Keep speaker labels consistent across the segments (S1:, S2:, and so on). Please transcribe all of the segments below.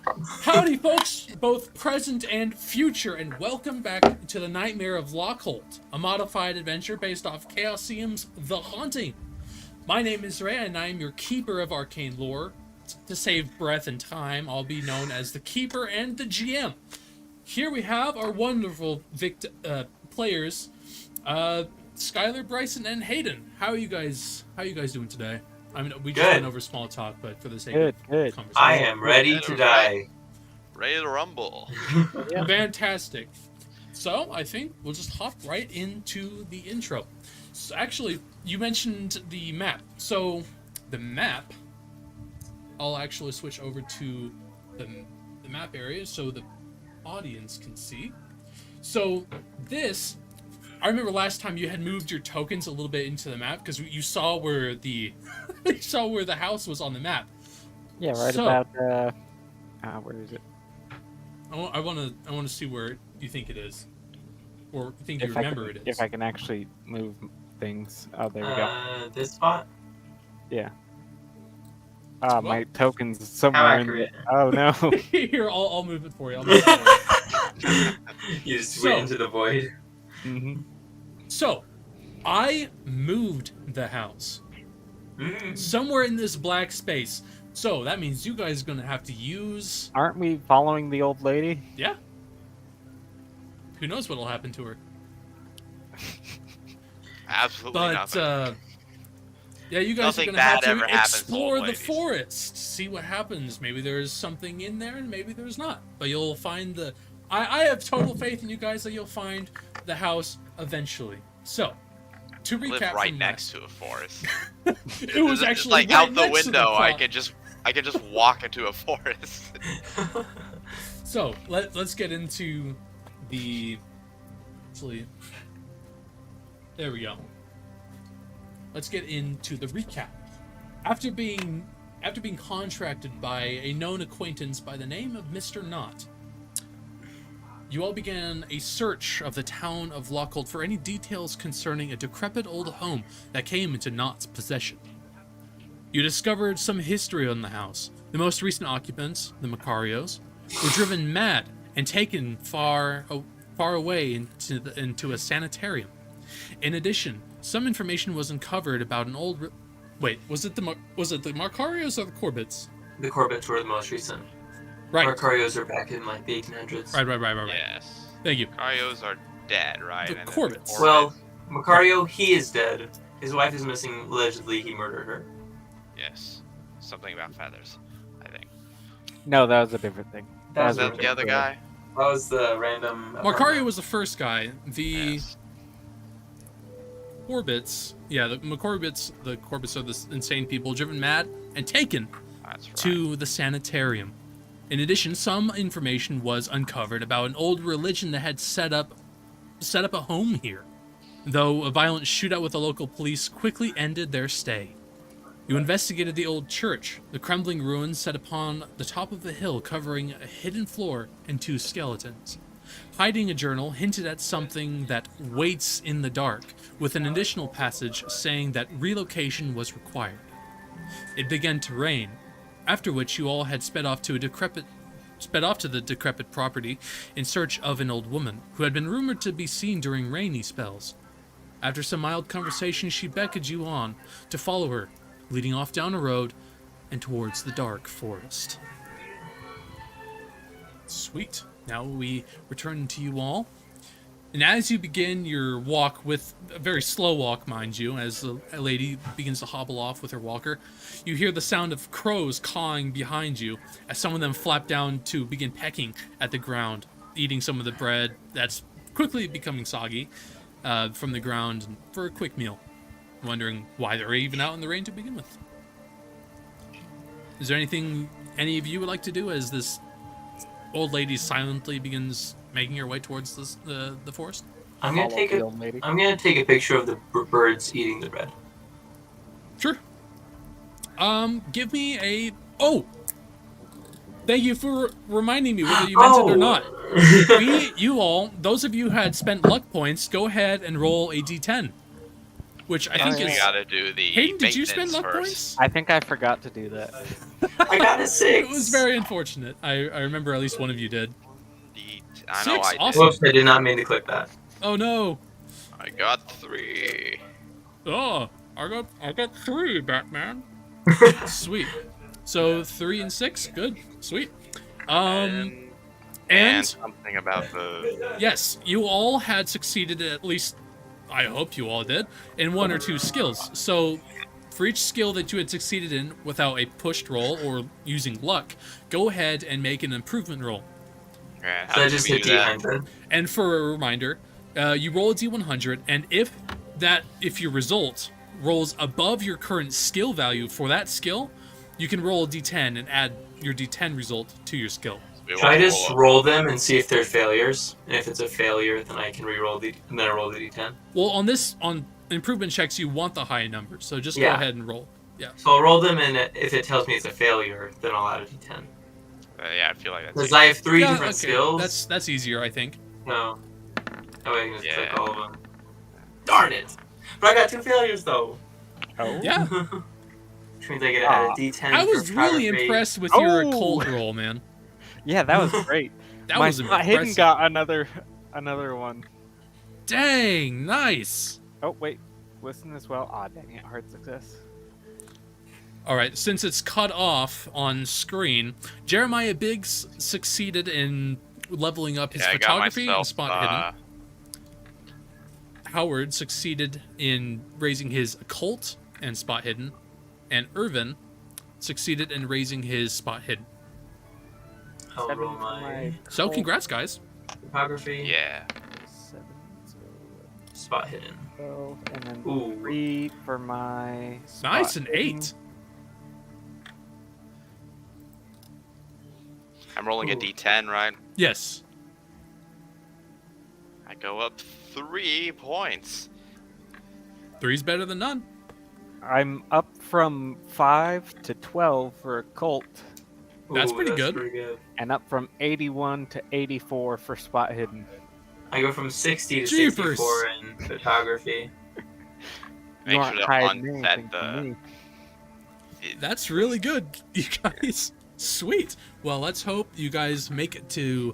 S1: Howdy, folks, both present and future, and welcome back to the Nightmare of Lochholt, a modified adventure based off Chaosium's The Haunting. My name is Ray, and I am your keeper of arcane lore. To save breath and time, I'll be known as the Keeper and the GM. Here we have our wonderful players, Skylar, Bryson, and Hayden. How are you guys doing today? I mean, we just went over small talk, but for the sake of conversation.
S2: I am ready to die.
S3: Ready to rumble.
S1: Yeah. Fantastic. So, I think we'll just hop right into the intro. So, actually, you mentioned the map. So, the map, I'll actually switch over to the map area so the audience can see. So, this, I remember last time you had moved your tokens a little bit into the map because you saw where the the house was on the map.
S4: Yeah, right about where is it?
S1: I want to see where you think it is, or you think you remember it is.
S4: If I can actually move things. Oh, there we go.
S2: This spot?
S4: Yeah. My token's somewhere in the... Oh no.
S1: Here, I'll move it for you.
S2: You just went into the void.
S4: Mm-hmm.
S1: So, I moved the house somewhere in this black space. So that means you guys are gonna have to use.
S4: Aren't we following the old lady?
S1: Yeah. Who knows what'll happen to her?
S3: Absolutely nothing.
S1: Yeah, you guys
S3: Nothing
S1: are gonna have
S3: bad ever
S1: to
S3: happens,
S1: explore
S3: old
S1: the
S3: ladies.
S1: forest, see what happens. Maybe there's something in there, and maybe there's not. But you'll find the. I have total faith in you guys that you'll find the house eventually. So, to recap,
S3: Live right
S1: from
S3: next to a forest.
S1: it was
S3: It's
S1: actually
S3: like
S1: right
S3: out the
S1: next to
S3: window.
S1: plot.
S3: I can just walk into a forest.
S1: So let's get into the. Actually, there we go. Let's get into the recap. After being contracted by a known acquaintance by the name of Mr. Knott, you all began a search of the town of Lochholt for any details concerning a decrepit old home that came into Knott's possession. You discovered some history on the house. The most recent occupants, the Macarios, were driven mad and taken far away into a sanitarium. In addition, some information was uncovered about an old. Wait, was it the Macarios or the Corbetts?
S2: The Corbetts were the most recent.
S1: Right.
S2: Macarios are back in like the 1800s.
S1: Right.
S3: Yes.
S1: Thank you.
S3: Carios are dead, right?
S1: The
S3: And then
S1: Corbetts.
S2: Well, Macario, he is dead. His wife is missing. Allegedly, he murdered her.
S3: Yes. Something about feathers, I think.
S4: No, that was a different thing.
S3: Was
S2: was
S3: that the other guy?
S2: That was the random.
S1: Macario was the first guy. The
S3: Yes.
S1: Corbetts, yeah, the Corbetts are the insane people driven mad and taken
S3: That's right.
S1: to the sanitarium. In addition, some information was uncovered about an old religion that had set up a home here, though a violent shootout with the local police quickly ended their stay. You investigated the old church, the crumbling ruins set upon the top of the hill covering a hidden floor and two skeletons. Hiding a journal hinted at something that waits in the dark, with an additional passage saying that relocation was required. It began to rain, after which you all had sped off to the decrepit property in search of an old woman who had been rumored to be seen during rainy spells. After some mild conversation, she beckoned you on to follow her, leading off down a road and towards the dark forest. Sweet. Now we return to you all. And as you begin your walk, with a very slow walk, mind you, as the lady begins to hobble off with her walker, you hear the sound of crows cawing behind you as some of them flap down to begin pecking at the ground, eating some of the bread that's quickly becoming soggy from the ground for a quick meal, wondering why they're even out in the rain to begin with. Is there anything any of you would like to do as this old lady silently begins making her way towards the forest?
S2: I'm gonna take a picture of the birds eating the bread.
S1: Sure. Give me a. Oh, thank you for reminding me whether you meant it or not. You all, those of you who had spent luck points, go ahead and roll a d10. which I
S3: I
S1: think
S3: think we
S1: is.
S3: gotta do the
S1: Hayden, did you spend
S3: maintenance
S1: luck
S3: first.
S1: points?
S4: I think I forgot to do that.
S2: I got a 6.
S1: It was very unfortunate. I remember at least one of you did.
S3: I know
S1: 6?
S3: I did.
S1: Awesome.
S2: Whoops, I did not mean to click that.
S1: Oh no.
S3: I got 3.
S1: Oh, I got 3, Batman. Sweet. So 3 and 6, good, sweet.
S3: And
S1: And
S3: something about the.
S1: yes, you all had succeeded at least. I hope you all did in 1 or 2 skills. So for each skill that you had succeeded in without a pushed roll or using luck, go ahead and make an improvement roll.
S3: Yeah, how
S2: So I
S3: did
S2: just
S3: we
S2: hit
S3: do that?
S2: D100.
S1: And for a reminder, you roll a d100, and if your result rolls above your current skill value for that skill, you can roll a d10 and add your d10 result to your skill.
S3: We
S2: Should I
S3: won't
S2: just
S3: roll up.
S2: roll them and see if they're failures? And if it's a failure, then I can re-roll and then I roll the D10.
S1: Well, on improvement checks, you want the high number, so just go
S2: Yeah.
S1: ahead and roll. Yeah.
S2: So I'll roll them, and if it tells me it's a failure, then I'll add a D10.
S3: Yeah, I feel like that's.
S2: Because I have 3
S1: Yeah,
S2: different
S1: okay.
S2: skills.
S1: That's easier, I think.
S2: No. That way I can just
S3: Yeah.
S2: click all of them. Darn it! But I got 2 failures though.
S4: Oh.
S1: Yeah.
S2: Which means I get to add a D10.
S1: I was
S2: for
S1: really
S2: photography.
S1: impressed with your
S4: Oh!
S1: occult roll, man.
S4: Yeah, that was great.
S1: That
S4: My
S1: was
S4: spot hidden
S1: impressive.
S4: got another one.
S1: Dang, nice.
S4: Oh wait, listen as well. Ah, dang it, hard success.
S1: All right, since it's cut off on screen, Jeremiah Biggs succeeded in leveling up his
S3: Yeah, I got
S1: photography and
S3: myself,
S1: spot hidden. Howard succeeded in raising his occult and spot hidden, and Irvin succeeded in raising his spot hidden.
S2: I'll
S4: 7
S2: roll
S4: for
S2: my
S1: So,
S4: cult,
S1: congrats, guys.
S2: photography.
S3: Yeah.
S4: 7, so
S2: Spot hidden.
S4: 12, and then
S2: Ooh.
S4: 3 for my.
S1: Nice,
S4: spot
S1: an
S4: hidden.
S1: 8.
S3: I'm rolling a
S2: Ooh.
S3: D10, right?
S1: Yes.
S3: I go up 3 points.
S1: 3's better than none.
S4: I'm up from 5 to 12 for occult,
S1: That's
S2: Ooh,
S1: pretty good.
S2: Pretty good.
S4: and up from 81 to 84 for spot hidden.
S2: I go from 60 to
S1: Jeepers.
S2: 64 in photography.
S3: Make
S4: you
S3: sure
S4: aren't
S3: to
S4: hiding
S3: unset
S4: anything from me.
S1: That's really good, you guys. Sweet. Well, let's hope you guys make it to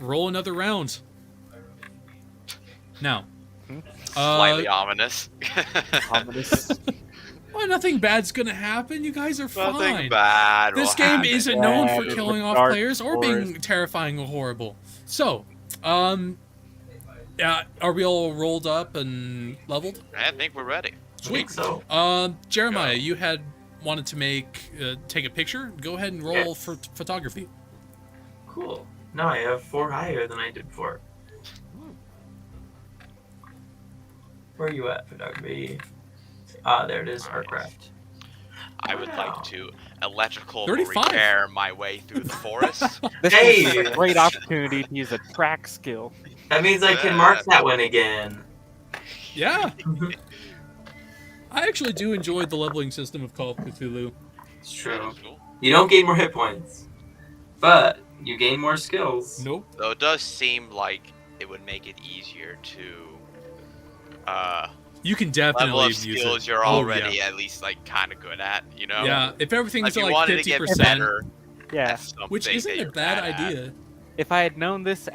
S1: roll another round. Now,
S3: Slightly ominous.
S4: Ominous.
S1: well, nothing bad's gonna happen. You guys are fine.
S3: Nothing bad.
S1: This
S3: will
S1: game
S3: happen.
S1: isn't known for
S4: Bad
S1: killing
S4: in the
S1: off
S4: dark
S1: players or being terrifying or horrible. So, are we all rolled up and leveled?
S3: I think we're ready.
S2: I think so.
S1: Jeremiah,
S3: Go.
S1: you had wanted to take a picture. Go ahead and roll
S2: Yes.
S1: for photography.
S2: Cool. No, I have 4 higher than I did before. Where are you at, photography? Ah, there it is, Artcraft.
S3: I would
S2: Wow.
S3: like to electrical
S1: 35.
S3: repair my way through the forest.
S4: This
S2: Hey!
S4: is a great opportunity to use a track skill.
S2: That means I can mark that one again.
S1: Yeah. I actually do enjoy the leveling system of Call of Cthulhu.
S2: It's true.
S3: Cool.
S2: You don't gain more hit points, but you gain more skills.
S1: Nope.
S3: Though it does seem like it would make it easier to
S1: You can
S3: level
S1: definitely
S3: up
S1: use
S3: skills
S1: it.
S3: you're
S1: Oh,
S3: already at least like kind of good at, you know?
S1: Yeah, if everything's
S3: If you
S1: like
S3: wanted to get
S1: 50%,
S3: better
S4: Yeah.
S3: at something
S1: which isn't
S3: that
S1: a
S3: you're
S1: bad
S3: at.
S1: idea.
S4: If I had known this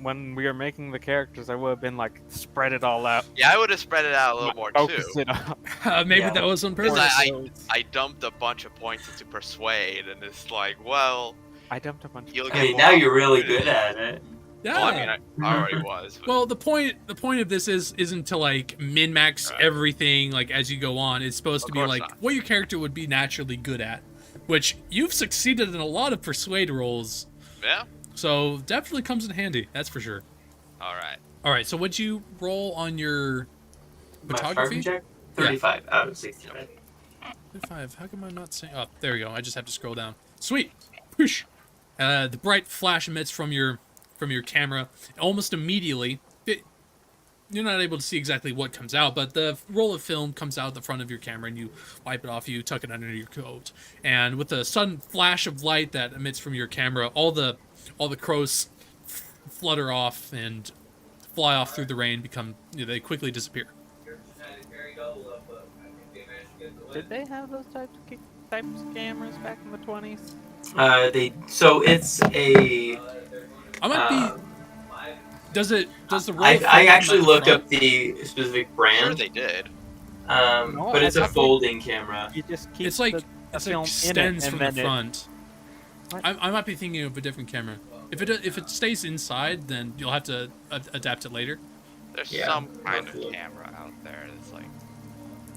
S4: when we were making the characters, I would have been like, spread it all out.
S3: Yeah, I would have spread it out a little more
S4: Focus
S3: too.
S4: it up.
S1: Maybe
S2: Yeah.
S1: that was on
S3: Because
S1: purpose.
S3: I dumped a bunch of points into persuade, and it's like, well,
S4: I dumped a bunch of
S3: you'll
S2: I
S3: get
S2: mean,
S3: more
S2: now you're really
S3: opportunities.
S2: good at it.
S1: Yeah.
S3: Well, I mean, I already was. But
S1: Well, the point of this isn't to like min max
S3: Right.
S1: everything like as you go on. It's supposed
S3: Of
S1: to be
S3: course
S1: like
S3: not.
S1: what your character would be naturally good at, which you've succeeded in a lot of persuade rolls.
S3: yeah.
S1: So definitely comes in handy. That's for sure.
S3: All right.
S1: All right. So what'd you roll on your
S2: My
S1: photography?
S2: photography check? 35 out of 65.
S1: 5. How come I'm not saying? Oh, there we go. I just have to scroll down. Sweet. Whoosh. The bright flash emits from your camera almost immediately. You're not able to see exactly what comes out, but the roll of film comes out the front of your camera, and you wipe it off. You tuck it under your coat, and with a sudden flash of light that emits from your camera, all the crows flutter off and fly off through the rain. They quickly disappear.
S4: Did they have those types of cameras back in the 20s?
S2: So it's a.
S1: I might
S2: Uh,
S1: be. Does the roll?
S2: I
S1: fold
S2: actually
S1: from
S2: looked
S1: front?
S2: up the specific
S3: Sure,
S2: brand.
S3: they did.
S4: No,
S2: But
S4: I
S2: it's a
S4: thought they-
S2: folding camera.
S4: You just keep
S1: It's like
S4: the
S1: it's
S4: film
S1: like
S4: in it,
S1: extends
S4: and
S1: from the
S4: then
S1: front.
S4: What?
S1: I might be thinking of a different camera. If it stays inside, then you'll have to adapt it later.
S3: There's
S2: Yeah,
S3: some kind of
S2: hopefully.
S3: camera out there that's like.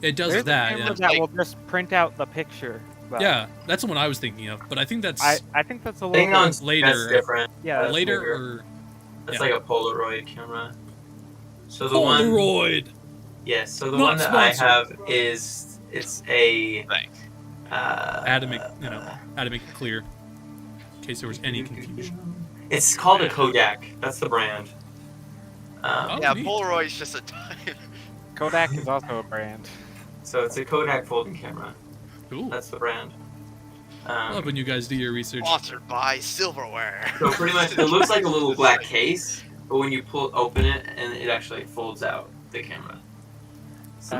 S1: It does
S4: There's a
S1: that.
S4: camera
S1: Yeah.
S4: that
S3: Like-
S4: will just print out the picture. But
S1: Yeah, that's the one I was thinking of. But I think that's
S4: I think that's a
S2: I
S4: little
S2: think on
S4: bit.
S1: later.
S2: That's different.
S4: Yeah,
S2: That's
S1: later
S2: bigger.
S1: or
S2: That's
S1: yeah.
S2: like a Polaroid camera. So the one.
S1: Polaroid.
S2: Yes. So the
S1: Not
S2: one that I
S1: sponsored.
S2: have is it's a.
S3: Thanks.
S1: I had to make had to make it clear in case there was any confusion.
S2: It's called a Kodak. That's the brand.
S1: Oh,
S3: Yeah,
S1: neat.
S3: Polaroid's just a type.
S4: Kodak is also a brand.
S2: So it's a Kodak folding camera.
S1: Cool.
S2: That's the brand.
S1: I love when you guys do your research.
S3: Sponsored by silverware.
S2: So pretty much, it looks like a little black case, but when you open it, and it actually folds out the camera. So,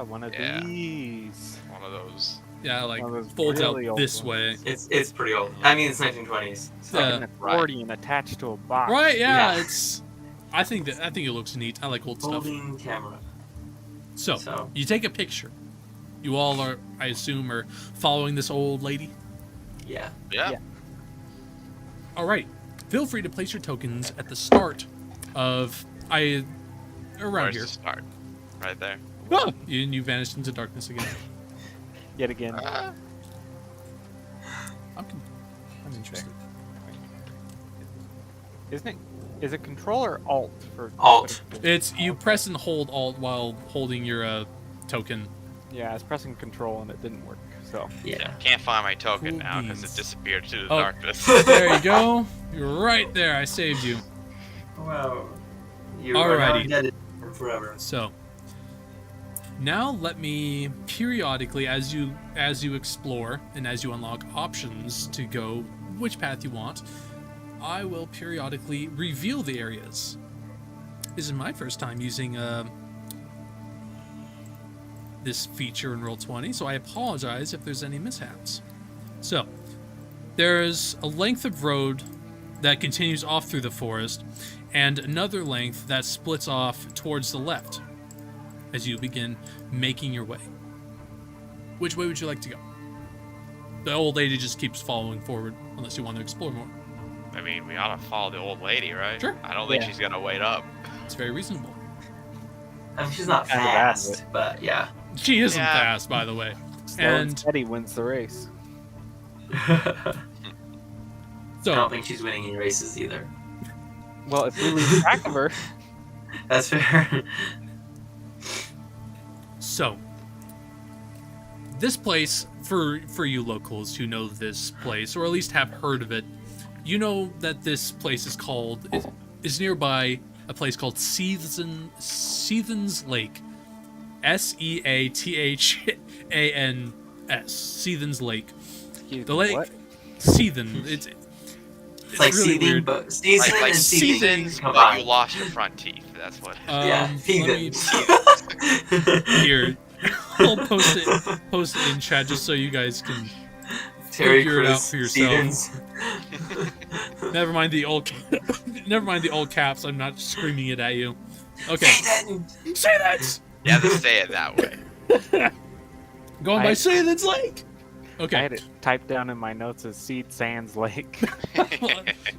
S4: One of
S3: Yeah.
S4: these.
S3: One of those.
S1: Yeah, like
S4: One of those
S1: folds
S4: really
S1: out
S4: old
S1: this
S4: ones.
S1: way.
S2: it's pretty old. I mean, it's 1920s. So.
S1: Yeah.
S4: Like an accordion attached to a box.
S1: Right? Yeah,
S2: Yeah.
S1: it's. I think it looks neat. I like old stuff.
S2: Folding camera.
S1: So
S2: So
S1: you take a picture. You all are, I assume, are following this old lady.
S2: yeah.
S3: Yeah.
S4: Yeah.
S1: All right. Feel free to place your tokens at the start of around
S3: Where's
S1: here.
S3: the start? Right there.
S1: Oh, you vanished into darkness again.
S4: Yet again.
S1: I'm interested.
S4: Isn't it? Is it Control or Alt for
S2: Alt.
S1: It's you press and hold Alt while holding your token.
S4: Yeah, I was pressing Control and it didn't work. So
S2: Yeah.
S3: Can't find my token
S1: Cool
S3: now because
S1: beans.
S3: it disappeared to the
S1: Oh.
S3: darkness.
S1: There you go. You're right there. I saved you.
S2: Wow. You are now
S1: Alrighty.
S2: indebted forever.
S1: So now let me periodically, as you explore and as you unlock options to go which path you want, I will periodically reveal the areas. This is my first time using this feature in Roll20, so I apologize if there's any mishaps. So there's a length of road that continues off through the forest, and another length that splits off towards the left as you begin making your way. Which way would you like to go? The old lady just keeps following forward, unless you want to explore more.
S3: I mean, we ought to follow the old lady, right?
S1: Sure.
S3: I don't think
S4: Yeah.
S3: she's gonna wait up.
S1: It's very reasonable.
S2: I mean, she's not
S4: Kind of
S2: fast,
S4: accurate.
S2: but yeah.
S1: She isn't
S3: Yeah.
S1: fast, by the way.
S4: slow and
S1: And
S4: steady wins the race.
S2: I
S1: so,
S2: don't think she's winning any races either.
S4: Well, if we lose track of her,
S2: That's fair.
S1: So, this place, for you locals who know this place, or at least have heard of it, you know that this place is nearby a place called Seathans Lake. Seathans. Seathans Lake.
S4: excuse
S1: The
S4: me,
S1: lake.
S4: what?
S1: Seethan. It's
S2: It's like
S1: really
S2: seething,
S1: weird.
S2: but season
S3: Like
S2: and seething
S3: seasons, but
S2: combined.
S3: you lost your front teeth. That's what.
S2: Yeah,
S1: let me-
S2: seething.
S1: here. I'll post it in chat just so you guys can.
S2: Terry
S1: Figure it out
S2: Crews,
S1: for yourself.
S2: Seethans.
S1: Never mind the old. Never mind the old caps. I'm not screaming it at you. Okay.
S2: Seething.
S1: Say that.
S3: You have to say it that way.
S1: Going by
S4: I-
S1: Seathans Lake.
S4: I
S1: Okay.
S4: had it typed down in my notes as Seed Sands Lake.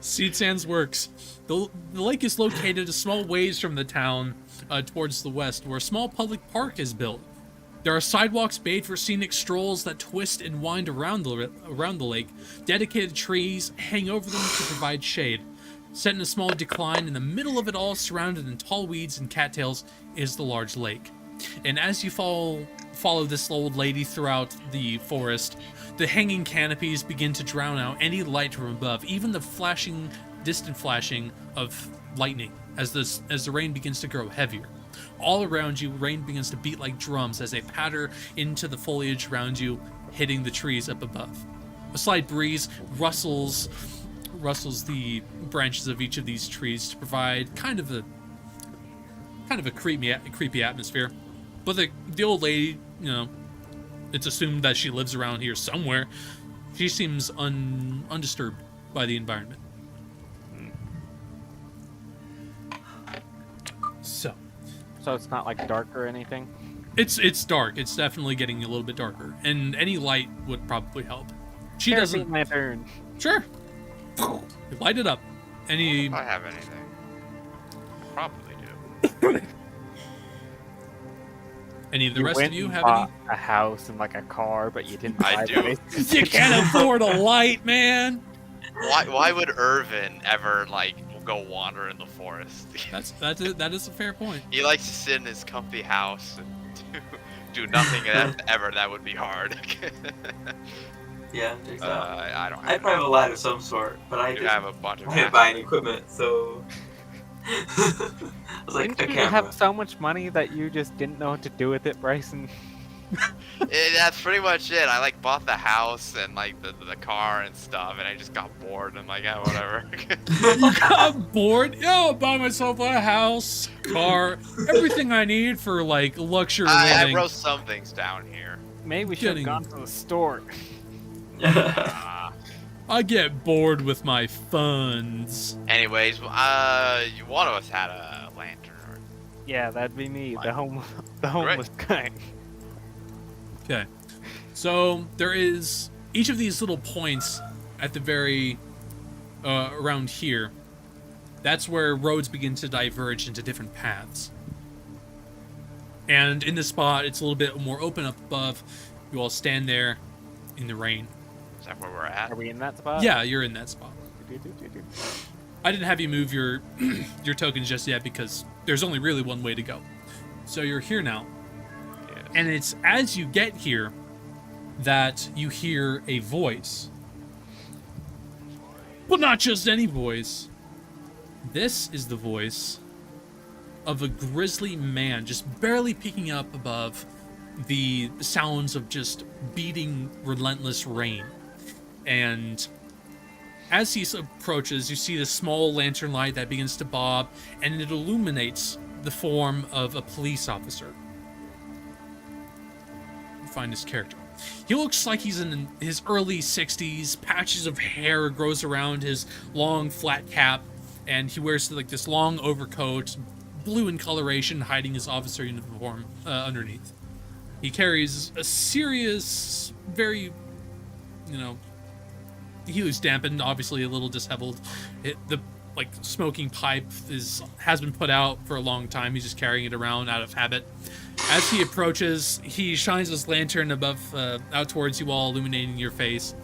S1: Seed Sands works. The lake is located a small ways from the town towards the west, where a small public park is built. There are sidewalks made for scenic strolls that twist and wind around the lake. Dedicated trees hang over them to provide shade. Set in a small decline in the middle of it all, surrounded in tall weeds and cattails, is the large lake. And as you follow this old lady throughout the forest, the hanging canopies begin to drown out any light from above, even the distant flashing of lightning as the rain begins to grow heavier. All around you, rain begins to beat like drums as they patter into the foliage around you, hitting the trees up above. A slight breeze rustles the branches of each of these trees to provide kind of a creepy atmosphere. But the old lady, it's assumed that she lives around here somewhere. She seems undisturbed by the environment. So
S4: it's not like dark or anything?
S1: it's dark. It's definitely getting a little bit darker, and any light would probably help. She
S4: Kerosene
S1: doesn't.
S4: lantern.
S1: Sure. Light it up. Any?
S3: If I have anything, probably do.
S1: Any of the
S4: You
S1: rest
S4: went
S1: of you
S4: and
S1: have
S4: bought
S1: any?
S4: a house and like a car, but you didn't
S3: I
S4: buy
S3: do.
S4: anything.
S1: You can't afford a light, man.
S3: Why would Irvin ever like go wander in the forest?
S1: That is a fair point.
S3: He likes to sit in his comfy house and do nothing ever. That would be hard.
S2: Yeah, check that out.
S3: I don't.
S2: I
S3: Have
S2: probably have a light of some sort, but I
S3: you
S2: didn't,
S3: have a bunch of.
S2: I didn't buy any equipment, so I was like,
S4: Didn't
S2: a
S4: you
S2: camera.
S4: have so much money that you just didn't know what to do with it, Bryson?
S3: That's pretty much it. I like bought the house and like the car and stuff, and I just got bored. I'm like, yeah, whatever.
S1: I'm bored. Yo, I'll buy myself a house, car, everything I need for like luxury
S3: I
S1: living.
S3: wrote some things down here.
S4: Maybe we should have
S1: Kidding.
S4: gone to the store.
S1: I get bored with my funds.
S3: Anyways, one of us had a lantern.
S4: Yeah, that'd be me, the
S3: Great.
S4: homeless guy.
S1: Okay. So there is each of these little points at the very around here. That's where roads begin to diverge into different paths. And in this spot, it's a little bit more open up above. You all stand there in the rain.
S3: Is that where we're at?
S4: Are we in that spot?
S1: Yeah, you're in that spot. I didn't have you move your your tokens just yet because there's only really one way to go. So you're here now.
S3: Yes.
S1: And it's as you get here that you hear a voice. But not just any voice. This is the voice of a grizzly man just barely peeking up above the sounds of just beating relentless rain. And as he approaches, you see this small lantern light that begins to bob, and it illuminates the form of a police officer. Find his character. He looks like he's in his early 60s. Patches of hair grows around his long, flat cap, and he wears like this long overcoat, blue in coloration, hiding his officer uniform underneath. He carries a serious, very, he was dampened, obviously a little disheveled. The smoking pipe has been put out for a long time. He's just carrying it around out of habit. As he approaches, he shines his lantern out towards you all, illuminating your face.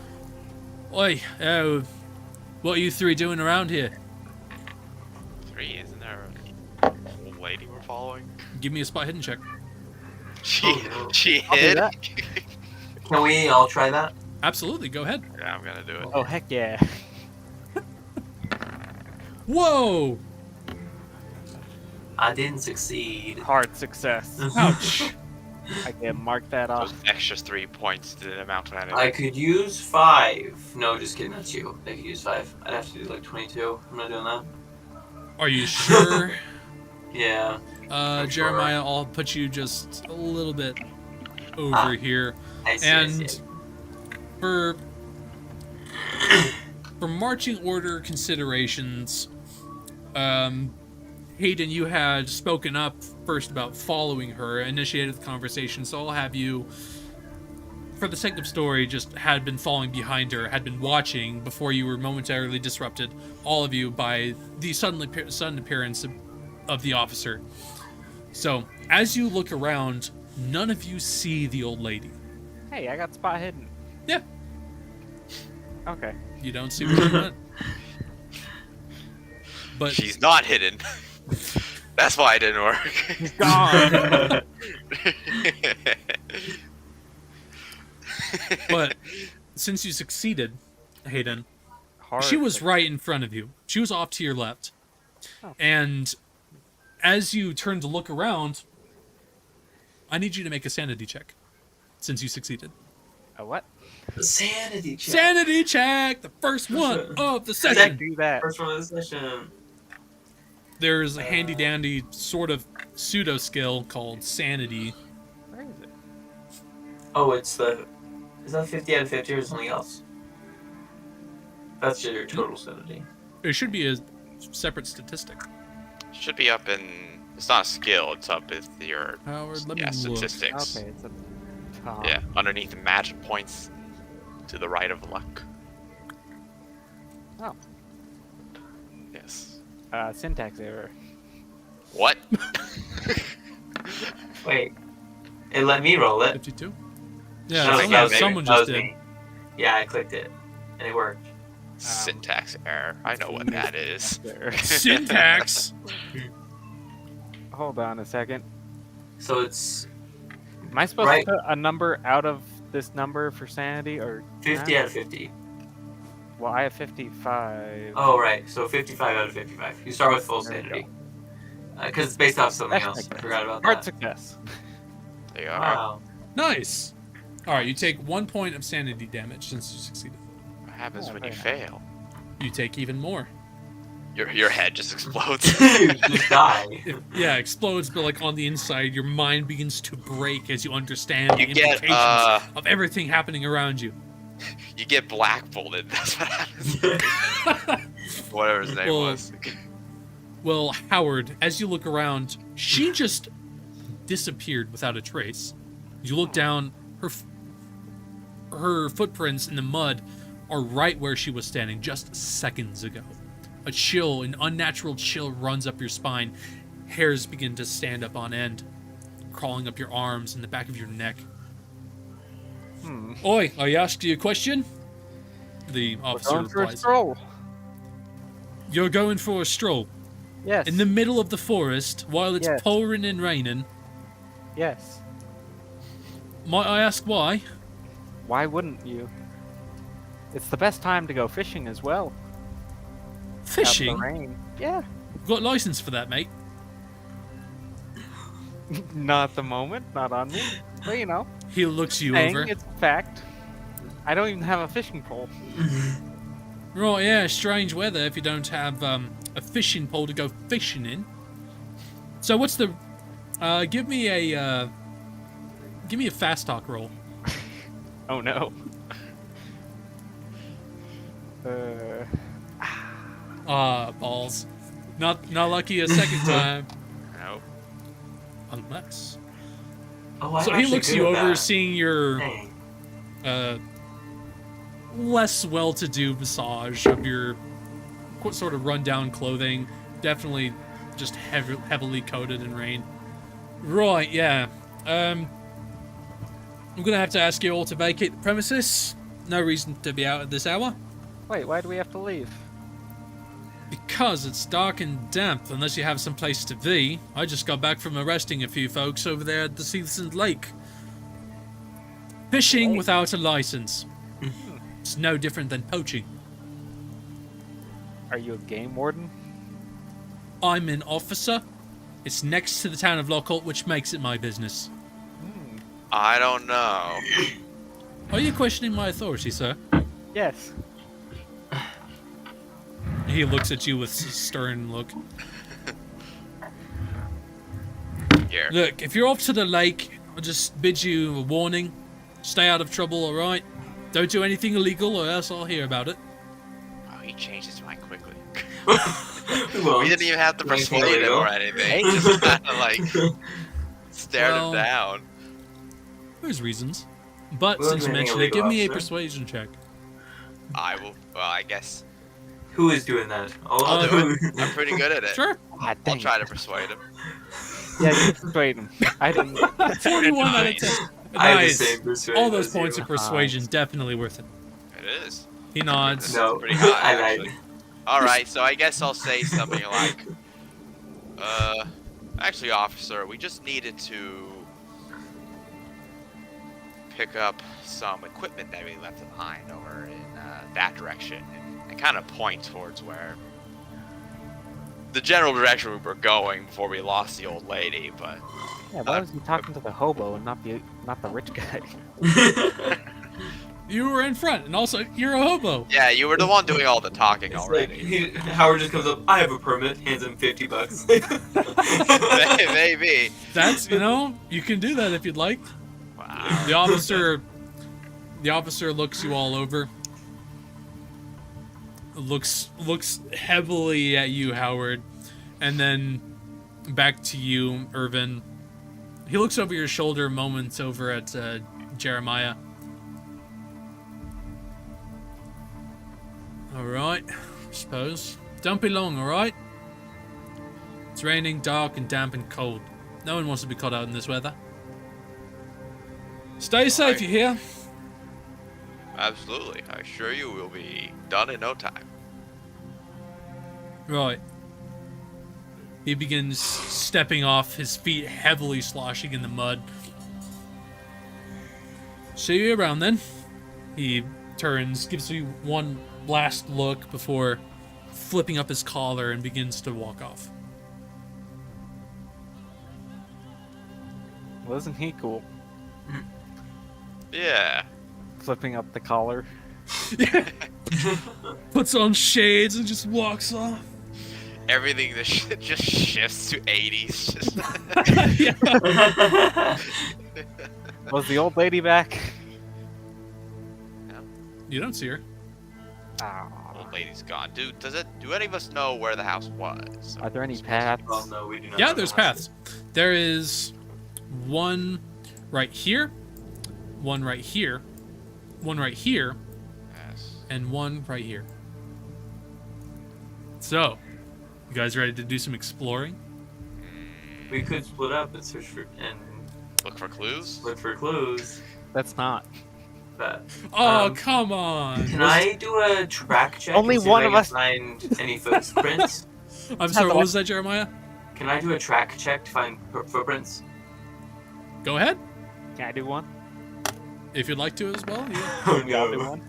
S1: Oi, what are you three doing around here?
S3: Three, isn't there an old lady we're following?
S1: Give me a spot hidden check.
S3: She
S2: Oh, no.
S3: she
S4: I'll do
S3: hid.
S4: that.
S2: Can we all try that?
S1: Absolutely, go ahead.
S3: Yeah, I'm gonna do it.
S4: Oh, heck yeah.
S1: Whoa!
S2: I didn't succeed.
S4: Hard success.
S1: Ouch.
S4: I can mark that off.
S3: Those extra 3 points didn't amount to anything.
S2: I could use 5. No, just kidding. That's you. I could use 5. I'd have to do like 22. I'm not doing that.
S1: Are you sure?
S2: Yeah. I'm sure.
S1: Jeremiah, I'll put you just a little bit over here.
S2: I see.
S1: And for marching order considerations, Hayden, you had spoken up first about following her, initiated the conversation, so I'll have you, for the sake of story, just had been following behind her, had been watching before you were momentarily disrupted, all of you, by the sudden appearance of the officer. So, as you look around, none of you see the old lady.
S4: Hey, I got spot hidden.
S1: Yeah,
S4: Okay.
S1: you don't see where she went. But
S3: She's not hidden. That's why it didn't work.
S4: He's gone.
S1: But since you succeeded, Hayden,
S4: Hard
S1: she was
S4: success.
S1: right in front of you. She was off to your left.
S4: Oh.
S1: And as you turn to look around, I need you to make a sanity check, since you succeeded.
S4: A what?
S2: Sanity check.
S1: Sanity check! The first one of the
S4: I
S1: session!
S4: do that.
S2: First one of the session.
S1: There's a handy-dandy sort of pseudo-skill called sanity.
S4: Where is it?
S2: Oh, it's the. Is that 50 out of 50 or something else? That's your total sanity.
S1: It should be a separate statistic.
S3: Should be up in. It's not a skill. It's up with your
S1: Howard, let me look.
S3: statistics.
S4: Okay, it's a top.
S3: Yeah, underneath the magic points, to the right of luck.
S4: Oh.
S3: Yes.
S4: Syntax error.
S3: What?
S2: Wait. It let me roll it.
S1: 52?
S2: That
S1: Yeah,
S2: was-
S3: someone-
S2: that was me.
S1: someone
S2: That
S1: just
S2: was
S1: did.
S2: me. Yeah, I clicked it. And it worked.
S3: Syntax error. I know what that is.
S4: Error.
S1: Syntax!
S4: Hold on a second.
S2: So it's
S4: Am I supposed
S2: Right.
S4: to put a number out of this number for sanity, or
S2: 50 out of 50.
S4: well, I have 55.
S2: Oh, right. So 55 out of 55. You start with full
S4: There we
S2: sanity. Because it's based off something
S4: That's
S2: else.
S4: my
S2: I
S4: guess.
S2: forgot about
S4: Hard
S2: that.
S4: success.
S3: There you are.
S2: Wow.
S1: Nice! Alright, you take 1 point of sanity damage since you succeeded.
S3: What happens
S4: Oh,
S3: when you
S4: very
S3: fail?
S1: You take even more.
S3: Your head just explodes.
S2: You just die.
S1: Yeah, explodes, but like on the inside, your mind begins to break as you understand the
S3: You get
S1: implications of everything happening around you.
S3: you get blackfolded. That's what happens. Whatever his name
S1: Well,
S3: was.
S1: Well, Howard, as you look around, she just disappeared without a trace. You look down, her footprints in the mud are right where she was standing just seconds ago. A chill, an unnatural chill runs up your spine. Hairs begin to stand up on end, crawling up your arms and the back of your neck. Oi, I asked you a question? The officer
S4: Going for a
S1: replies.
S4: stroll.
S1: You're going for a stroll
S4: Yes.
S1: in the middle of the forest while it's
S4: Yes.
S1: pouring and raining.
S4: Yes.
S1: Might I ask why?
S4: Why wouldn't you? It's the best time to go fishing as well. Out in the
S1: Fishing?
S4: rain. Yeah.
S1: Got license for that, mate.
S4: Not at the moment. Not on me. But you know,
S1: He looks you
S4: saying
S1: over.
S4: it's a fact. I don't even have a fishing pole.
S1: Right, yeah, strange weather if you don't have a fishing pole to go fishing in. So what's the? Give me a fast talk roll.
S4: Oh no.
S1: Balls. Not lucky a second time.
S3: No.
S1: Unless.
S2: Oh, I'm
S1: So he
S2: actually
S1: looks
S2: good
S1: you
S2: at
S1: over,
S2: that.
S1: seeing your
S2: Dang.
S1: less well-to-do visage of your sort of rundown clothing. Definitely just heavily coated in rain. Right, yeah. I'm gonna have to ask you all to vacate the premises. No reason to be out at this hour.
S4: Wait, why do we have to leave?
S1: Because it's dark and damp, unless you have some place to be. I just got back from arresting a few folks over there at the Seasoned Lake. Fishing without a license. It's no different than poaching.
S4: Are you a game warden?
S1: I'm an officer. It's next to the town of Lochholt, which makes it my business.
S3: I don't know.
S1: Are you questioning my authority, sir?
S4: Yes.
S1: He looks at you with a stern look.
S3: Here.
S1: Look, if you're off to the lake, I'll just bid you a warning. Stay out of trouble, alright? Don't do anything illegal or else I'll hear about it.
S3: Oh, he changed his mind quickly.
S2: Well,
S3: We didn't even have to
S2: Anything
S3: persuade him
S2: illegal?
S3: or anything. He just kind of like stared
S1: Well,
S3: him down.
S1: There's reasons. But
S2: Well,
S1: since you
S2: anything
S1: mentioned it, give
S2: illegal,
S1: me a
S2: officer?
S1: persuasion check.
S3: I will. Well, I guess
S2: Who is doing that?
S3: I'll do it. I'm pretty good at it.
S1: Sure.
S4: God
S3: I'll
S4: dang
S3: try
S4: it.
S3: to persuade him.
S4: Yeah, you persuade him. I didn't.
S1: 41 out of
S3: Nice.
S1: 10.
S2: I have the
S1: Nice.
S2: same persuasion
S1: All those
S2: as
S1: points
S2: you.
S1: of persuasion, definitely worth it.
S3: It is.
S1: He nods.
S2: No,
S3: Pretty high,
S2: I lied.
S3: actually. All right, so I guess I'll say something like, actually, officer, we just needed to pick up some equipment that we left behind over in that direction, and kind of point towards where the general direction we were going before we lost the old lady. But
S4: Yeah, why was he talking to the hobo and not the rich guy?
S1: You were in front, and also, you're a hobo.
S3: yeah, you were the one doing all the talking
S2: It's like,
S3: already.
S2: Howard just comes up. I have a permit. Hands him $50.
S3: Maybe.
S1: That's, you know, you can do that if you'd like.
S3: Well,
S1: The officer looks you all over. Looks heavily at you, Howard, and then back to you, Irvin. He looks over your shoulder moments over at Jeremiah. All right, I suppose. Don't be long, all right? It's raining, dark, and damp and cold. No one wants to be caught out in this weather. Stay safe, you hear?
S3: Absolutely. I assure you we'll be done in no time.
S1: Right. He begins stepping off, his feet heavily sloshing in the mud. See you around then. He turns, gives you one last look before flipping up his collar and begins to walk off.
S4: Wasn't he cool?
S3: Yeah.
S4: Flipping up the collar.
S1: Puts on shades and just walks off.
S3: Everything just shifts to 80s. Just
S1: Yeah.
S4: Was the old lady back?
S1: You don't see her.
S3: Old lady's gone. Dude, do any of us know where the house was?
S4: Are there any paths?
S2: Well, no, we do not.
S1: Yeah,
S2: know
S1: there's
S2: the house.
S1: paths. There is one right here, one right here, one right here,
S3: Yes.
S1: and one right here. So, you guys ready to do some exploring?
S2: We could split up and search for and
S3: Look for clues?
S2: look for clues.
S4: That's not.
S2: But
S1: Oh,
S2: Um,
S1: come on.
S2: can I do a track check?
S4: Only
S2: and see if
S4: one
S2: I
S4: of
S2: can
S4: us-
S2: find any footprints.
S1: I'm sorry, what was that, Jeremiah?
S2: Can I do a track check to find footprints?
S1: Go ahead,
S4: Can I do one?
S1: if you'd like to as well. Yeah.
S2: Oh
S4: I'll do
S2: no!
S4: one.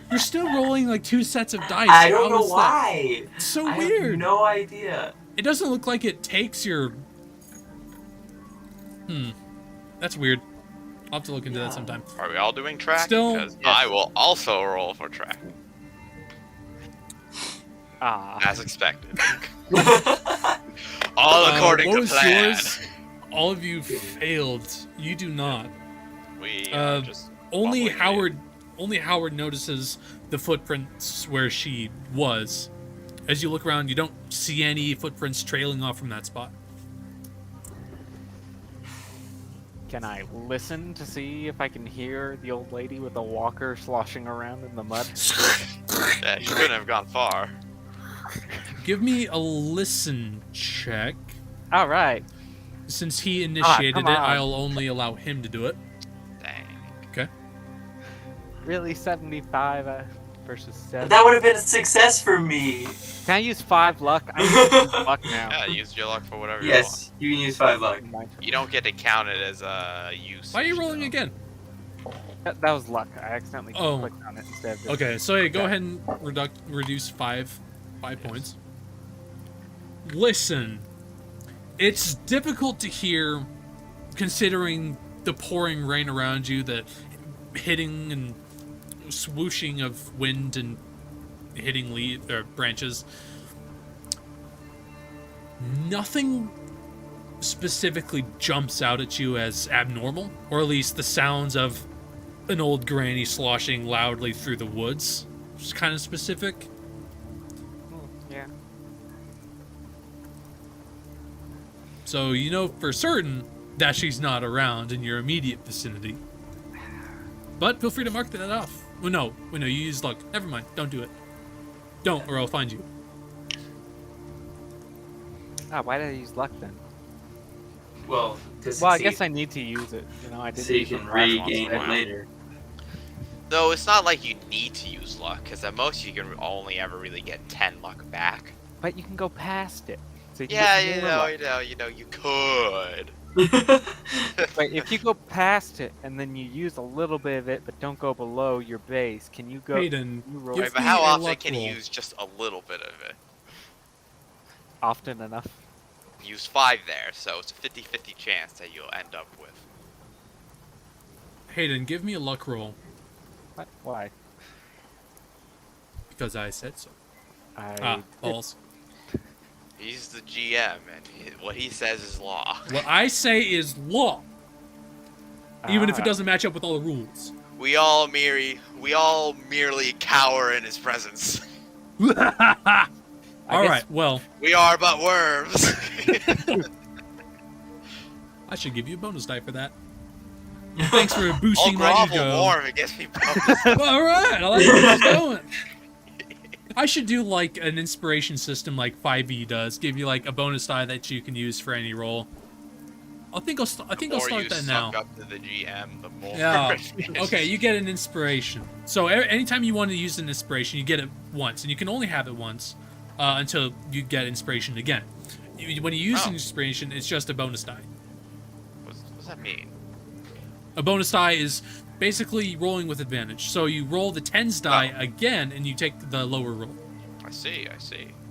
S1: You're still rolling like 2 sets of dice.
S2: I don't
S1: How
S2: know
S1: is that?
S2: why.
S1: It's so
S2: I
S1: weird.
S2: have no idea.
S1: It doesn't look like it takes your... That's weird. I'll have to look into that
S2: Yeah.
S1: sometime.
S3: Are we all doing track?
S1: Still-
S3: Because
S2: Yes.
S3: I will also roll for track,
S4: Ah.
S3: as expected. All according
S1: what
S3: to
S1: was
S3: plan.
S1: yours? All of you failed. You do not.
S3: We just
S1: Only
S3: bumbling
S1: Howard. Only Howard notices the footprints where she was. As you look around, you don't see any footprints trailing off from that spot.
S4: Can I listen to see if I can hear the old lady with the walker sloshing around in the mud?
S3: Yeah, you couldn't have gone far.
S1: Give me a listen check.
S4: All right.
S1: Since he initiated
S4: come
S1: it,
S4: on.
S1: I'll only allow him to do it.
S3: Dang.
S1: Okay.
S4: Really, 75 versus 7.
S2: That would have been a success for me.
S4: Can I use 5 luck? I'm using luck now.
S3: Yeah, use your luck for whatever
S2: Yes, you can use 5 luck.
S3: you want. You don't get to count it as a use.
S1: Why are you rolling again?
S4: That was luck. I accidentally
S1: Oh.
S4: clicked on it instead of just...
S1: Okay, so yeah, go ahead and reduce five points. Listen, it's difficult to hear, considering the pouring rain around you, the hitting and swooshing of wind and hitting branches. Nothing specifically jumps out at you as abnormal, or at least the sounds of an old granny sloshing loudly through the woods. It's kind of specific.
S4: Yeah.
S1: So you know for certain that she's not around in your immediate vicinity. But feel free to mark that off. Well, no, you used luck. Never mind. Don't do it. Don't, or I'll find you.
S4: Ah, why did I use luck then?
S2: Well, to
S4: Well, I
S2: succeed,
S4: guess I need to use it. You know, I didn't
S2: so you
S4: use it
S2: can
S4: last one,
S2: regain
S4: so-
S2: it later.
S3: Though it's not like you need to use luck, because at most you can only ever really get 10 luck back.
S4: But you can go past it. So you can
S3: Yeah,
S4: get
S3: you
S4: more luck.
S3: know, you could.
S4: Wait, if you go past it and then you use a little bit of it, but don't go below your base, can you go?
S1: Hayden,
S4: you roll
S1: give
S3: Right, but
S1: me
S3: how
S1: a
S3: often
S1: luck
S3: can
S1: roll.
S3: you use just a little bit of it?
S4: often enough?
S3: Use 5 there, so it's a 50-50 chance that you'll end up with.
S1: Hayden, give me a luck roll,
S4: What? Why?
S1: because I said so.
S4: I
S1: Balls.
S3: He's the GM, and what he says is law.
S1: What I say is law. even if it
S4: Ah.
S1: doesn't match up with all the rules.
S3: We all merely cower in his presence.
S1: All
S4: guess-
S1: right, well,
S3: We are but worms.
S1: I should give you a bonus die for that. Thanks for
S3: I'll
S1: boosting my
S3: grovel
S1: ego.
S3: more if it gets me bonus.
S1: All right, I like where this is going. I should do like an inspiration system like 5e does. Give you like a bonus die that you can use for any roll. I think I'll start that now.
S3: Up to the GM, the more.
S1: Yeah. Okay, you get an inspiration. So anytime you want to use an inspiration, you get it once, and you can only have it once until you get inspiration again. When you use an inspiration, it's just a bonus die.
S3: What does that mean?
S1: A bonus die is basically rolling with advantage. So you roll the tens die again, and you take the lower roll.
S3: I see.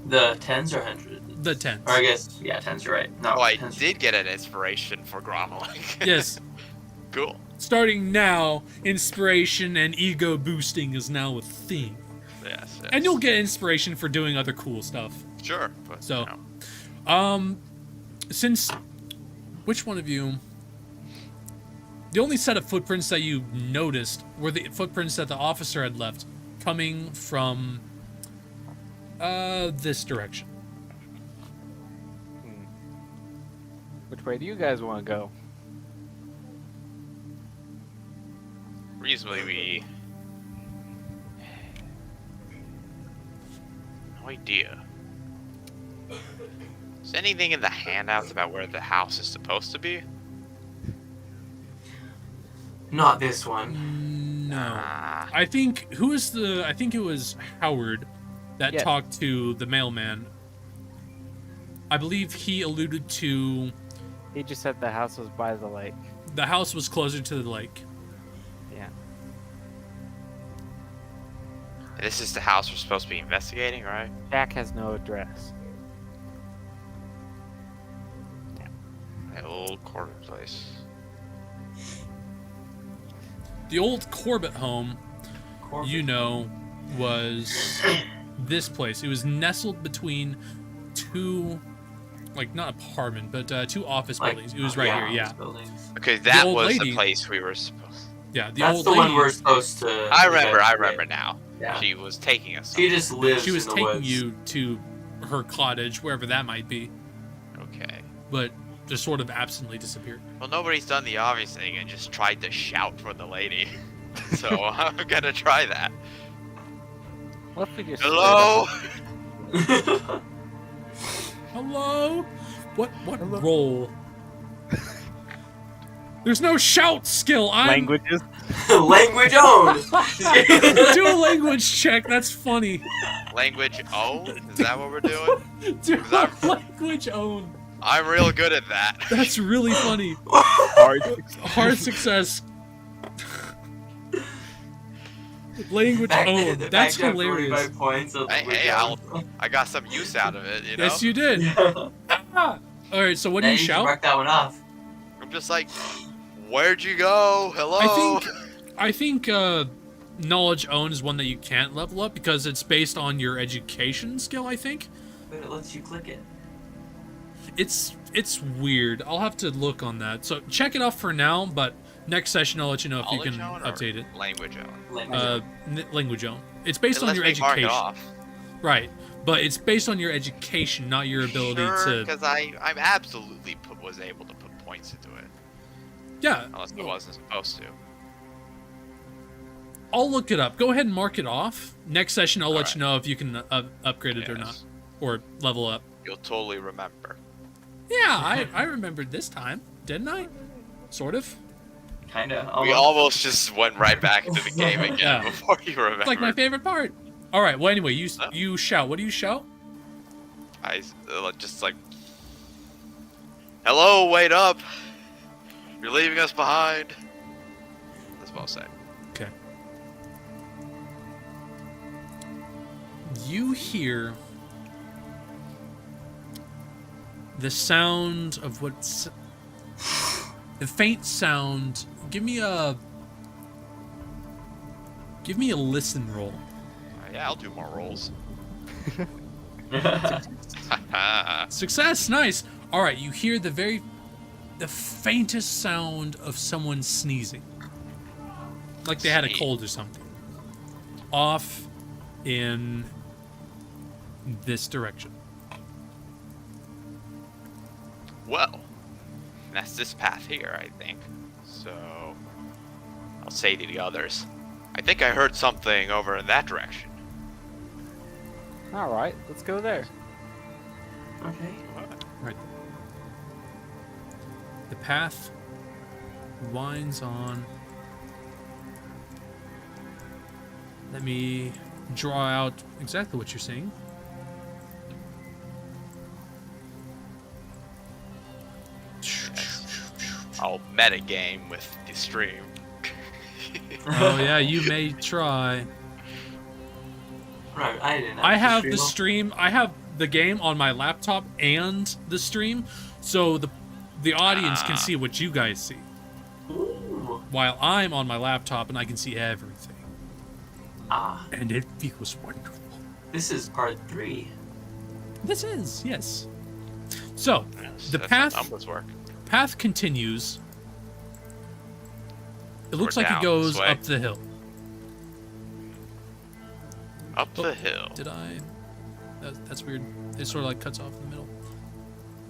S2: The 10s or 100s?
S1: The tens.
S2: Or I guess, yeah, 10s, you're right. No,
S3: Oh, I
S2: 10s.
S3: did get an inspiration for groveling.
S1: Yes.
S3: Cool.
S1: Starting now, inspiration and ego boosting is now a thing.
S3: Yes.
S1: And you'll get inspiration for doing other cool stuff.
S3: Sure. But,
S1: So-
S3: you know.
S1: Since which one of you? The only set of footprints that you noticed were the footprints that the officer had left, coming from this direction.
S4: Which way do you guys want to go?
S3: Reasonably, we. No idea. Is anything in the handouts about where the house is supposed to be?
S2: Not this one.
S1: No.
S3: Nah.
S1: I think I think it was Howard that
S4: Yes.
S1: talked to the mailman. I believe he alluded to
S4: He just said the house was by the lake.
S1: the house was closer to the lake.
S4: Yeah.
S3: This is the house we're supposed to be investigating, right?
S4: Jack has no address.
S3: That old Corbin place.
S1: The old Corbett home,
S2: Corbin.
S1: you know, was this place. It was nestled between two, like not apartment, but two office buildings. It was right here, yeah.
S2: office buildings.
S3: Okay, that
S1: old
S3: was
S1: lady-
S3: the place we were supposed.
S1: Yeah, the
S2: That's
S1: old
S2: the
S1: lady.
S2: one we're supposed to.
S3: I remember
S2: investigate.
S3: now.
S2: Yeah.
S3: She was taking us.
S2: She just lives
S1: She was
S2: in the
S1: taking
S2: woods.
S1: you to her cottage, wherever that might be,
S3: Okay.
S1: but just sort of absently disappeared.
S3: Well, nobody's done the obvious thing and just tried to shout for the lady. So I'm gonna try that.
S4: What if we just
S3: Hello?
S1: Hello? What role? There's no shout skill. I'm
S4: languages?
S2: Language owned.
S1: do a language check. That's funny.
S3: Language O? Is that what we're doing?
S1: Do
S3: Is
S1: a
S3: that-
S1: language own.
S3: I'm real good at that.
S1: That's really funny.
S4: Hard.
S1: Hard success. Language own. That's hilarious.
S2: 45 points of
S3: Hey, I got some use out of it, you know?
S1: Yes, you did.
S2: Yeah.
S1: All right. So what do
S2: Now
S1: you
S2: should
S1: shout?
S2: mark that one off.
S3: I'm just like, where'd you go? Hello?
S1: I think knowledge own is one that you can't level up because it's based on your education skill. I think
S2: But it lets you click it.
S1: it's weird. I'll have to look on that. So check it off for now. But next session I'll let you know if you can
S3: Knowledge own or
S1: update it.
S3: Language own.
S2: Language.
S1: Language own. It's based
S3: Then
S1: on
S3: let's
S1: your
S3: make mark it
S1: education,
S3: off.
S1: right? But it's based on your education, not your ability
S3: Sure,
S1: to.
S3: because I'm absolutely was able to put points into it.
S1: Yeah,
S3: Unless I wasn't supposed to.
S1: I'll look it up. Go ahead and mark it off. Next session, I'll let
S3: Alright.
S1: you know if you can upgrade it or not,
S3: Yes.
S1: or level up.
S3: You'll totally remember.
S1: Yeah, I remembered this time, didn't I? Sort of.
S2: Kinda.
S3: We almost just went right back into the game again
S1: Yeah.
S3: before you remembered.
S1: It's like my favorite part. All right. Well, anyway,
S3: Huh?
S1: you shout. What do you shout?
S3: I just like, hello, wait up! You're leaving us behind. That's what I'll say.
S1: Okay. You hear the sound of what's the faint sound. Give me a listen roll.
S3: Yeah, I'll do more rolls.
S1: Success, nice. All right, you hear the very the faintest sound of someone sneezing. Like they had a cold or something. Off in this direction.
S3: Well, that's this path here, I think. So, I'll say to the others, I think I heard something over in that direction.
S4: All right, let's go there.
S2: Okay.
S1: Right. The path winds on. Let me draw out exactly what you're seeing.
S3: I'll metagame with the stream.
S1: Oh yeah, you may try.
S2: Right, I didn't.
S1: I have the stream. I have the game on my laptop and the stream, so the audience can see what you guys see,
S2: Ooh.
S1: while I'm on my laptop and I can see everything.
S2: Ah,
S1: And it feels wonderful.
S2: this is part 3.
S1: This is, yes. So
S3: Yes,
S1: the
S3: that's how
S1: path
S3: numbers work.
S1: path continues. It looks
S3: Or
S1: like it
S3: down
S1: goes
S3: this way.
S1: up the hill.
S3: Up the hill.
S1: Did I? That's weird. It sort of like cuts off in the middle.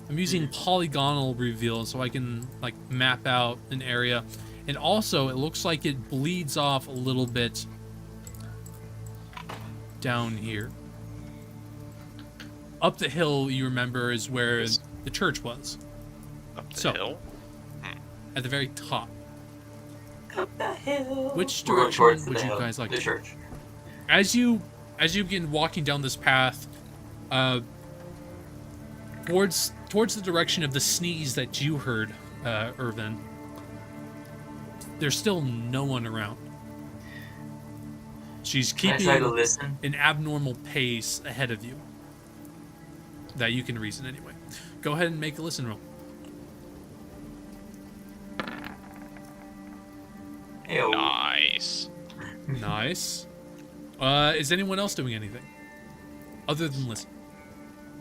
S1: I'm using polygonal reveal so I can like map out an area. And also it looks like it bleeds off a little bit down here. Up the hill, you remember, is where the church was.
S3: Up the
S1: So-
S3: hill.
S1: At the very top.
S2: Up the hill.
S1: Which
S2: We're going
S1: direction
S2: towards
S1: would
S2: the
S1: you
S2: hill,
S1: guys like
S2: the
S1: to
S2: church?
S1: As you begin walking down this path, towards the direction of the sneeze that you heard, Irvin, there's still no one around. She's
S2: Can I
S1: keeping
S2: try to listen?
S1: an abnormal pace ahead of you that you can reason anyway. Go ahead and make a listen roll.
S2: Ew.
S3: Nice.
S1: Nice. Is anyone else doing anything other than listen?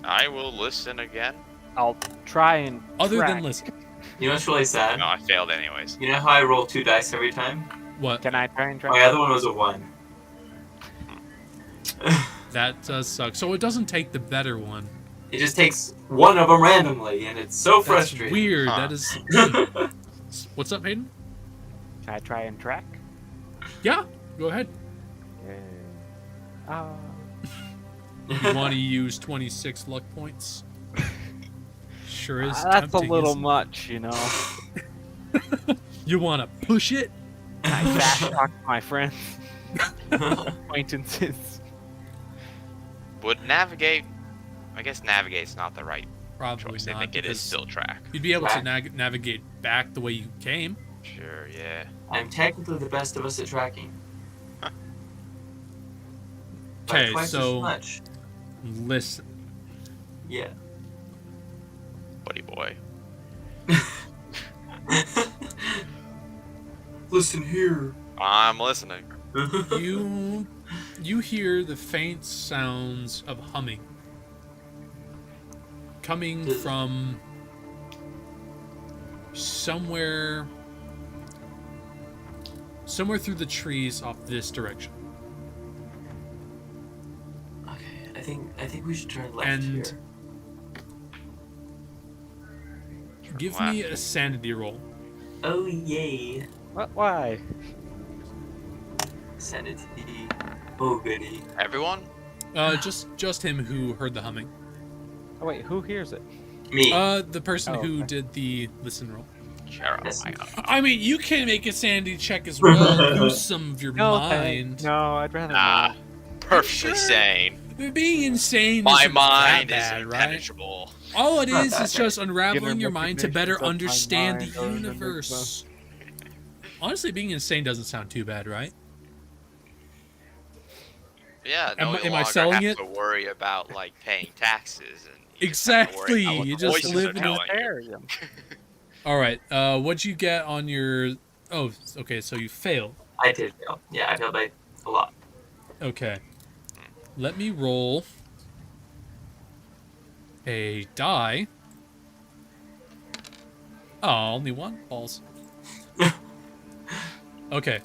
S3: I will listen again.
S4: I'll try and
S1: Other
S4: track.
S1: than listen.
S2: You know what's really sad?
S3: No, I failed anyways.
S2: You know how I roll 2 dice every time?
S1: What?
S4: Can I try and track?
S2: My other one was a 1.
S1: That does suck. So it doesn't take the better one.
S2: It just takes one of them randomly, and it's so
S1: That's
S2: frustrating.
S1: weird.
S3: Huh.
S1: That is. What's up, Hayden?
S4: Can I try and track?
S1: Yeah, go ahead.
S4: Yeah.
S1: You want to use 26 luck points? Sure is.
S4: That's a
S1: tempting,
S4: little
S1: isn't
S4: much, you know.
S1: it? You want to push it?
S4: I fast talk to my friends, acquaintances.
S3: Would navigate? I guess navigate's not the right
S1: Probably
S3: choice.
S1: not.
S3: I think it is
S1: because
S3: still track.
S1: You'd be able to
S2: Track.
S1: navigate back the way you came.
S3: Sure, yeah.
S2: I'm technically the best of us at tracking. By
S1: Okay,
S2: twice
S1: so
S2: as much.
S1: listen.
S2: Yeah.
S3: Buddy boy.
S2: Listen here.
S3: I'm listening.
S1: You hear the faint sounds of humming coming from somewhere through the trees off this direction.
S2: Okay, I think we should turn left
S1: And
S2: here.
S1: give
S3: left.
S1: me a sanity roll.
S2: Oh yay.
S4: What? Why?
S2: Sanity. Oh goody.
S3: Everyone?
S1: Just him who heard the humming.
S4: Oh wait, who hears it?
S2: Me.
S1: The person
S4: Oh,
S1: who
S4: okay.
S1: did the listen roll.
S2: Yes.
S1: I mean, you can make a sanity check as well. Use some of your
S4: No,
S1: mind.
S4: no, I'd rather
S3: Nah.
S4: not.
S3: Perfectly
S1: Sure.
S3: sane.
S1: Being insane
S3: My
S1: isn't
S3: mind
S1: that
S3: is
S1: bad, right?
S3: impenetrable.
S1: All it
S2: Not
S1: is
S2: that
S1: is just unraveling
S4: Given
S1: your mind to
S4: recognitions
S1: better
S4: of my
S1: understand
S4: mind
S1: the
S4: or the
S1: universe. Honestly, being insane doesn't sound too bad, right?
S3: Yeah,
S1: Am
S3: no
S1: I
S3: longer
S1: selling
S3: have
S1: it?
S3: to worry about like paying taxes and you just have to worry
S1: Exactly,
S3: about what
S1: you
S3: the
S1: just
S3: voices
S1: live
S3: are
S1: in a
S3: telling you.
S4: Terrarium.
S1: All right. What'd you get on your? Oh, okay. So you failed.
S2: I did fail. Yeah, I failed by a lot.
S1: Okay. Let me roll a die. Oh, only one? Balls. Okay.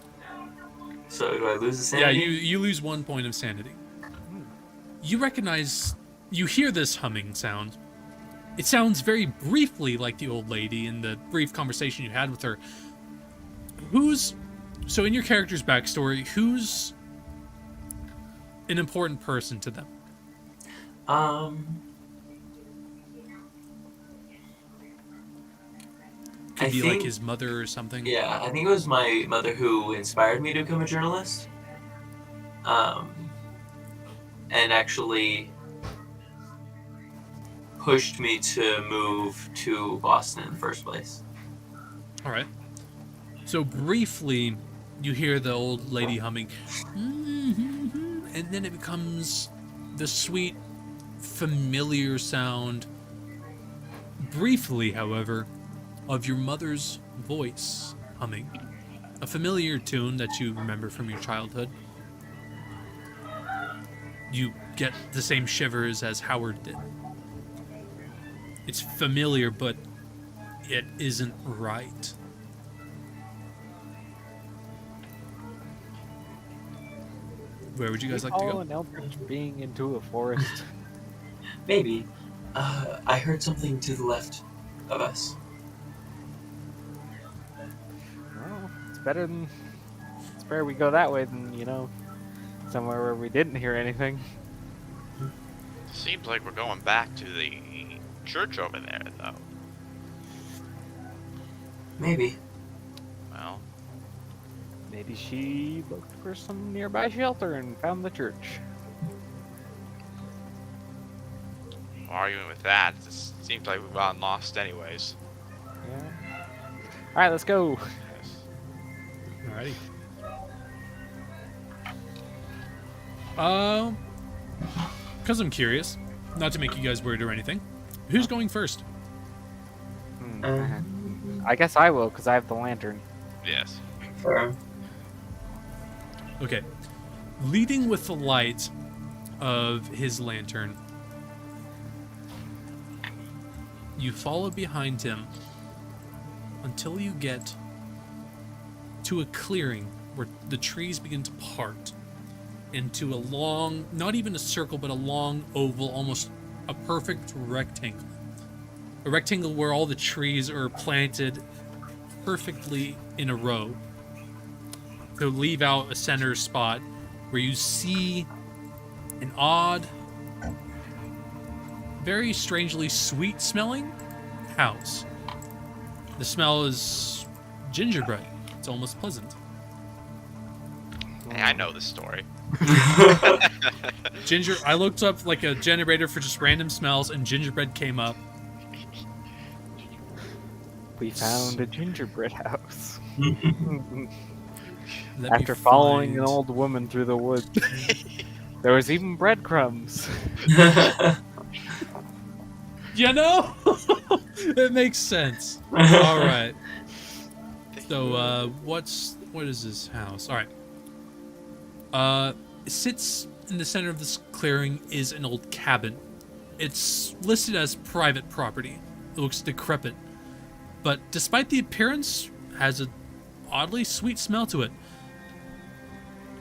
S2: So do I lose the
S1: Yeah,
S2: sanity?
S1: you lose 1 point of sanity. You recognize, you hear this humming sound. It sounds very briefly like the old lady in the brief conversation you had with her. So in your character's backstory, who's an important person to them? Could
S2: I
S1: be
S2: think,
S1: like his mother or something.
S2: yeah, I think it was my mother who inspired me to become a journalist. And actually pushed me to move to Boston in the first place.
S1: All right. So briefly, you hear the old lady humming, and then it becomes the sweet, familiar sound. Briefly, however, of your mother's voice humming, a familiar tune that you remember from your childhood. You get the same shivers as Howard did. It's familiar, but it isn't right. Where would you guys like to go?
S4: An eldritch being into a forest.
S2: Maybe. I heard something to the left of us.
S4: Well, it's better we go that way than, somewhere where we didn't hear anything.
S3: Seems like we're going back to the church over there, though.
S2: Maybe.
S3: Well,
S4: Maybe she looked for some nearby shelter and found the church.
S3: arguing with that, it seems like we've gotten lost anyways.
S4: Yeah. Alright, let's go.
S3: Yes.
S1: Alrighty. Because I'm curious, not to make you guys worried or anything, who's going first?
S4: I guess I will, because I have the lantern.
S3: Yes.
S2: Sure.
S1: Okay. Leading with the light of his lantern, you follow behind him until you get to a clearing where the trees begin to part into a long, not even a circle, but a long oval, almost a perfect rectangle. A rectangle where all the trees are planted perfectly in a row to leave out a center spot where you see an odd, very strangely sweet smelling house. The smell is gingerbread. It's almost pleasant.
S3: Hey, I know this story.
S1: I looked up like a generator for just random smells, and gingerbread came up.
S4: We found a gingerbread house.
S1: Let me
S4: After following
S1: find-
S4: an old woman through the woods. There was even breadcrumbs.
S1: You know? It makes sense. All right. So, what is this house? All right. Sits in the center of this clearing is an old cabin. It's listed as private property. It looks decrepit, but despite the appearance, has a oddly sweet smell to it.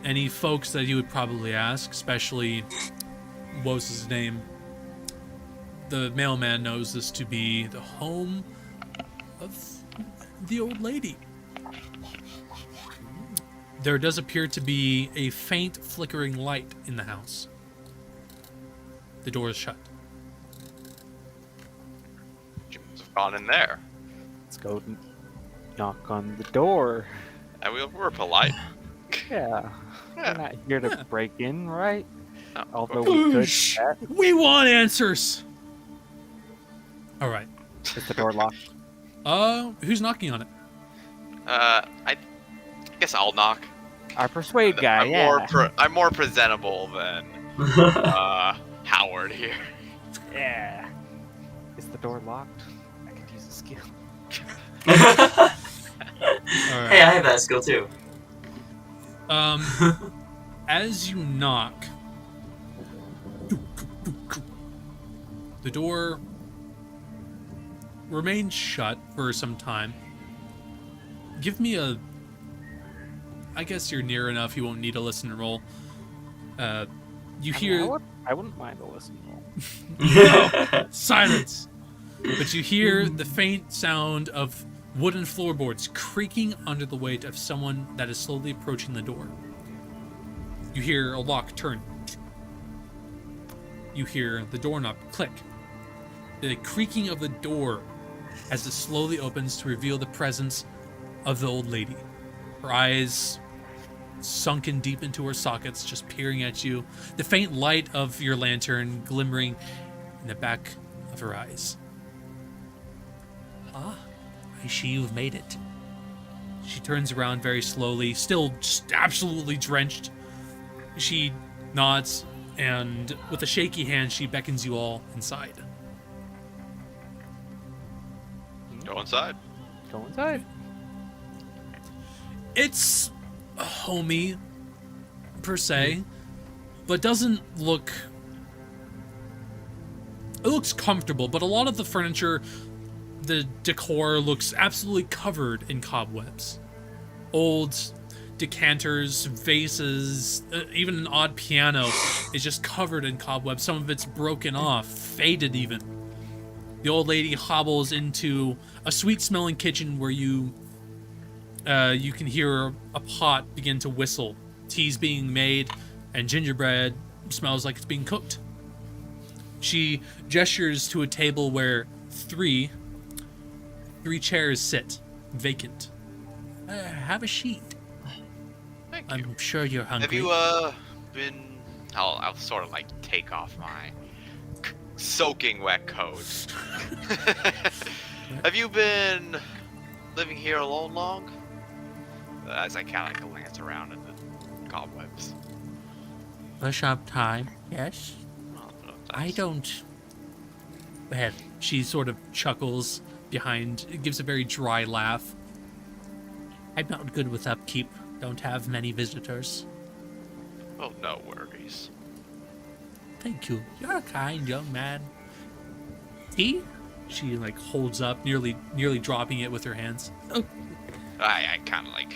S1: Any folks that you would probably ask, especially, what was his name? The mailman knows this to be the home of the old lady. There does appear to be a faint flickering light in the house. The door is shut.
S3: You must have gone in there.
S4: Let's go knock on the door.
S3: And we're polite.
S4: Yeah. We're
S3: Yeah.
S4: not here to break in, right?
S3: No,
S4: Although
S3: okay.
S4: we could.
S1: Oosh.
S4: That.
S1: We want answers. All right.
S4: Is the door locked?
S1: Who's knocking on it?
S3: I guess I'll knock.
S4: Our persuade guy,
S3: I'm more presentable than Howard here.
S4: Yeah. Is the door locked? I could use a skill.
S1: All right.
S2: Hey, I have that skill too.
S1: As you knock, the door remains shut for some time. Give me a... I guess you're near enough, you won't need a listen roll. You hear...
S4: I wouldn't mind a listen roll.
S1: No! Silence! But you hear the faint sound of wooden floorboards creaking under the weight of someone that is slowly approaching the door. You hear a lock turn. You hear the doorknob click. The creaking of the door as it slowly opens to reveal the presence of the old lady. Her eyes sunken deep into her sockets, just peering at you. The faint light of your lantern glimmering in the back of her eyes. Ah, I see you've made it. She turns around very slowly, still just absolutely drenched. She nods, and with a shaky hand, she beckons you all inside.
S3: Go inside.
S4: Go inside.
S1: It's homey, per se, but doesn't look... It looks comfortable, but a lot of the furniture, the decor looks absolutely covered in cobwebs. Old decanters, vases, even an odd piano is just covered in cobwebs. Some of it's broken off, faded even. The old lady hobbles into a sweet-smelling kitchen where you can hear a pot begin to whistle. Tea's being made, and gingerbread smells like it's being cooked. She gestures to a table where three chairs sit, vacant. Have a sheet.
S3: Thank you.
S1: I'm sure you're hungry.
S3: Have you been? I'll sort of like take off my soaking wet coat. Have you been living here alone long? As I kind of like glance around in the cobwebs.
S1: For some time, yes.
S3: Oh, no,
S1: I
S3: thanks.
S1: don't... Well, she sort of chuckles behind, gives a very dry laugh. I'm not good with upkeep. Don't have many visitors.
S3: Oh, no worries.
S1: Thank you. You're a kind young man. Tea? She like holds up, nearly dropping it with her hands. Oh,
S3: I kind of like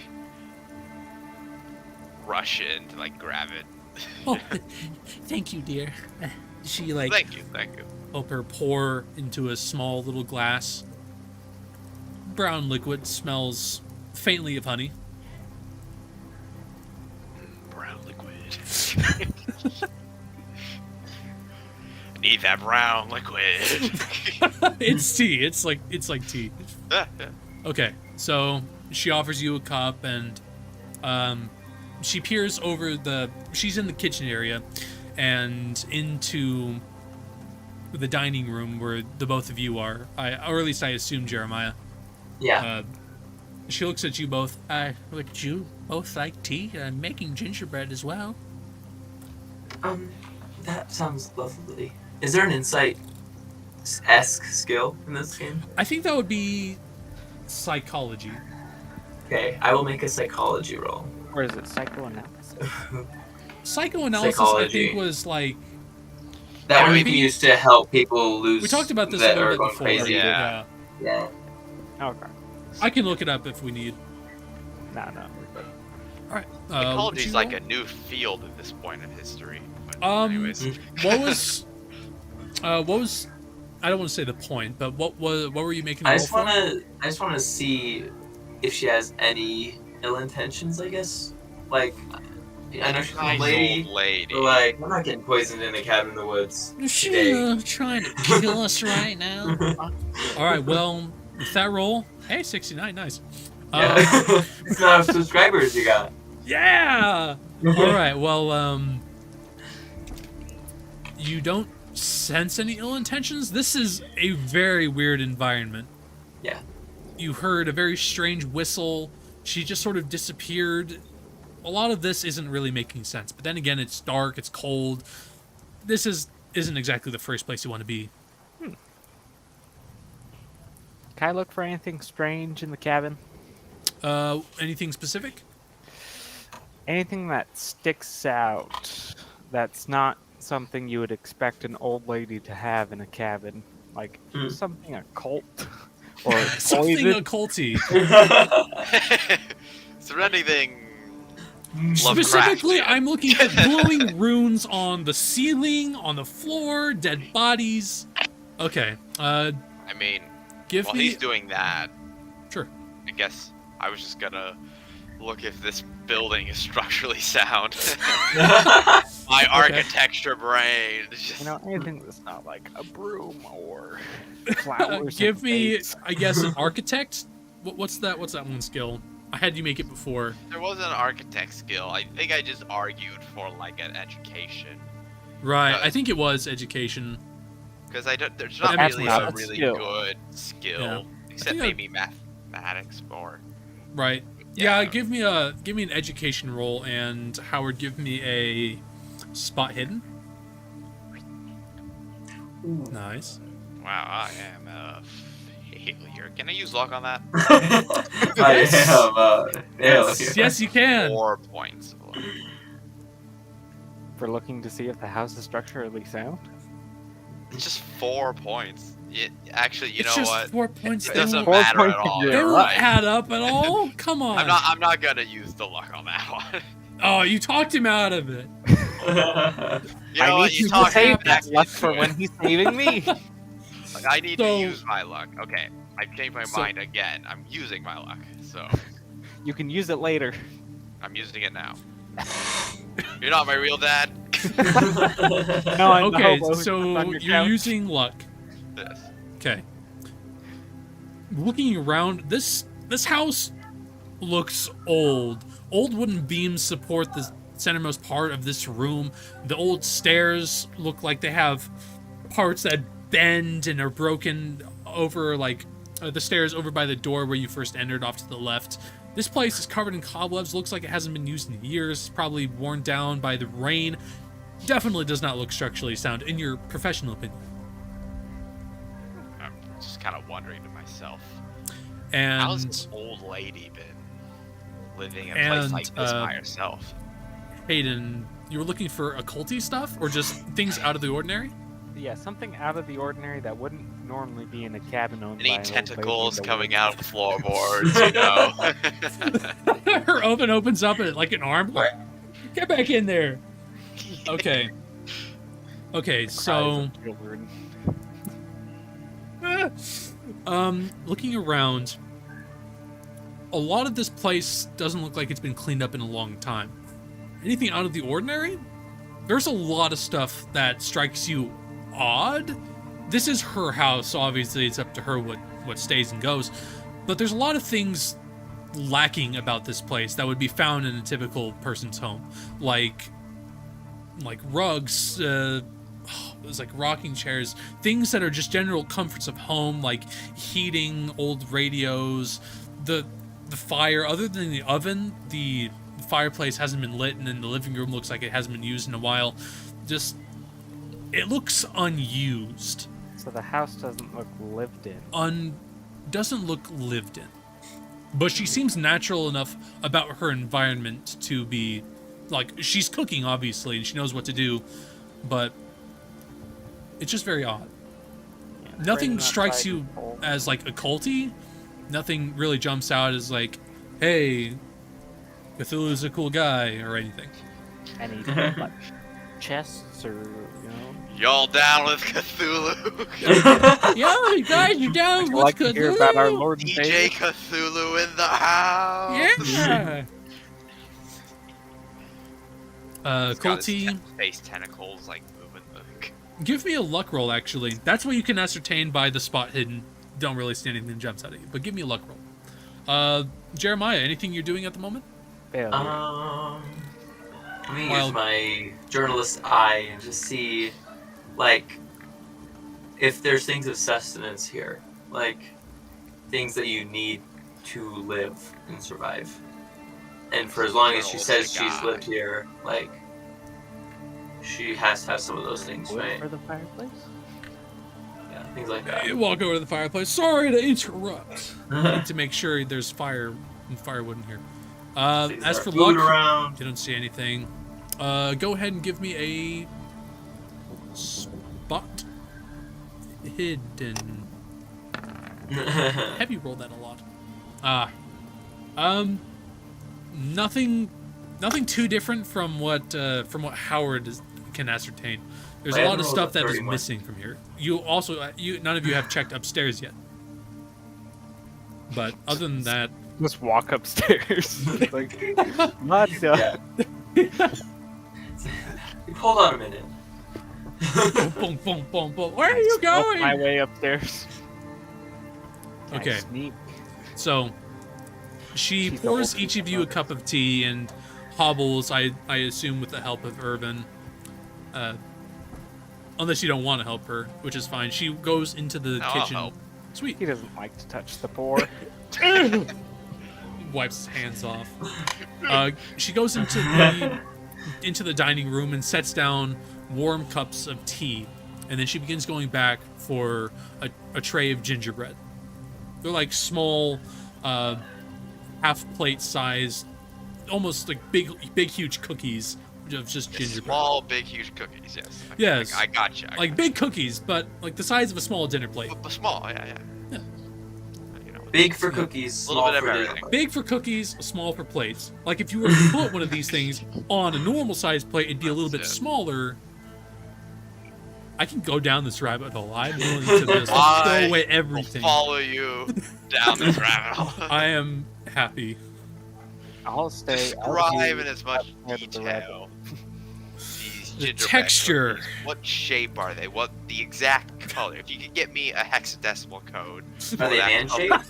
S3: rush in to like grab it.
S1: oh thank you, dear. She like
S3: Thank you.
S1: help her pour into a small little glass. Brown liquid, smells faintly of honey.
S3: Brown liquid. Need that brown liquid.
S1: It's tea. It's like tea.
S3: Yeah.
S1: Okay, so she offers you a cup, and she peers over she's in the kitchen area and into the dining room where the both of you are. Or at least I assume Jeremiah.
S2: Yeah.
S1: She looks at you both. Would you both like tea? I'm making gingerbread as well.
S2: That sounds lovely. Is there an insight-esque skill in this game?
S1: I think that would be psychology.
S2: Okay, I will make a psychology roll.
S4: Or is it psychoanalysis?
S1: Psychoanalysis,
S2: Psychology.
S1: I think, was like...
S2: That would
S1: maybe-
S2: be used to help people lose.
S1: We talked about this
S2: that
S1: a little
S2: are
S1: bit
S2: going
S1: before.
S2: crazy.
S3: Yeah.
S2: Yeah.
S4: Okay.
S1: I can look it up if we need.
S4: No, we're good.
S1: All right.
S3: Psychology
S1: would
S3: is
S1: you
S3: like
S1: roll?
S3: a new field in this point in history. But
S1: What
S3: anyways,
S1: was? What was? I don't want to say the point, but what were you making? The
S2: I
S1: roll
S2: just
S1: for?
S2: want to see if she has any ill intentions. I guess. Like, I know she's a
S3: nice
S2: lady,
S3: old lady.
S2: but like, we're not getting poisoned in a cabin in the woods.
S1: Is she
S2: today.
S1: trying to kill us right now? All right. Well, with that roll, hey, 69, nice.
S2: Yeah. It's not subscribers you got.
S1: Yeah. All right. Well, you don't sense any ill intentions. This is a very weird environment.
S2: Yeah.
S1: You heard a very strange whistle. She just sort of disappeared. A lot of this isn't really making sense. But then again, it's dark, it's cold. This isn't exactly the first place you want to be.
S4: Can I look for anything strange in the cabin?
S1: Anything specific?
S4: Anything that sticks out that's not something you would expect an old lady to have in a cabin? Like something occult? Or
S1: Something
S4: poison.
S1: occulty.
S3: Is there anything
S1: Specifically,
S3: Lovecraftian?
S1: I'm looking for glowing runes on the ceiling, on the floor, dead bodies. Okay.
S3: I mean,
S1: Give
S3: while
S1: me.
S3: he's doing that,
S1: Sure.
S3: I guess I was just gonna look if this building is structurally sound. My architecture brain. is just-
S4: You know, anything that's not like a broom or flowers.
S1: Give
S4: and
S1: me,
S4: dates.
S1: I guess, an architect. What's that? What's that one skill? I had you make it before.
S3: There was an architect skill. I think I just argued for like an education.
S1: Right. I think it was education.
S3: Because there's
S1: But
S3: not
S1: that's
S3: really
S1: not
S3: a
S4: a
S3: really
S4: skill.
S3: good skill,
S1: Yeah.
S3: except
S1: think
S3: maybe mathematics or.
S1: Right. Yeah.
S3: Yeah.
S1: Give me an education roll, and Howard, give me a spot hidden. Nice.
S3: Wow, I am a failure. Can I use luck on that?
S2: I am
S1: Yes, you can.
S3: 4 points of luck.
S4: For looking to see if the house is structurally sound.
S3: It's just 4 points. Actually, you
S1: It's
S3: know
S1: just
S3: what?
S1: 4 points.
S3: It
S1: They
S3: doesn't
S1: won't,
S3: matter at
S4: points
S3: all.
S4: again.
S1: they
S3: You're
S1: won't
S3: right.
S1: add up at all. Come on.
S3: I'm not gonna use the luck on that one.
S1: Oh, you talked him out of it.
S3: You
S4: I
S3: know what?
S4: need
S3: You
S4: to
S3: talked me
S4: save
S3: back
S4: that luck
S3: into
S4: for
S3: it.
S4: when he's saving me.
S3: Like, I need
S1: So-
S3: to use my luck. Okay, I've changed my
S1: So-
S3: mind again. I'm using my luck, so
S4: You can use it later.
S3: I'm using it now. You're not my real dad.
S4: No, I'm the
S1: Okay,
S4: hobo who's
S1: so
S4: on your
S1: you're
S4: couch.
S1: using luck.
S3: This.
S1: Okay. Looking around, this house looks old. Old wooden beams support the centermost part of this room. The old stairs look like they have parts that bend and are broken over, like the stairs over by the door where you first entered off to the left. This place is covered in cobwebs. Looks like it hasn't been used in years. Probably worn down by the rain. Definitely does not look structurally sound, in your professional opinion.
S3: I'm just kind of wondering to myself,
S1: And
S3: how's this old lady been living in a place
S1: And,
S3: like this by herself?
S1: Hayden, you were looking for occulty stuff, or just things out of the ordinary?
S4: Yeah, something out of the ordinary that wouldn't normally be in a cabin owned by
S3: Any
S4: an old lady
S3: tentacles
S4: in the
S3: coming
S4: woods.
S3: out of the floorboards, you know?
S1: Her oven opens up and like an arm. Get back in there. Okay. Okay,
S4: Cries
S1: so
S4: of children.
S1: looking around, a lot of this place doesn't look like it's been cleaned up in a long time. Anything out of the ordinary? There's a lot of stuff that strikes you odd. This is her house, so obviously it's up to her what stays and goes. But there's a lot of things lacking about this place that would be found in a typical person's home, like rugs, there's like rocking chairs, things that are just general comforts of home, like heating, old radios, the fire. Other than the oven, the fireplace hasn't been lit, and then the living room looks like it hasn't been used in a while. Just, it looks unused.
S4: So the house doesn't look lived in.
S1: Doesn't look lived in. But she seems natural enough about her environment to be, like, she's cooking, obviously, and she knows what to do, but it's just very odd.
S4: Yeah,
S1: Nothing
S4: Brandon
S1: strikes
S4: outside
S1: you
S4: is cold.
S1: as, like, occulty. Nothing really jumps out as, like, hey, Cthulhu's a cool guy, or anything.
S4: Any like chests or
S3: Y'all down with Cthulhu?
S1: Yeah, you guys are down
S4: Would you
S1: with
S4: like to hear about our
S1: Cthulhu?
S4: Lord and
S3: DJ
S4: Savior?
S3: Cthulhu in the house!
S1: Yeah.
S3: He's got his
S1: Culty,
S3: face tentacles like moving the.
S1: give me a luck roll, actually. That's what you can ascertain by the spot hidden. Don't really see anything that jumps out at you, but give me a luck roll. Jeremiah, anything you're doing at the moment?
S4: Failure.
S2: Let me
S1: Well-
S2: use my journalist eye and just see, like, if there's things of sustenance here, like things that you need to live and survive. And for as long as she says she's lived here, like, she has to have some of those things,
S4: Wood
S2: right?
S4: for the fireplace?
S2: Yeah, things like that.
S1: You walk over to the fireplace. Sorry to interrupt. Need to make sure there's firewood in here.
S2: Things
S1: As
S2: are
S1: for
S2: food
S1: luck,
S2: around.
S1: you don't see anything. Go ahead and give me a spot hidden. Heavy rolled that a lot. Nothing too different from what Howard can ascertain. There's
S2: I
S1: a lot
S2: haven't
S1: of
S2: rolled
S1: stuff
S2: a
S1: that is
S2: 31.
S1: missing from here. You also, none of you have checked upstairs yet. But other than that,
S4: Just walk upstairs. Like, what the?
S2: Yeah. Hold on a minute.
S1: boom, boom, boom, boom. Where are you
S4: Smoke
S1: going?
S4: my way upstairs. Can I
S1: Okay.
S4: sneak?
S1: So she
S4: She's
S1: pours
S4: the
S1: each of you a cup of tea and hobbles, I assume with the help of Irvin. Unless you don't want to help her, which is fine. She goes into the
S3: No, I'll
S1: kitchen.
S3: help.
S1: Sweet.
S4: He doesn't like to touch the poor.
S1: Wipes his hands off. She goes into the dining room and sets down warm cups of tea, and then she begins going back for a tray of gingerbread. They're like small, half plate size, almost like big huge cookies of just gingerbread.
S3: Small, big, huge cookies. Yes.
S1: Yes.
S3: I gotcha.
S1: Like big cookies, but like the size of a small dinner plate.
S3: But small. Yeah.
S1: Yeah.
S3: You know,
S2: Big for cookies,
S3: A little
S2: small
S3: bit of
S2: for dinner.
S3: everything.
S1: Big for cookies, small for plates. Like if you were to put one of these things on a normal sized plate, it'd be a little bit
S3: That's it.
S1: smaller. I can go down this rabbit hole. I'm willing to just
S3: I
S1: throw away
S3: will
S1: everything.
S3: follow you down this rabbit hole.
S1: I am happy.
S4: I'll stay.
S3: Describe in as much
S4: ahead of the rabbit.
S3: detail these
S1: The
S3: gingerbread
S1: texture.
S3: cookies. What shape are they? What the exact color? If you could get me a hexadecimal code.
S2: Are they
S3: that
S2: man-shaped?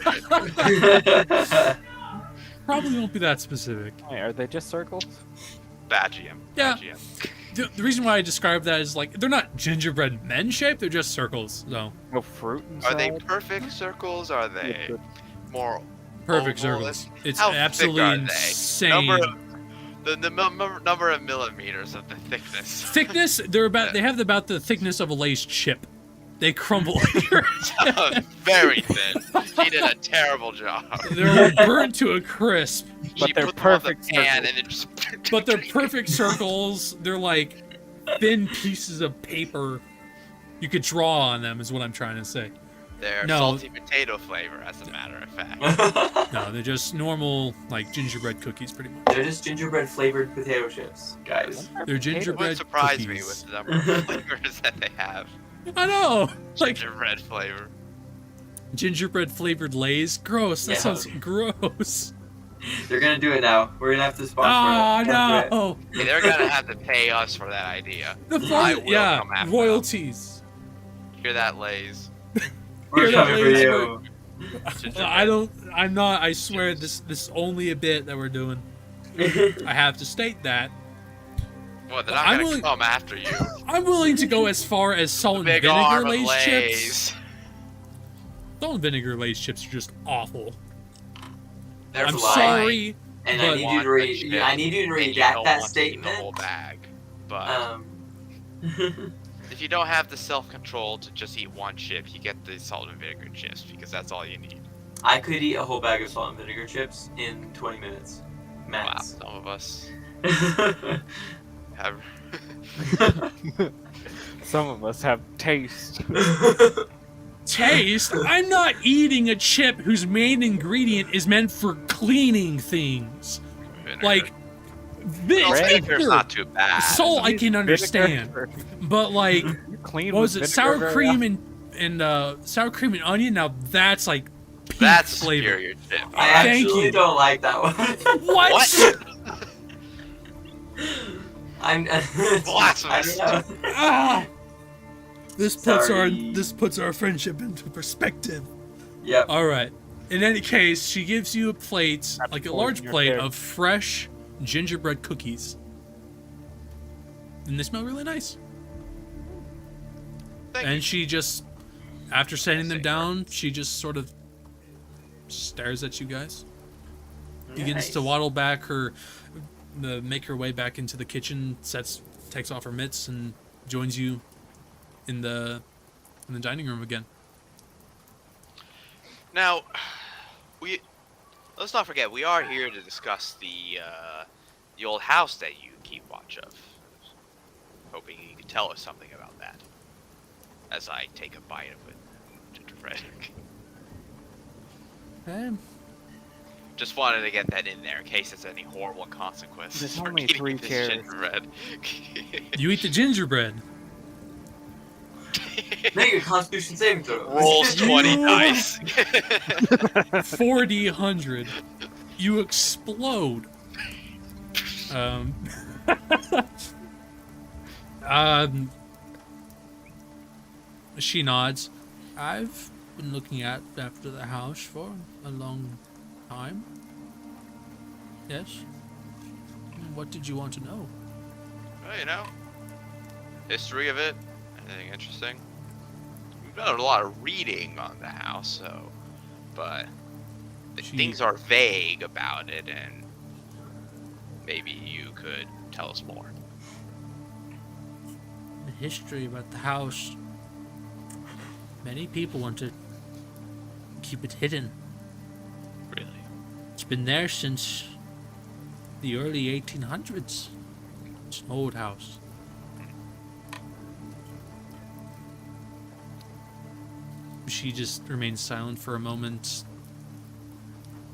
S1: Probably won't be that specific.
S4: Wait, are they just circles?
S3: Bad GM.
S1: Yeah.
S3: Bad GM.
S1: The reason why I describe that is like they're not gingerbread men shaped, they're just circles. So
S4: No fruit
S3: Are
S4: inside?
S3: they perfect circles? Are they more
S1: perfect
S3: oval?
S1: circles. It's
S3: How thick
S1: absolutely
S3: are they?
S1: insane.
S3: Number of millimeters of the thickness.
S1: Thickness, they have about the thickness of a Lay's chip. They crumble.
S3: Very thin. She did a terrible job.
S1: They're burnt to a crisp.
S4: But
S3: She
S4: they're
S3: put them on the
S4: perfect
S3: pan
S4: circles.
S3: and then just.
S1: But they're perfect circles. They're like thin pieces of paper. You could draw on them, is what I'm trying to say.
S3: They're
S1: No.
S3: salty potato flavor, as a matter of fact.
S1: No, they're just normal, like gingerbread cookies, pretty much.
S2: They're just gingerbread flavored potato chips, guys.
S1: They're
S3: It
S1: gingerbread
S3: would surprise me
S1: cookies.
S3: with the number of flavors that they have.
S1: I know. Like
S3: Gingerbread flavor.
S1: gingerbread flavored Lay's. Gross. That
S2: Yeah.
S1: sounds gross.
S2: They're gonna do it now. We're gonna have to sponsor
S1: Ah,
S2: it. Can't do it.
S1: no.
S3: Hey, they're gonna have to pay us for that idea.
S1: The
S3: I
S1: fun,
S3: will
S1: yeah,
S3: come after
S1: royalties.
S3: Hear that, Lays?
S2: We're
S1: Hear that,
S2: coming for
S1: ladies?
S2: you.
S1: I'm not. I swear this is only a bit that we're doing. I have to state that.
S3: Well, they're not
S1: I'm
S3: gonna
S1: willing-
S3: come after you.
S1: I'm willing to go as far as salt and
S3: Big
S1: vinegar
S3: arm of
S1: Lay's chips.
S3: Lays.
S1: Salt and vinegar Lay's chips are just awful.
S2: They're
S1: I'm
S2: flying.
S1: sorry.
S2: And
S1: but-
S2: I need you to read. I need you to
S3: And you
S2: redact
S3: don't
S2: that
S3: want to eat the whole
S2: statement.
S3: bag. But if you don't have the self-control to just eat one chip, you get the salt and vinegar chips because that's all you need.
S2: I could eat a whole bag of salt and vinegar chips in 20 minutes,
S3: Wow,
S2: max.
S3: some of us have.
S4: Some of us have taste.
S1: Taste? I'm not eating a chip whose main ingredient is meant for cleaning things.
S3: Vinegar.
S1: Like,
S3: Well, vinegar's
S1: vinegar.
S3: not too bad.
S1: Salt I can understand,
S4: Vinegar.
S1: but like,
S4: You clean
S1: what was
S4: with
S1: it?
S4: vinegar
S1: Sour
S4: very
S1: cream
S4: often?
S1: and sour cream and onion. Now that's like peak
S3: That's
S1: flavor.
S3: superior chip.
S2: I
S1: Thank
S2: actually
S1: you.
S2: don't like that one.
S1: What?
S3: What?
S2: I'm
S3: Blasphemous.
S2: I don't know.
S1: Ah! This
S2: Sorry.
S1: puts our friendship into perspective.
S2: Yep.
S1: All right. In any case, she gives you a plate,
S4: That's
S1: like a
S4: poison
S1: large
S4: your
S1: plate
S4: hair.
S1: of fresh gingerbread cookies, and they smell really nice.
S3: Thank
S1: And
S3: you.
S1: she just, after setting them
S3: Say
S1: down, she just sort of stares at you guys. Begins to
S2: Nice.
S1: waddle back make her way back into the kitchen. Takes off her mitts and joins you in the dining room again.
S3: Now, let's not forget we are here to discuss the old house that you keep watch of. Hoping you could tell us something about that. As I take a bite of it, gingerbread.
S1: Um,
S3: Just wanted to get that in there in case there's any horrible consequences
S4: There's
S3: for
S4: only
S3: eating
S4: 3
S3: this
S4: chairs.
S3: gingerbread.
S1: you eat the gingerbread.
S2: Make a Constitution saving throw.
S3: Rolls 20
S1: You-
S3: dice.
S1: 4,100. You explode. Um, she nods. I've been looking after the house for a long time. Yes. What did you want to know?
S3: Well, you know, history of it, anything interesting? We've done a lot of reading on the house, so, but things are vague about it, and maybe you could tell us more.
S1: The history about the house. Many people want to keep it hidden.
S3: Really?
S1: It's been there since the early 1800s. It's an old house. She just remains silent for a moment,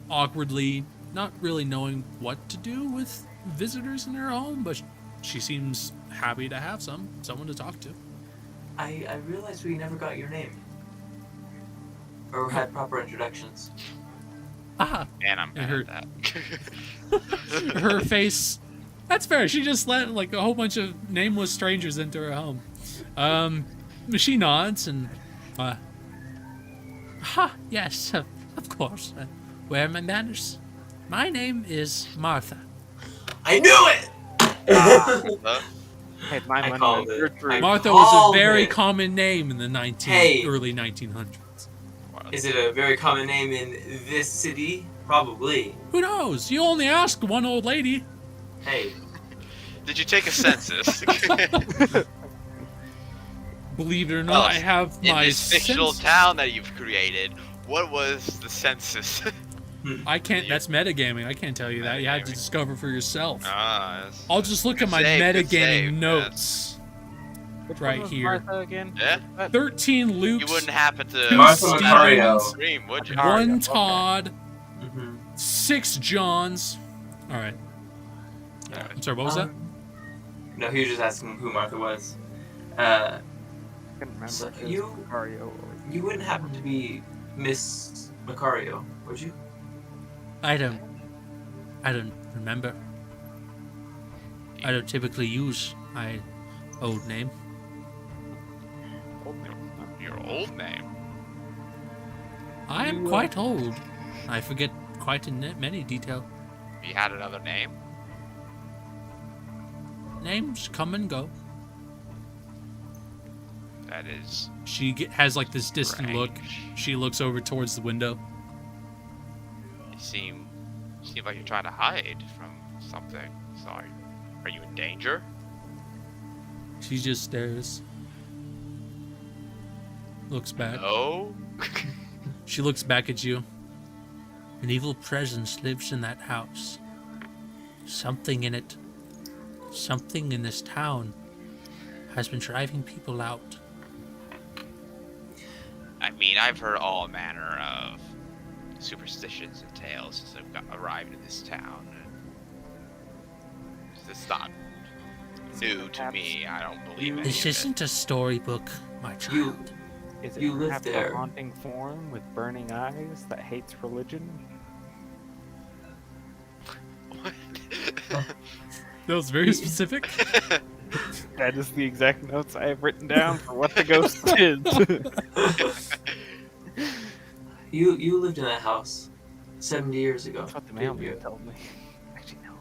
S1: awkwardly, not really knowing what to do with visitors in her home, but she seems happy to have someone to talk to.
S2: I realized we never got your name. Or had proper introductions.
S1: Ah,
S3: And I'm
S1: It
S3: mad
S1: hurt.
S3: at that.
S1: her face. That's fair. She just let like a whole bunch of nameless strangers into her home. She nods and, yes, of course. Where are my manners? My name is Martha.
S2: I knew it!
S4: Hey, my
S2: I
S4: money
S2: called
S4: on
S2: it.
S4: Gertrude.
S1: Martha was
S2: called
S1: a very
S2: it.
S1: common name in the
S2: Hey.
S1: early 1900s.
S2: Is it a very common name in this city? Probably.
S1: Who knows? You only asked one old lady.
S2: Hey,
S3: Did you take a census?
S1: Believe it or
S3: Oh,
S1: not, I have
S3: In
S1: my
S3: this fictional
S1: sense-
S3: town that you've created, what was the census?
S1: I can't. That's metagaming. I can't tell you that. You have to
S3: Metagaming.
S1: discover for yourself.
S3: That's-
S1: I'll just look at my
S3: Good save,
S1: metagaming
S3: yes.
S1: notes.
S4: Which
S1: right
S4: one was
S1: here.
S4: Martha again?
S3: Yeah.
S1: 13
S3: You
S1: Lukes,
S3: wouldn't happen to
S2: Martha
S1: Stevens,
S2: Macario.
S3: stream, would you?
S4: Macario.
S1: 1
S4: okay.
S1: Todd,
S2: Mm-hmm.
S1: 6 Johns. All right. I'm sorry. What was that?
S2: No, he was just asking who Martha was.
S4: I couldn't remember.
S2: So
S4: if it was
S2: you-
S4: Macario or-
S2: You wouldn't happen to be Miss Macario, would you?
S1: I don't remember. I don't typically use my old name.
S4: Old name.
S3: Your old name.
S1: I am
S4: You,
S1: quite old. I forget quite in many detail.
S3: You had another name?
S1: Names come and go.
S3: That is
S1: Has like this distant look.
S3: strange.
S1: She looks over towards the window.
S3: You seem like you're trying to hide from something. Sorry. Are you in danger?
S1: She just stares. Looks back.
S3: No.
S1: She looks back at you. An evil presence lives in that house. Something in it, something in this town, has been driving people out.
S3: I mean, I've heard all manner of superstitions and tales since I've arrived in this town. It's not new to me. I don't believe any
S1: This
S3: of it.
S1: isn't a storybook, my child.
S4: Is it
S2: You live
S4: perhaps
S2: there.
S4: a haunting form with burning eyes that hates religion?
S1: That was very specific.
S4: That is the exact notes I have written down for what the ghost is.
S2: You lived in that house 70 years ago.
S4: That's what the
S2: didn't
S4: mailman
S2: you?
S4: told me. Actually, no.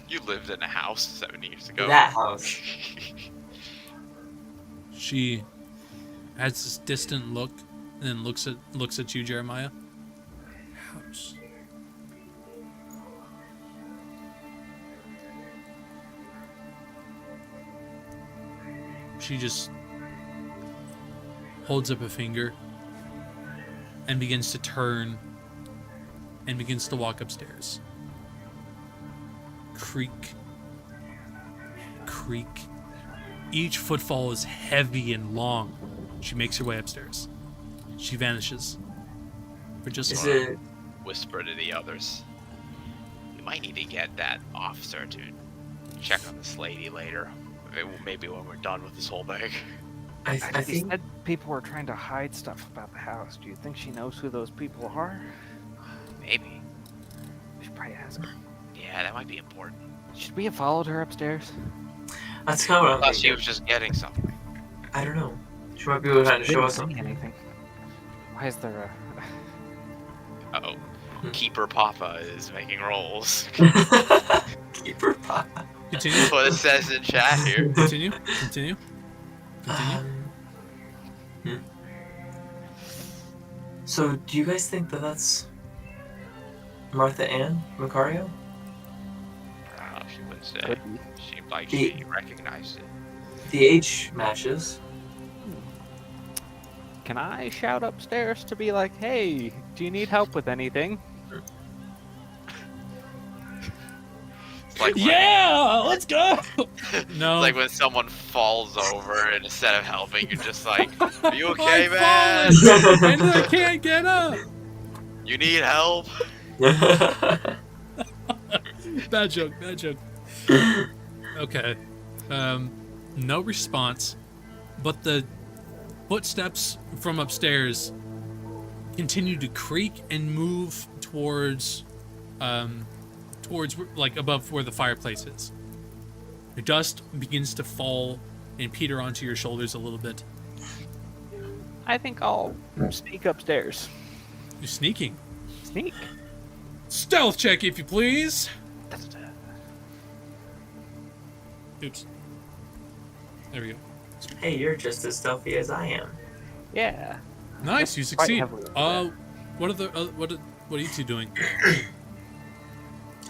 S3: You lived in a house 70 years ago.
S2: That house.
S1: She has this distant look and then looks at you, Jeremiah. House. She just holds up a finger and begins to turn and begins to walk upstairs. Creak. Creak. Each footfall is heavy and long. She makes her way upstairs. She vanishes for just
S2: Is
S1: a moment.
S3: whisper to the others. We might need to get that officer to check on this lady later. Maybe when we're done with this whole thing.
S2: I
S4: He
S2: think
S4: said people were trying to hide stuff about the house. Do you think she knows who those people are?
S3: Maybe.
S4: We should probably ask her.
S3: Yeah, that might be important.
S4: Should we have followed her upstairs?
S2: that's kind of what
S3: I
S2: I'm
S3: thought she
S2: thinking.
S3: was just getting something.
S2: I don't know. She might be trying to show us
S4: Didn't say
S2: something.
S4: anything. Why is there a...
S3: Uh-oh. Keeper Papa is making rolls.
S2: Keep her pop.
S1: Continue.
S3: That's what it says in chat here.
S1: Continue. Continue. Continue.
S2: Hmm. So, do you guys think that that's Martha Ann Macario?
S3: She wouldn't say.
S4: Could be.
S3: Seemed like
S2: The-
S3: she recognized it.
S2: The age matches.
S4: Can I shout upstairs to be like, hey, do you need help with anything?
S3: It's like when,
S1: Yeah, let's go. No.
S3: it's like when someone falls over and instead of helping, you're just like, "Are you okay,
S1: I'm
S3: man?
S1: falling, and I can't get up.
S3: You need help?"
S1: Bad joke. Bad joke. Okay. No response, but the footsteps from upstairs continue to creak and move towards like above where the fireplace is. The dust begins to fall and peter onto your shoulders a little bit.
S4: I think I'll sneak upstairs.
S1: You're sneaking.
S4: Sneak?
S1: Stealth check, if you please. Oops. There we go.
S2: Hey, you're just as stealthy as I am.
S4: Yeah.
S1: Nice, you
S4: Quite
S1: succeed.
S4: heavily into
S1: What are the what are you two doing?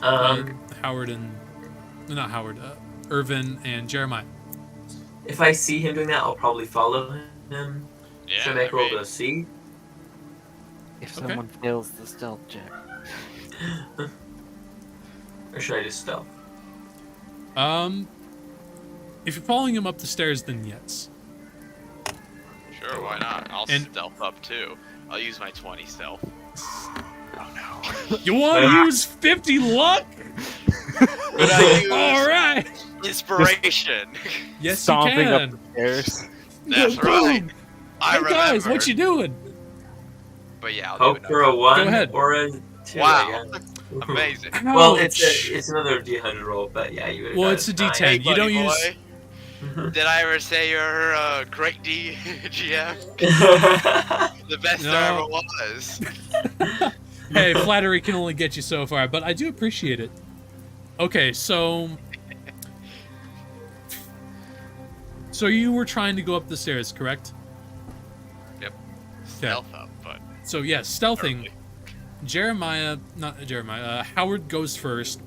S1: Howard and not Howard, Irvin and Jeremiah.
S2: If I see him doing that, I'll probably follow him.
S3: Yeah,
S2: Should I make a
S3: I
S2: roll
S3: mean,
S2: to see?
S4: If
S1: Okay.
S4: someone fails the stealth check.
S2: Or should I just stealth?
S1: If you're following him up the stairs, then yes.
S3: sure, why not? I'll
S1: And-
S3: stealth up too. I'll use my 20 stealth.
S1: You want to use 50 luck?
S3: But I use
S1: All right.
S3: inspiration.
S1: Yes,
S4: Stomping
S1: you can.
S4: up the stairs.
S3: That's
S1: Boom.
S3: right. I
S1: Hey
S3: remember.
S1: guys, what you doing?
S3: But yeah, I'll
S2: Hope
S3: do
S2: for
S3: it.
S2: a 1
S1: Go ahead.
S2: or a 2.
S3: Wow.
S2: I guess.
S3: Amazing.
S2: Well,
S1: Ouch.
S2: it's another D100 roll, but yeah, you would.
S1: Well, it's a D10.
S3: Hey,
S1: You
S3: buddy
S1: don't use-
S3: boy, Did I ever say you're a great GM? The best
S1: No.
S3: there ever was.
S1: Hey, flattery can only get you so far, but I do appreciate it. Okay, so you were trying to go up the stairs, correct?
S3: Yep.
S1: Okay.
S3: Stealth up, but
S1: So yes, stealthing.
S3: early.
S1: Howard goes first.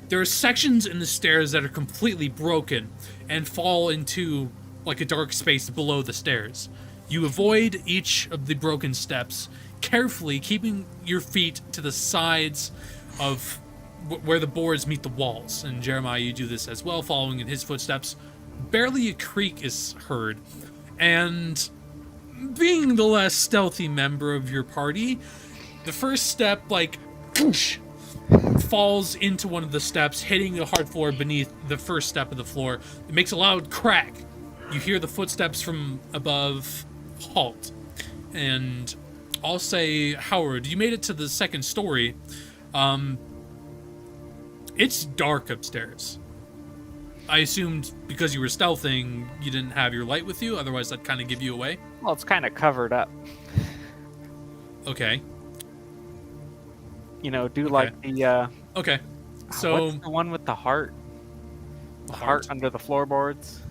S1: There are sections in the stairs that are completely broken and fall into like a dark space below the stairs. You avoid each of the broken steps, carefully keeping your feet to the sides of where the boards meet the walls. And Jeremiah, you do this as well, following in his footsteps. Barely a creak is heard. And being the less stealthy member of your party, the first step, like, whoosh, falls into one of the steps, hitting the hard floor beneath the first step of the floor. It makes a loud crack. You hear the footsteps from above halt. And I'll say, Howard, you made it to the second story. It's dark upstairs. I assumed because you were stealthing, you didn't have your light with you, otherwise that'd kind of give you away.
S4: Well, it's kind of covered up.
S1: Okay.
S4: You know, do like the,
S1: Okay. So,
S4: what's the one with the heart? The heart under the floorboards?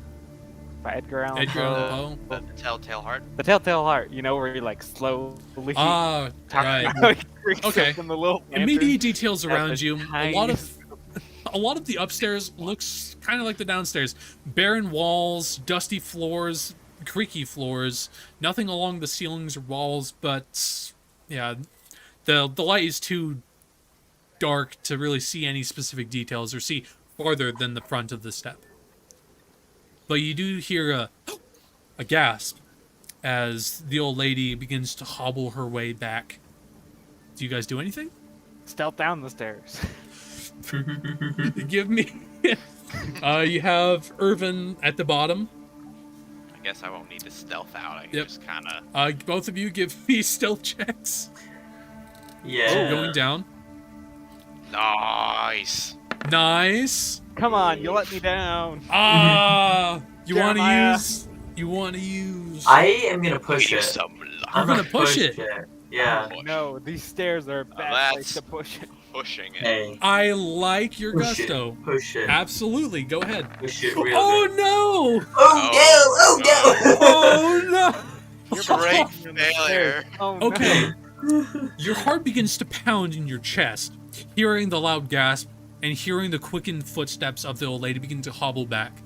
S4: By Edgar Allan
S1: Edgar
S4: Poe.
S1: Allan Poe.
S3: The telltale heart.
S4: The Telltale Heart, you know, where you like slowly
S1: Ah,
S4: talk
S1: right.
S4: about how he creaks
S1: Okay.
S4: up in the little
S1: Immediate
S4: lantern.
S1: details
S4: at
S1: around
S4: the
S1: you. A lot of the upstairs looks kind of like the downstairs. Barren walls, dusty floors, creaky floors. Nothing along the ceilings or walls, but yeah, the light is too dark to really see any specific details or see farther than the front of the step. But you do hear a gasp as the old lady begins to hobble her way back. Do you guys do anything?
S4: Stealth down the stairs.
S1: Give me. You have Irvin at the bottom.
S3: I guess I won't need to stealth out. I can
S1: Yep.
S3: just kind of.
S1: Both of you give me stealth checks.
S2: Yeah.
S1: So going down.
S3: Nice.
S1: Nice.
S4: Come on, you let me down.
S1: Ah, you want to
S4: Jeremiah.
S1: use? You want to use?
S2: I am gonna push
S3: Need
S2: it.
S3: some luck.
S2: I'm
S1: gonna push it.
S2: Yeah.
S3: Push.
S4: No, these stairs are a bad
S3: That's-
S4: place to push it.
S3: Pushing it.
S2: Hey.
S1: I like your
S2: Push
S1: gusto.
S2: it. Push it.
S1: Absolutely, go ahead.
S2: Push it real
S1: Oh
S2: good.
S1: no!
S2: Oh no!
S1: Oh no!
S4: You're
S3: Great
S4: behind the stairs.
S3: failure.
S4: Oh, no.
S1: Okay. Your heart begins to pound in your chest, hearing the loud gasp and hearing the quickened footsteps of the old lady begin to hobble back.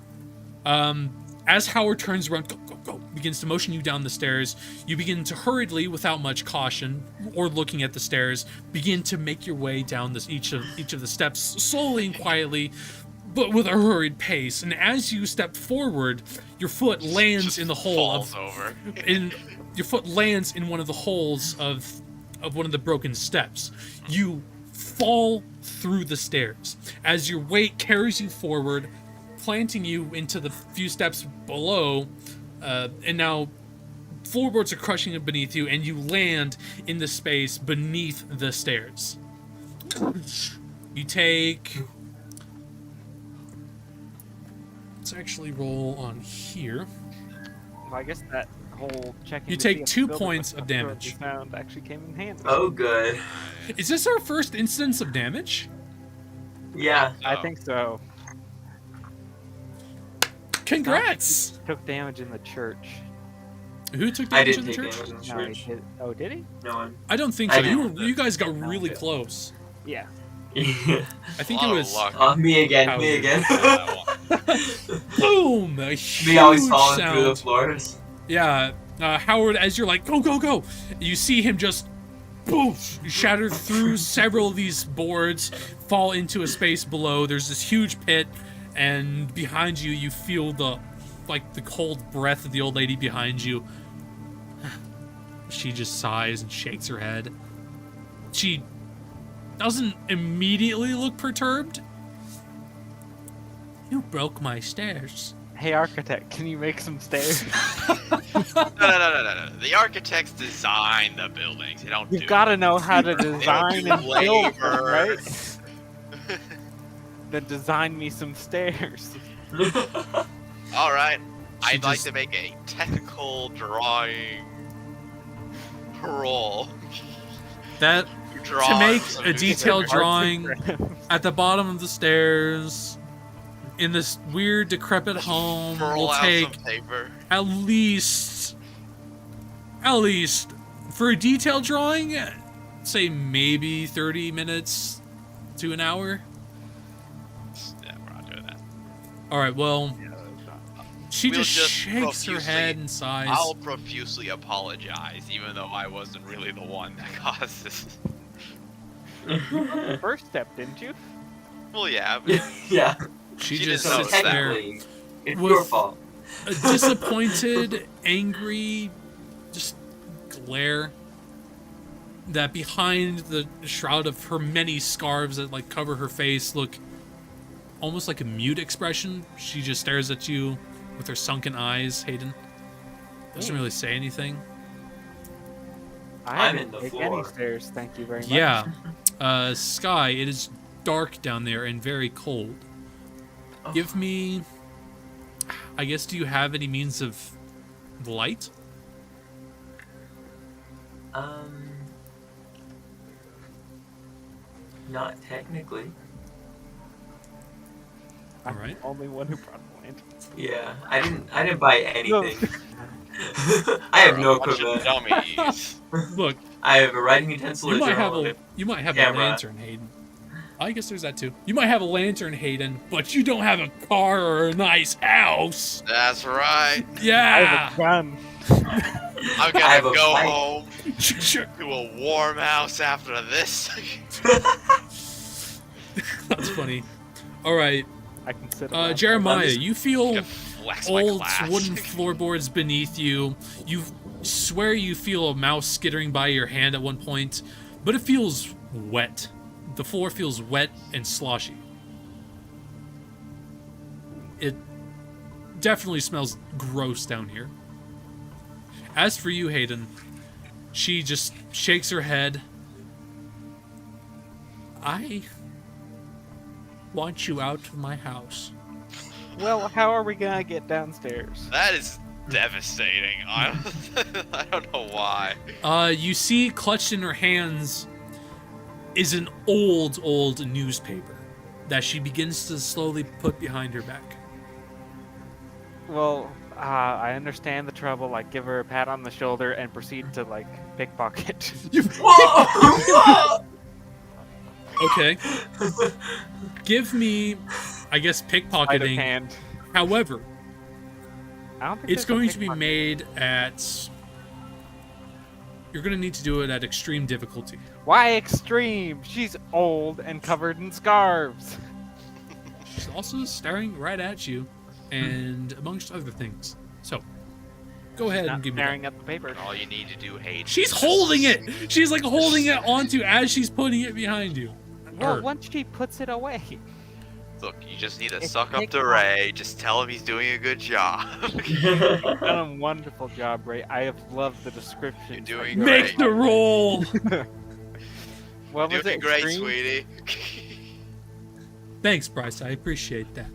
S1: As Howard turns around, go, begins to motion you down the stairs, you begin to hurriedly, without much caution or looking at the stairs, begin to make your way down each of the steps slowly and quietly, but with a hurried pace. And as you step forward, your foot lands
S3: Just
S1: in the hole
S3: falls over.
S1: your foot lands in one of the holes of one of the broken steps. You fall through the stairs as your weight carries you forward, planting you into the few steps below, and now floorboards are crushing it beneath you, and you land in the space beneath the stairs. You take... Let's actually roll on here.
S4: Well, I guess that whole checking.
S1: You
S4: to
S1: take
S4: see if
S1: 2
S4: the building
S1: points
S4: was
S1: of
S4: secure
S1: damage.
S4: we found actually came in handy.
S2: Oh good.
S1: Is this our first instance of damage?
S2: Yeah.
S4: I
S3: Oh.
S4: think so.
S1: Congrats!
S4: Took damage in the church.
S1: Who took
S2: I
S1: damage in
S2: didn't
S1: the
S2: take
S1: church?
S2: damage in
S4: No, he
S2: church.
S4: did. Oh, did he?
S2: No one.
S1: I don't think
S2: I
S1: so.
S2: didn't.
S1: You guys got really
S2: No.
S1: close.
S4: Yeah.
S1: I think
S3: A
S1: it
S3: lot of
S1: was
S3: luck.
S2: Me again.
S1: Howard.
S2: Me again.
S1: boom! A huge
S2: Me always falling through the
S1: sound.
S2: floors.
S1: Yeah, Howard, as you're like, go, you see him just poof, shatter through several of these boards, fall into a space below. There's this huge pit, and behind you, you feel the cold breath of the old lady behind you. She just sighs and shakes her head. She doesn't immediately look perturbed. You broke my stairs.
S4: Hey, architect, can you make some stairs?
S3: No. The architects design the buildings. They don't
S4: You've
S3: do
S4: got to
S3: it.
S4: know how to
S3: They don't
S4: design
S3: do
S4: and build, them,
S3: labor.
S4: right? Then design me some stairs.
S3: All right.
S1: She
S3: I'd like
S1: just-
S3: to make a technical drawing roll.
S1: That
S3: Draw
S1: to make
S3: some
S1: a detailed
S4: Arts and
S1: drawing
S4: crafts.
S1: at the bottom of the stairs in this weird decrepit home
S3: Roll
S1: will
S3: out
S1: take
S3: some paper.
S1: at least for a detailed drawing, say maybe 30 minutes to an hour.
S3: Yeah, we're not doing that.
S1: All right, well, she
S3: We'll
S1: just
S3: just
S1: shakes her
S3: profusely-
S1: head and sighs.
S3: I'll profusely apologize, even though I wasn't really the one that caused this.
S4: First step, didn't you?
S3: Well, yeah, but
S2: Yeah.
S1: she
S3: she
S1: just
S3: didn't know
S1: sits
S3: it's
S1: there,
S2: Technically, it's
S1: With-
S2: your fault.
S1: a disappointed, angry, just glare. That behind the shroud of her many scarves that cover her face look almost like a mute expression. She just stares at you with her sunken eyes. Hayden doesn't really say anything.
S4: I
S2: I'm
S4: didn't
S2: in the
S4: take
S2: floor.
S4: any stairs, thank you very much.
S1: Yeah, Sky, it is dark down there and very cold.
S2: Oh.
S1: Give me, I guess, do you have any means of light?
S2: Not technically.
S4: I'm
S1: Alright.
S4: the only one who brought a lantern.
S2: Yeah, I didn't buy anything. I have no
S3: bunch of
S2: equipment.
S3: dummies.
S1: Look,
S2: I have a writing utensil.
S1: you
S2: a
S1: might have
S2: journal,
S1: a you might have a
S2: camera.
S1: lantern, Hayden. I guess there's that too. You might have a lantern, Hayden, but you don't have a car or a nice house.
S3: That's right.
S4: I
S1: Yeah.
S4: have a gun.
S3: I'm
S2: I have
S3: gonna
S2: a
S3: go
S2: bike.
S3: home
S1: Sure.
S3: to a warm house after this.
S1: That's funny. All right,
S4: I can sit around.
S1: Jeremiah,
S2: just-
S1: you feel
S3: Gonna flex my
S1: old
S3: class.
S1: wooden floorboards beneath you. You swear you feel a mouse skittering by your hand at one point, but it feels wet The floor feels wet and sloshy. It definitely smells gross down here. As for you, Hayden, she just shakes her head. I want you out of my house.
S4: Well, how are we gonna get downstairs?
S3: That is devastating. I don't know why.
S1: You see clutched in her hands is an old newspaper that she begins to slowly put behind her back.
S4: Well, I understand the trouble. Like, give her a pat on the shoulder and proceed to like pickpocket.
S2: Whoa!
S1: Okay. Give me, I guess,
S4: Sleight of
S1: pickpocketing.
S4: hand.
S1: However,
S4: I don't think
S1: it's
S4: there's a
S1: going to be
S4: pickpocket.
S1: made at... You're going to need to do it at extreme difficulty.
S4: Why extreme? She's old and covered in scarves.
S1: She's also staring right at you, and amongst other things. So, go ahead
S4: Not
S1: and give me
S4: staring
S1: that.
S4: at the paper.
S3: All you need to do, Hayden.
S1: She's holding it! She's like holding it onto as she's putting it behind you.
S4: Well,
S1: Or-
S4: once she puts it away.
S3: Look, you just need to
S4: It's
S3: suck up to
S4: pickpocket.
S3: Ray. Just tell him he's doing a good job.
S4: You've done a wonderful job, Ray. I have loved the description.
S3: You're doing
S1: Make
S3: great.
S1: the roll!
S4: What was
S3: Doing
S4: it?
S3: great,
S4: Extreme?
S3: sweetie.
S1: Thanks, Bryce. I appreciate that.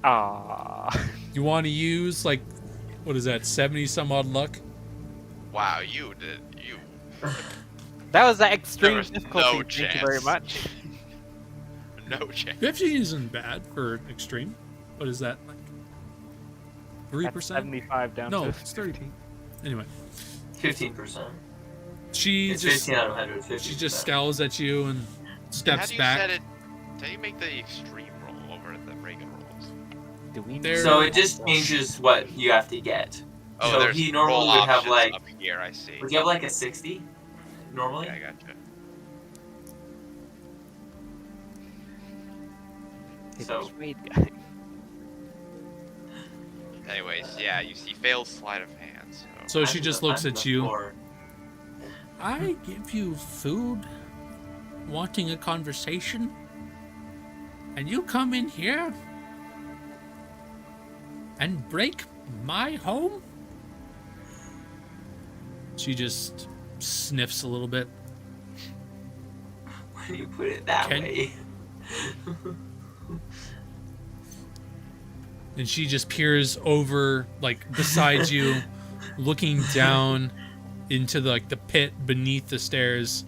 S4: Ah.
S1: You want to use, like, what is that, 70 some odd luck?
S3: Wow, you did. You.
S4: That was the extreme
S3: was
S4: difficulty.
S3: no
S4: Thank you very
S3: chance.
S4: much.
S3: No chance.
S1: 50 isn't bad for extreme. What is that, like?
S4: That's
S1: 3%?
S4: 75 down
S1: No,
S4: to
S1: it's 30. Anyway,
S2: 15%.
S1: she
S2: It's
S1: just
S2: 15 out of 100. 50%.
S1: she just scowls at you and
S3: How
S1: steps
S3: do you
S1: back.
S3: set it? How do you make the extreme roll over the regular rolls?
S4: Do we
S1: There-
S2: So it just changes what you have to get.
S3: Oh,
S2: So
S3: there's
S2: he normally
S3: roll
S2: would have,
S3: options
S2: like-
S3: up here. I see.
S2: Would you have like a 60 normally?
S3: Okay, I gotcha.
S2: So-
S4: Persuade guy.
S3: Anyways, yeah, you see failed sleight of hand.
S1: So she
S2: I'm
S1: just
S2: the-
S1: looks
S2: I'm
S1: at
S2: the
S1: you.
S2: floor.
S1: I give you food, wanting a conversation, and you come in here and break my home? She just sniffs a little bit.
S2: Why do you put it that
S1: Can-
S2: way?
S1: And she just peers over, like, beside you, looking down into the, like, the pit beneath the stairs.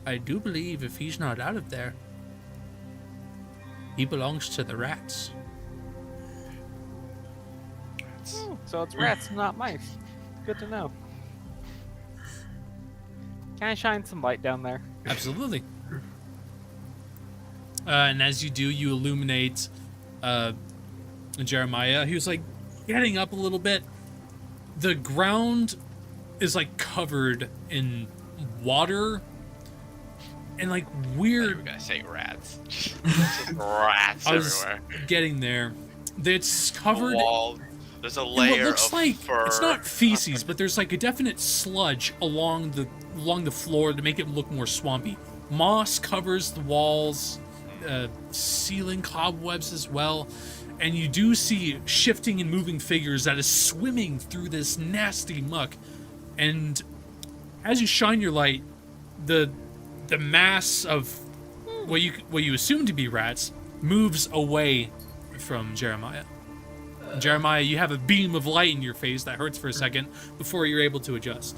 S1: I do believe if he's not out of there, he belongs to the rats.
S4: Oh, so it's rats, not mice. Good to know. Can I shine some light down there?
S1: Absolutely. And as you do, you illuminate Jeremiah. He was like getting up a little bit. The ground is like covered in water and like
S3: We were
S1: weird.
S3: gonna say rats. Just rats
S1: I was
S3: everywhere.
S1: getting there. It's
S3: The
S1: covered
S3: wall. There's a
S1: in what
S3: layer
S1: looks
S3: of
S1: like
S3: fur.
S1: it's not feces, but there's like a definite sludge along the floor to make it look more swampy. Moss covers the walls, ceiling cobwebs as well, and you do see shifting and moving figures that is swimming through this nasty muck. And as you shine your light, the mass of what you assume to be rats moves away from Jeremiah. Jeremiah, you have a beam of light in your face that hurts for a second before you're able to adjust.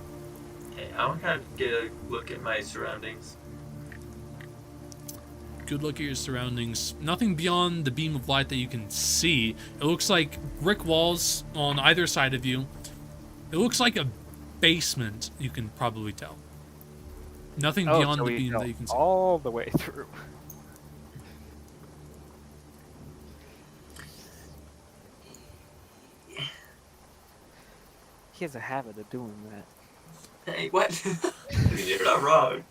S2: Okay, I want to kind of get a look at my surroundings.
S1: Good look at your surroundings. Nothing beyond the beam of light that you can see. It looks like brick walls on either side of you. It looks like a basement, you can probably tell. Nothing beyond
S4: so
S1: the
S4: we
S1: beam
S4: fell
S1: that you can see.
S4: all the way through. He has a habit of doing that.
S2: Hey, what? You're not wrong.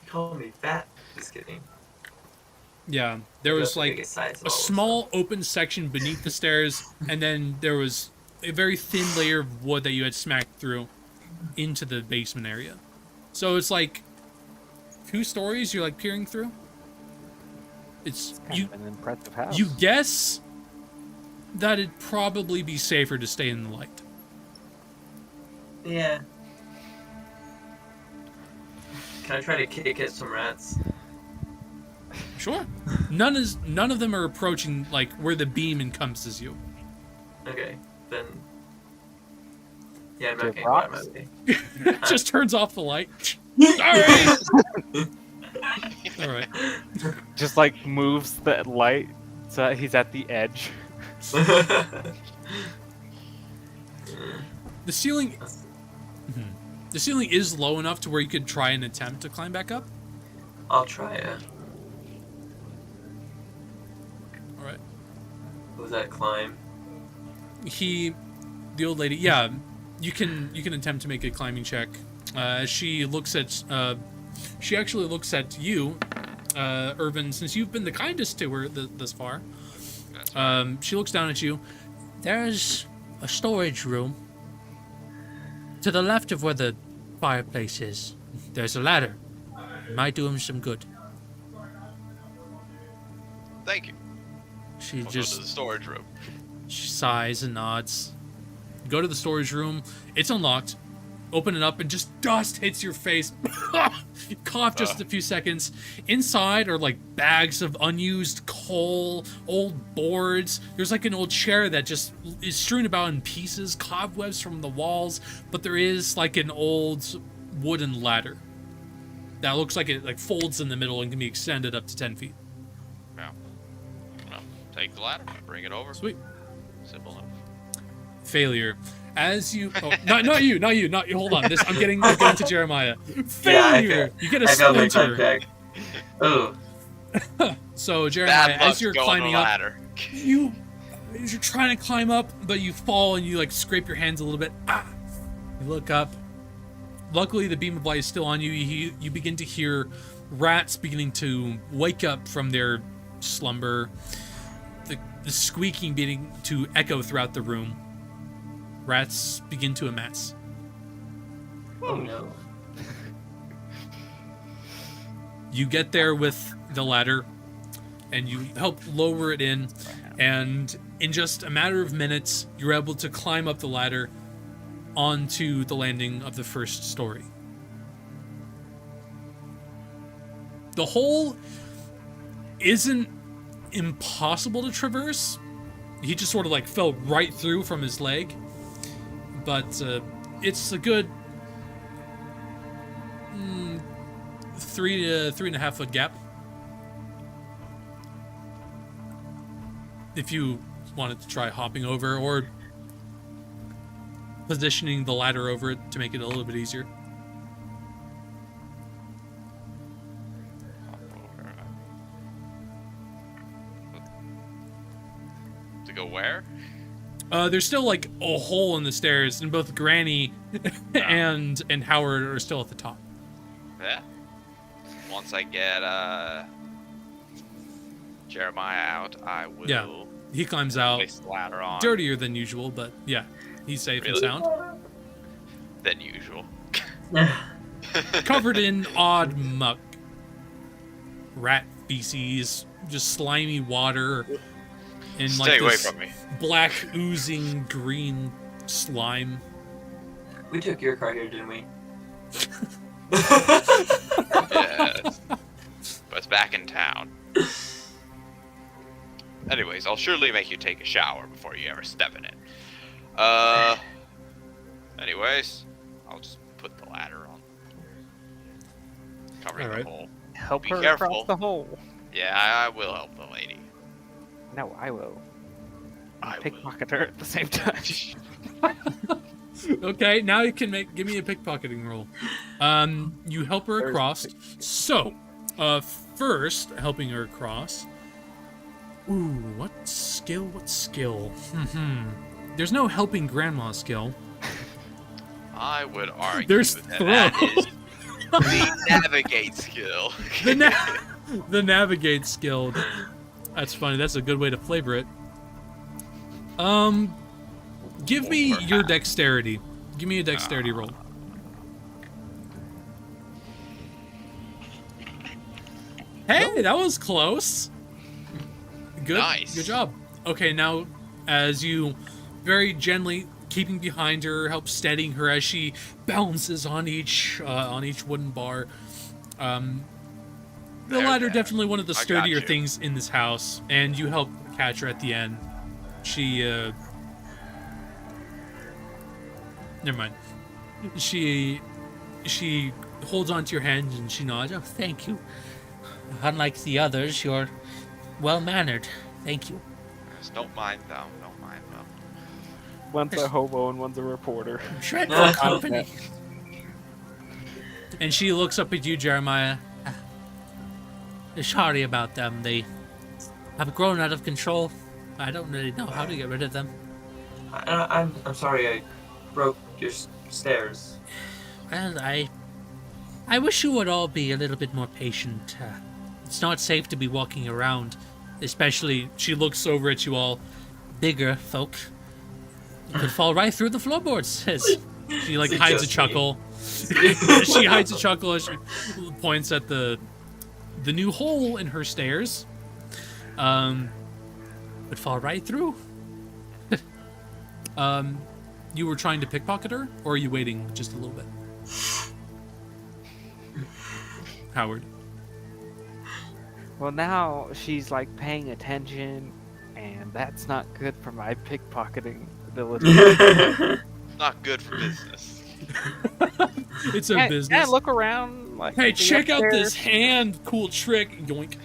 S2: Call me fat. Just kidding.
S1: Yeah, there was
S2: That's the
S1: like
S2: biggest size of
S1: a
S2: all this
S1: small open section beneath the stairs, and then there was a very thin layer of wood that you had smacked through into the basement area. So it's like 2 stories you're like peering through.
S4: It's kind of an impressive house.
S1: You guess that it'd probably be safer to stay in the light.
S2: Yeah. Can I try to kick at some rats?
S1: Sure. None of them are approaching like where the beam encompasses you.
S2: Okay, then. Yeah, I'm
S4: Do
S2: not
S4: you
S2: gonna
S4: have
S2: go out
S1: It
S2: of my way.
S1: just turns off the light. Sorry. All right.
S4: Just like moves the light so that he's at the edge.
S1: The ceiling. The ceiling is low enough to where you could try and attempt to climb back up.
S2: I'll try it.
S1: All right.
S2: What was that climb?
S1: The old lady. Yeah, you can attempt to make a climbing check. She looks at. She actually looks at you, Irvin, since you've been the kindest to her thus far. She looks down at you. There's a storage room. To the left of where the fireplace is, there's a ladder. Might do him some good.
S3: Thank you.
S1: She
S3: I'll go
S1: just
S3: to the storage room.
S1: she sighs and nods. You go to the storage room. It's unlocked. Open it up and just dust hits your face. You cough just a few seconds. Inside are like bags of unused coal, old boards. There's like an old chair that just is strewn about in pieces, cobwebs from the walls, but there is like an old wooden ladder that looks like it like folds in the middle and can be extended up to 10 feet.
S3: Yeah. Well, take the ladder, bring it over.
S1: Sweet.
S3: Simple enough.
S1: Failure. As you, not you. Hold on. I'm getting to Jeremiah. Failure. You get a
S2: I got my time
S1: splinter.
S2: back. Oh.
S1: So Jeremiah,
S3: Bad luck
S1: as you're
S3: going
S1: climbing
S3: on a
S1: up,
S3: ladder.
S1: you're trying to climb up, but you fall and you like scrape your hands a little bit. You look up. Luckily, the beam of light is still on you. You begin to hear rats beginning to wake up from their slumber. The squeaking beginning to echo throughout the room. Rats begin to amass.
S2: Oh no.
S1: You get there with the ladder, and you help lower it in, and in just a matter of minutes, you're able to climb up the ladder onto the landing of the first story. The hole isn't impossible to traverse. He just sort of like fell right through from his leg. But it's a good 3 to 3.5 foot gap. If you wanted to try hopping over or positioning the ladder over it to make it a little bit easier.
S3: To go where?
S1: There's still like a hole in the stairs, and both Granny and Howard are still at the top.
S3: Yeah. Once I get Jeremiah out, I will
S1: Yeah. He climbs out,
S3: place the ladder on.
S1: dirtier than usual, but yeah, he's safe
S3: Really?
S1: and sound.
S3: Than usual.
S1: Covered in odd muck, rat feces, just slimy water, and
S3: Stay
S1: like
S3: away
S1: this
S3: from me.
S1: black oozing green slime.
S2: We took your car here, didn't we?
S3: Yes. But it's back in town. Anyways, I'll surely make you take a shower before you ever step in it. Anyways, I'll just put the ladder on. Covering
S1: Alright.
S3: the hole.
S4: Help
S3: Be
S4: her
S3: careful.
S4: across the hole.
S3: Yeah, I will help the lady.
S4: No, I will.
S3: I will.
S4: Pickpocket her at the same time.
S1: Okay, now you can give me a pickpocketing roll. You help her across. So, first, helping her across. Ooh, what skill? There's no helping grandma skill.
S3: I would argue
S1: There's
S3: that is the navigate skill.
S1: The navigate skill. That's funny. That's a good way to flavor it. Give me your dexterity. Give me a dexterity roll. Hey, that was close. Good.
S3: Nice.
S1: Good job. Okay, now as you very gently keeping behind her, help steadying her as she balances on each wooden bar. The ladder
S3: Okay.
S1: definitely one of the
S3: I got
S1: sturdier
S3: you.
S1: things in this house, and you help catch her at the end. She never mind. She holds onto your hand and she nods. Oh, thank you. Unlike the others, you're well mannered. Thank you.
S3: Just don't mind them. Don't mind them.
S4: One's a hobo and one's a reporter.
S1: Dreadful company. And she looks up at you, Jeremiah. Sorry about them. They have grown out of control. I don't really know how to get rid of them.
S2: I'm sorry I broke your stairs.
S1: Well, I wish you would all be a little bit more patient. It's not safe to be walking around, especially, she looks over at you all, bigger folk. You could fall right through the floorboards. She like hides a chuckle. She hides a chuckle as she points at the new hole in her stairs. Would fall right through. You were trying to pickpocket her, or are you waiting just a little bit? Howard.
S4: Well, now she's like paying attention, and that's not good for my pickpocketing ability.
S3: Not good for business.
S1: It's a
S4: Can
S1: business.
S4: I look around? Like,
S1: Hey,
S4: at the
S1: check out this
S4: upstairs?
S1: hand. Cool trick. Yoink.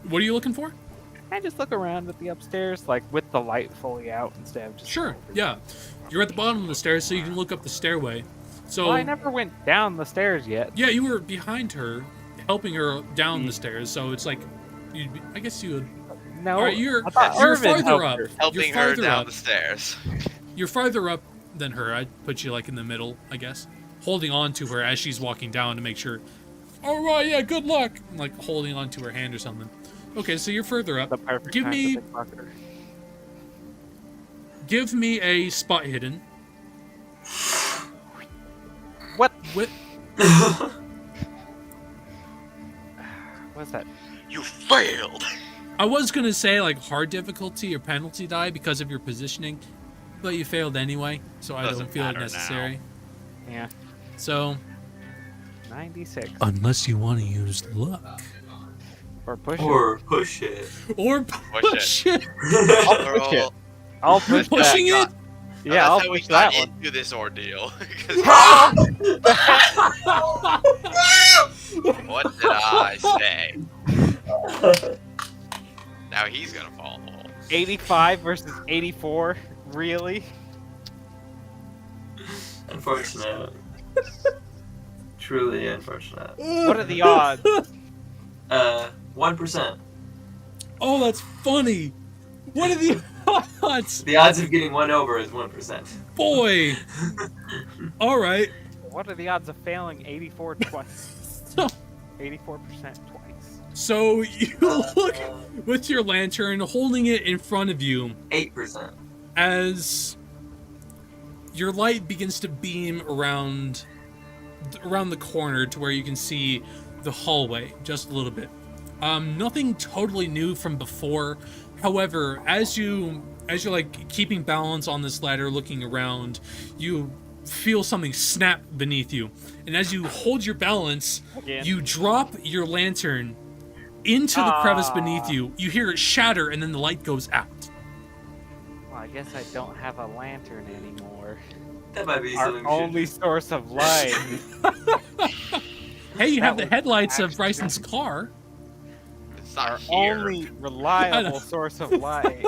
S1: What are you looking for?
S4: Can I just look around at the upstairs, like with the light fully out instead of just.
S1: Sure,
S4: over
S1: yeah. You're at the bottom of the stairs, so you can look up the stairway. So,
S4: Well, I never went down the stairs yet.
S1: yeah, you were behind her, helping her down the stairs, so it's like, I guess you would...
S4: No,
S1: Alright, you're
S4: I thought
S1: farther
S4: Irvin helped
S1: up.
S4: her.
S3: Helping
S1: You're
S3: her
S1: farther
S3: down
S1: up.
S3: the stairs.
S1: You're farther up than her. I'd put you, like, in the middle, I guess. Holding on to her as she's walking down to make sure... Alright, yeah, good luck! Like, holding on to her hand or something. Okay, so you're further up.
S4: The perfect
S1: Give
S4: time
S1: me-
S4: to pickpocket her.
S1: Give me a spot hidden.
S4: What?
S1: With...
S4: What's that?
S3: You failed.
S1: I was gonna say like hard difficulty or penalty die because of your positioning, but you failed anyway, so I
S3: Doesn't
S1: don't feel it
S3: matter
S1: necessary.
S4: Yeah,
S1: So
S4: 96
S1: unless you want to use luck
S4: or push it.
S2: Or push it.
S1: or
S3: Push
S1: push it,
S4: I'll push it. I'll push
S1: pushing
S4: that.
S1: it.
S4: Yeah, I'll
S3: That's how we
S4: push
S3: got
S4: that one.
S3: into this ordeal. 'Cause what did I say? Now he's gonna fall in the hole.
S4: 85 versus 84. Really?
S2: Unfortunate. Truly unfortunate.
S4: What are the odds?
S2: 1%.
S1: Oh, that's funny. What are the odds,
S2: The odds of getting one over is 1%.
S1: boy? All right.
S4: What are the odds of failing 84 twice? 84% twice.
S1: So you look with your lantern, holding it in front of you,
S2: 8%.
S1: as your light begins to beam around the corner to where you can see the hallway just a little bit. Nothing totally new from before. However, as you're like keeping balance on this ladder, looking around, you feel something snap beneath you, and as you hold your balance,
S4: Again.
S1: you drop your lantern into the crevice beneath you. You hear it shatter, and then the light goes out.
S4: Well, I guess I don't have a lantern anymore.
S2: That might be
S4: Our
S2: something we should
S4: only
S2: do.
S4: source of light.
S1: Hey, you
S4: That
S1: have the
S4: was
S1: headlights of
S4: actually-
S1: Bryson's car.
S3: It's not
S4: Our
S3: here.
S4: only reliable source of light.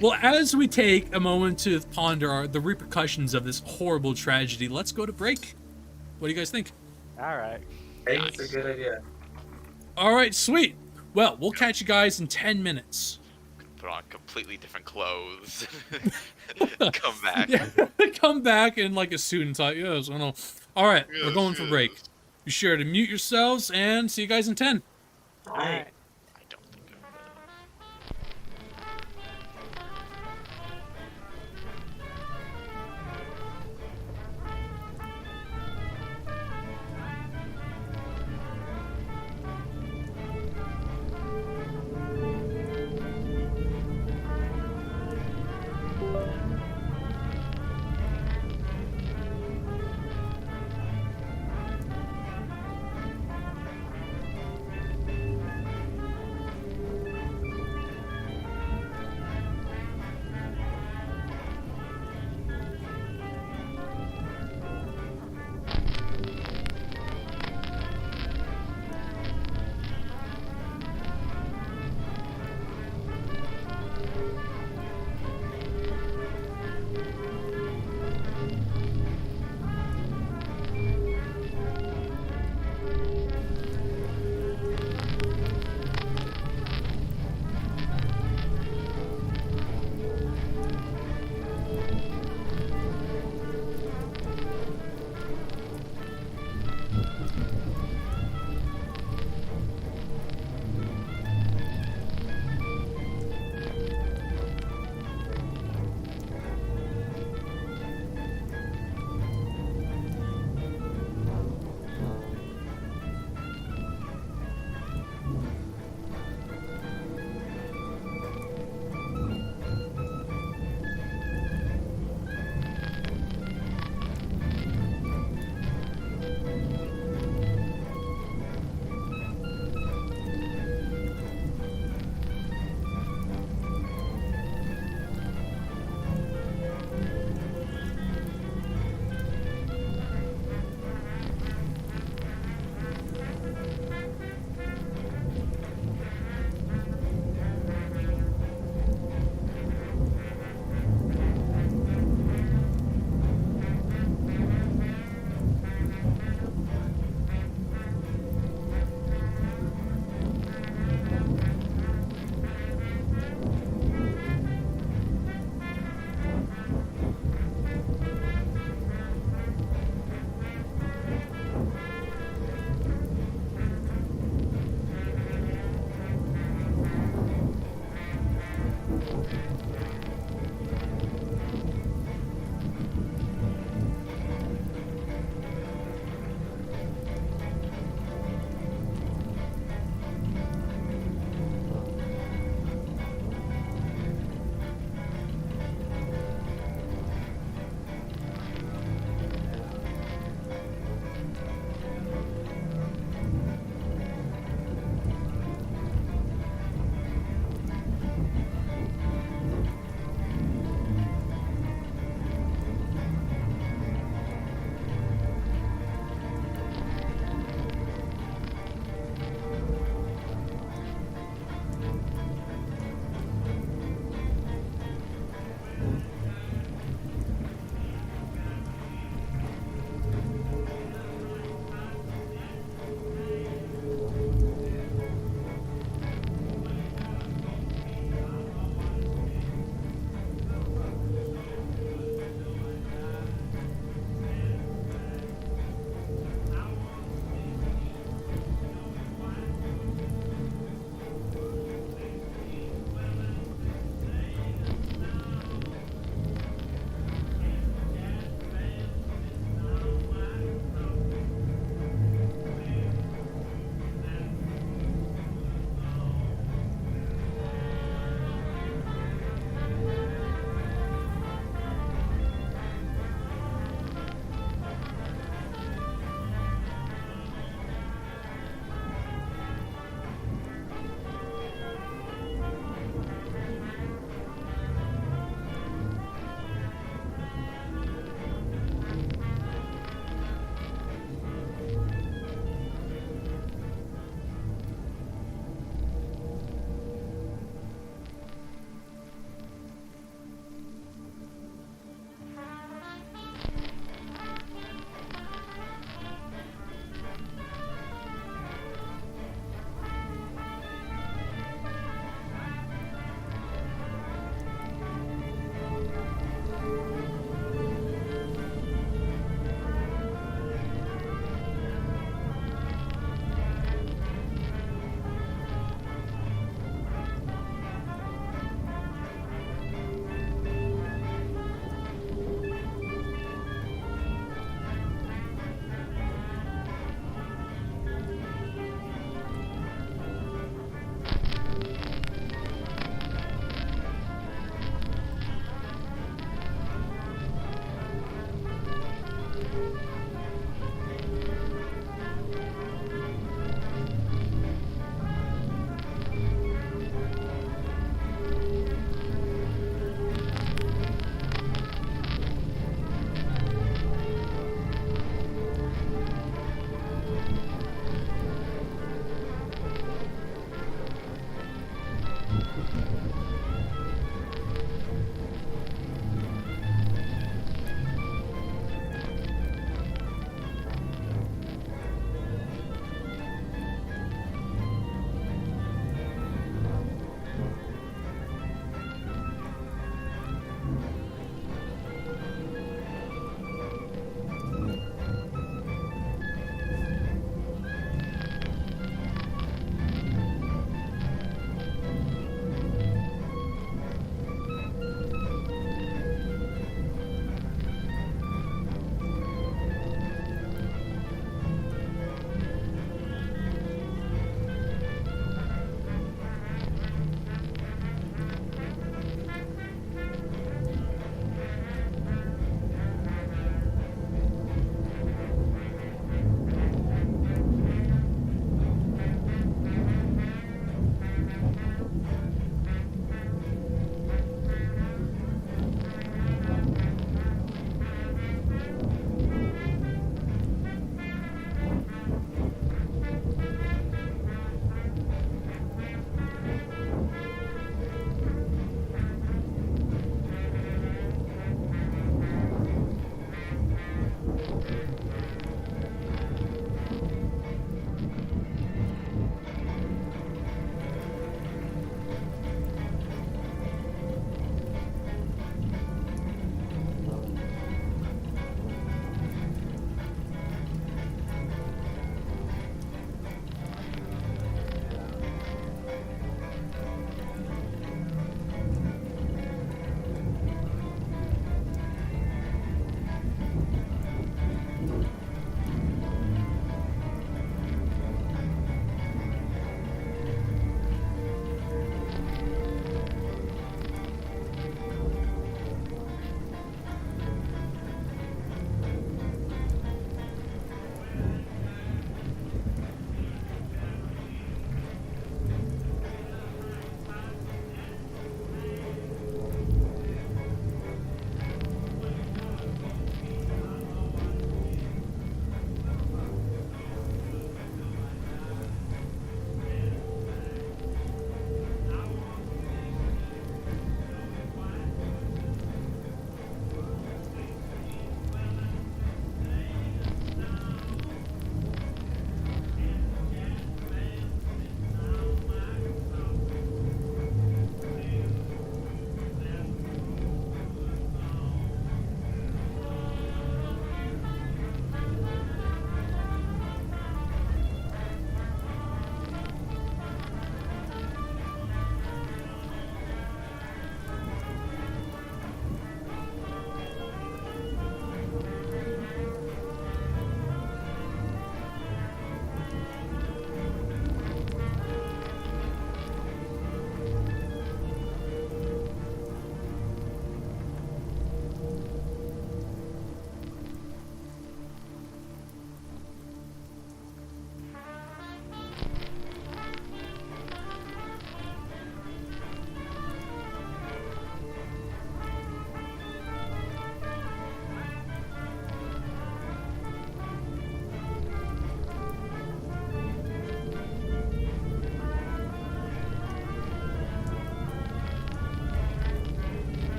S1: Well, as we take a moment to ponder the repercussions of this horrible tragedy, let's go to break. What do you guys think?
S4: Alright.
S2: I think it's a good idea.
S1: All right, sweet. Well, we'll catch you guys in 10 minutes.
S3: Put on completely different clothes. Come back.
S1: Yeah, come back in like a suit and tie. Yes, I know. All right, we're
S3: Yes,
S1: going for break.
S3: yes.
S1: Be sure to mute yourselves and see you guys in 10.
S4: Alright.
S3: I don't think I will.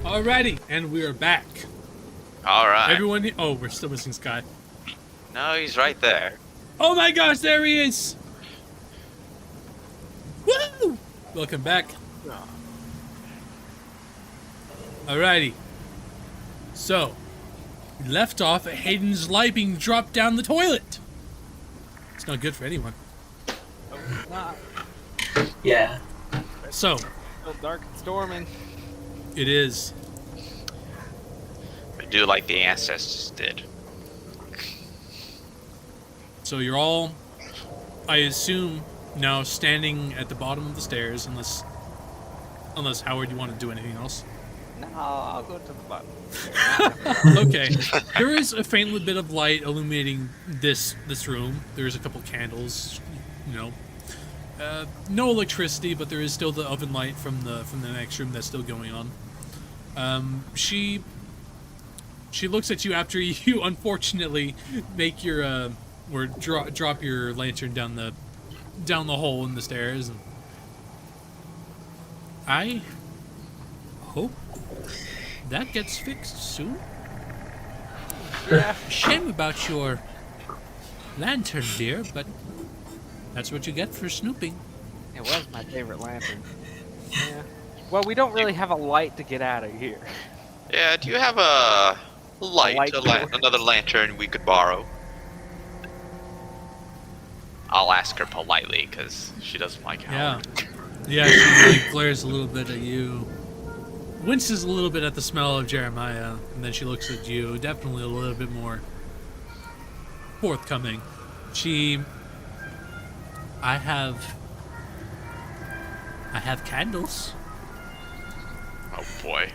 S1: Alrighty, and we are back.
S3: All right.
S1: Everyone, oh, we're still missing Sky.
S3: No, he's right there.
S1: Oh my gosh, there he is! Woo! Welcome back. Alrighty. So, we left off at Hayden's light being dropped down the toilet. It's not good for anyone.
S2: Yeah.
S1: So,
S4: Still dark and storming.
S1: it is.
S3: We do like the ancestors did.
S1: So you're all, I assume, now standing at the bottom of the stairs, unless Howard, you want to do anything else.
S4: No, I'll go to the bottom.
S1: Okay. There is a faint little bit of light illuminating this room. There's a couple candles, you know. No electricity, but there is still the oven light from the next room that's still going on. She looks at you after you unfortunately make your or drop your lantern down the hole in the stairs. And I hope that gets fixed soon.
S4: Yeah.
S1: Shame about your lantern, dear, but that's what you get for snooping.
S4: It was my favorite lantern. Yeah. Well, we don't really have a light to get out of here.
S3: Yeah, do you have a light,
S4: torch.
S3: another lantern we could borrow? I'll ask her politely, because she doesn't like Howard.
S1: Yeah, she like glares a little bit at you. Winces a little bit at the smell of Jeremiah, and then she looks at you, definitely a little bit more forthcoming. I have candles.
S3: Oh boy.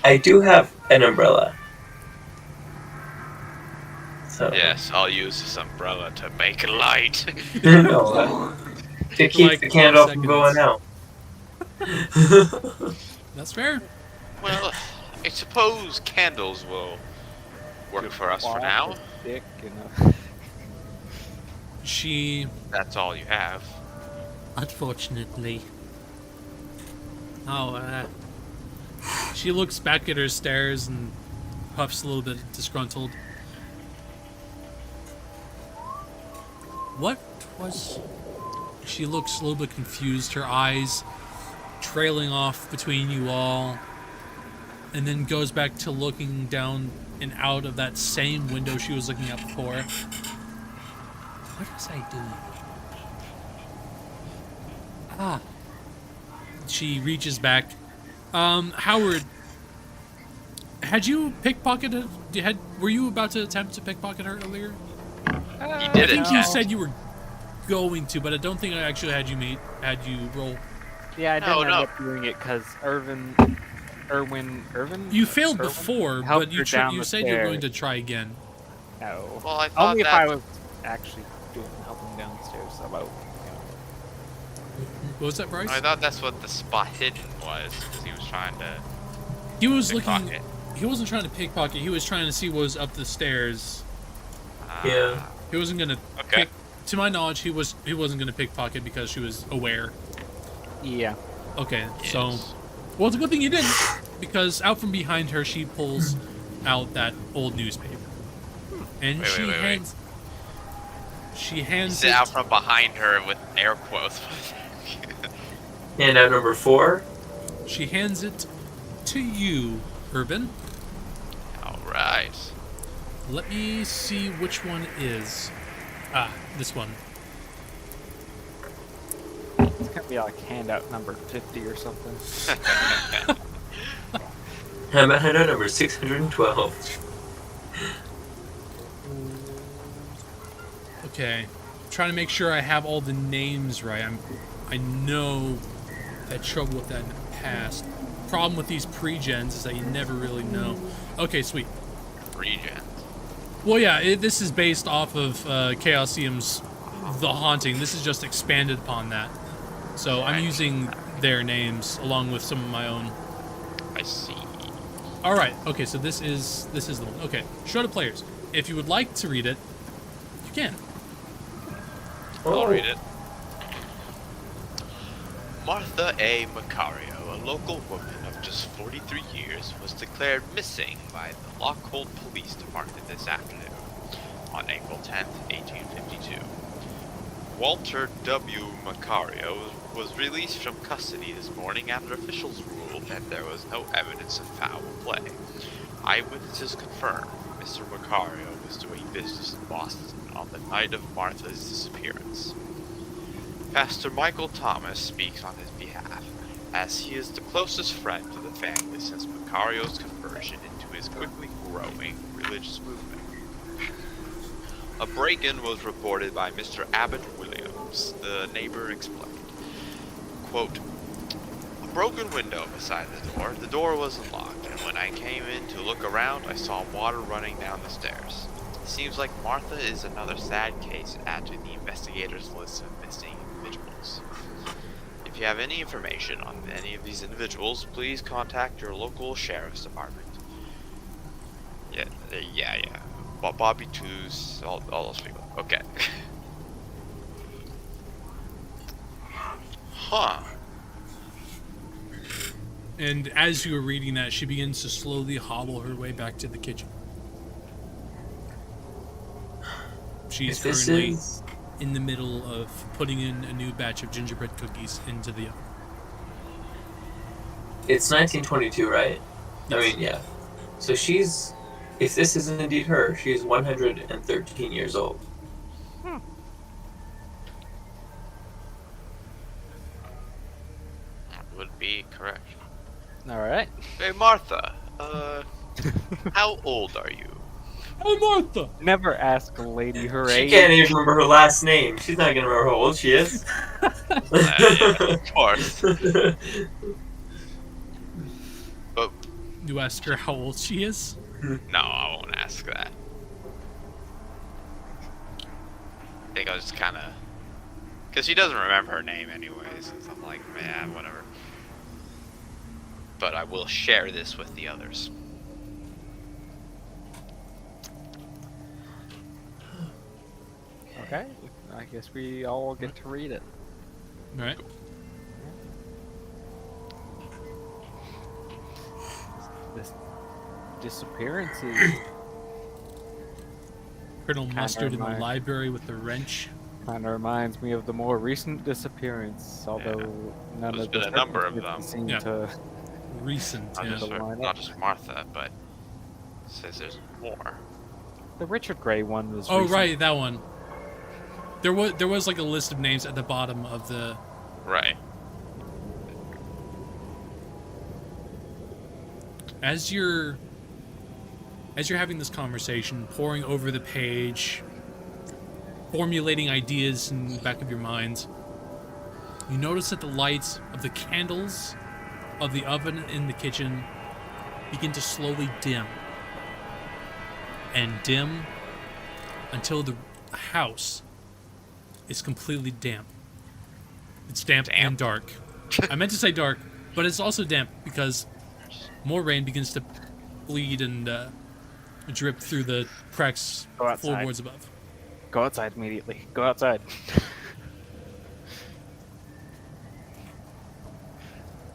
S2: I do have an umbrella. So
S3: Yes, I'll use this umbrella to make light.
S2: no, to keep
S1: Like
S2: the candle
S1: 12
S2: from going out.
S1: That's fair.
S3: Well, I suppose candles will work for us for now.
S4: Stick and
S1: She,
S3: That's all you have.
S1: unfortunately. Oh, she looks back at her stairs and puffs a little bit disgruntled. What was... She looks a little bit confused, her eyes trailing off between you all, and then goes back to looking down and out of that same window she was looking at before. What was I doing? Ah. She reaches back. Howard, had you pickpocketed? Were you about to attempt to pickpocket her earlier?
S3: He did
S1: I think
S3: it.
S1: you said you were going to, but I don't think I actually had you roll.
S4: Yeah, I didn't
S3: No,
S4: end
S3: no.
S4: up doing it because Irvin.
S1: You failed
S4: Irvin
S1: before,
S4: helped
S1: but
S4: her down
S1: you
S4: the
S1: said you were going
S4: stairs.
S1: to try again.
S4: No.
S3: Well, I thought
S4: Only if
S3: that.
S4: I was actually helping down the stairs. About.
S1: What was that, Bryce?
S3: I thought that's what the spot hidden was, because he was trying to
S1: He was looking.
S3: pickpocket.
S1: He wasn't trying to pickpocket. He was trying to see what was up the stairs.
S2: Yeah.
S1: He wasn't gonna.
S3: Okay.
S1: To my knowledge, he wasn't gonna pickpocket because she was aware.
S4: Yeah.
S1: Okay, so
S3: Yes.
S1: well, it's a good thing you didn't, because out from behind her, she pulls out that old newspaper, and
S3: Wait, wait, wait.
S1: she hands
S3: Sit
S1: it.
S3: out from behind her with air quotes.
S2: Handout number 4.
S1: She hands it to you, Urban.
S3: All right.
S1: Let me see which one it is. Ah, this one.
S4: It's gonna be like handout number 50 or something.
S2: How about handout number 612?
S1: Okay, trying to make sure I have all the names right. I know I had trouble with that in the past. Problem with these pre-gens is that you never really know. Okay, sweet.
S3: Regen.
S1: Well, yeah, this is based off of Chaosium's The Haunting. This is just expanded upon that. So I'm
S3: Right.
S1: using their names along with some of my own.
S3: I see.
S1: All right. Okay, so this is the one. Okay, show to players. If you would like to read it, you can.
S3: I'll read it. Martha A. Macario, a local woman of just 43 years, was declared missing by the Lochholt Police Department this afternoon, on April 10th, 1852. Walter W. Macario was released from custody this morning after officials ruled that there was no evidence of foul play. Eyewitnesses confirmed Mr. Macario was doing business in Boston on the night of Martha's disappearance. Pastor Michael Thomas speaks on his behalf, as he is the closest friend to the family since Macario's conversion into his quickly growing religious movement. A break-in was reported by Mr. Abbott Williams, the neighbor explained. Quote, "A broken window beside the door. The door was unlocked, and when I came in to look around, I saw water running down the stairs. It seems like Martha is another sad case to add to the investigators' list of missing individuals. If you have any information on any of these individuals, please contact your local sheriff's department." Yeah. Bobby Twos, all those people. Okay. Huh.
S1: And as you were reading that, she begins to slowly hobble her way back to the kitchen. She's
S2: If this
S1: currently
S2: is-
S1: in the middle of putting in a new batch of gingerbread cookies into the oven.
S2: It's 1922, right? I
S1: Yes.
S2: mean, yeah. So she's, if this is indeed her, she's 113 years old.
S3: That would be correct.
S4: All right.
S3: Hey, Martha, how old are you?
S1: Hey, Martha!
S4: Never ask a lady her
S2: She
S4: age.
S2: can't even remember her last name. She's not gonna remember how old she is.
S3: Yeah, of course. But
S1: You ask her how old she is?
S3: no, I won't ask that. I think I'll just kind of... Because she doesn't remember her name anyways, so I'm like, man, whatever. But I will share this with the others.
S4: Okay. I guess we all get to read it.
S1: All right.
S4: This disappearances
S1: Colonel
S4: Kinda
S1: Mustard in the
S4: remind-
S1: library with the wrench.
S4: kind of reminds me of the more recent disappearance, although none
S3: There's
S4: of
S3: been
S4: the
S3: a number of
S4: circumstances
S3: them.
S4: seem
S1: Yeah.
S4: to.
S1: Recent,
S3: Not,
S1: yeah.
S3: just,
S4: the lineup.
S3: not just Martha, but it says there's more.
S4: The Richard Gray one was.
S1: Oh,
S4: recent.
S1: right, that one. There was like a list of names at the bottom of the...
S3: Right.
S1: As you're having this conversation, poring over the page, formulating ideas in the back of your minds, you notice that the lights of the candles of the oven in the kitchen begin to slowly dim. And dim until the house is completely damp. It's damp and dark. I meant to say dark, but it's also damp because more rain begins to bleed and drip through the cracks
S4: Go outside.
S1: floorboards above.
S4: Go outside immediately. Go outside.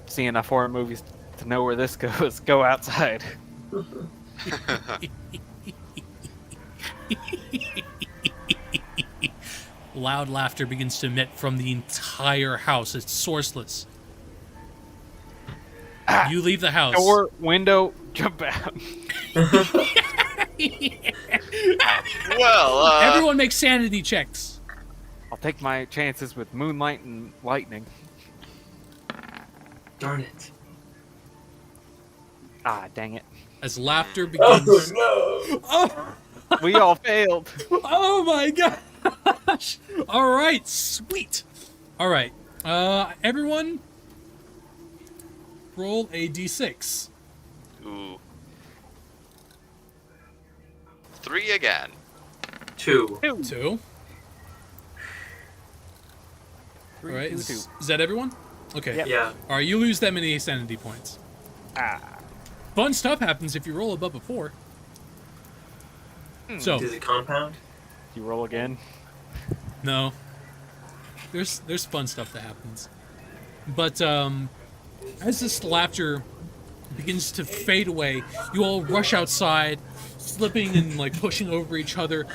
S4: See enough horror movies to know where this goes. Go outside.
S1: Loud laughter begins to emit from the entire house. It's sourceless. You leave the house.
S4: Door, window, jump out.
S3: Well,
S1: Everyone make sanity checks.
S4: I'll take my chances with moonlight and lightning.
S2: Darn it.
S4: Ah, dang it.
S1: As laughter
S2: Oh
S1: begins.
S2: no!
S1: Oh,
S4: We all failed.
S1: oh my gosh! All right, sweet. All right, everyone, roll a d6.
S3: ooh. 3 again.
S2: 2.
S1: 2. All right,
S4: Two,
S1: is,
S4: two.
S1: is that everyone? Okay.
S4: Yep.
S2: Yeah.
S1: All right, you lose that many sanity points.
S4: Ah.
S1: Fun stuff happens if you roll above a 4. So
S2: Does it compound?
S4: You roll again.
S1: no, there's fun stuff that happens. But as this laughter begins to fade away, you all rush outside, slipping and like pushing over each other.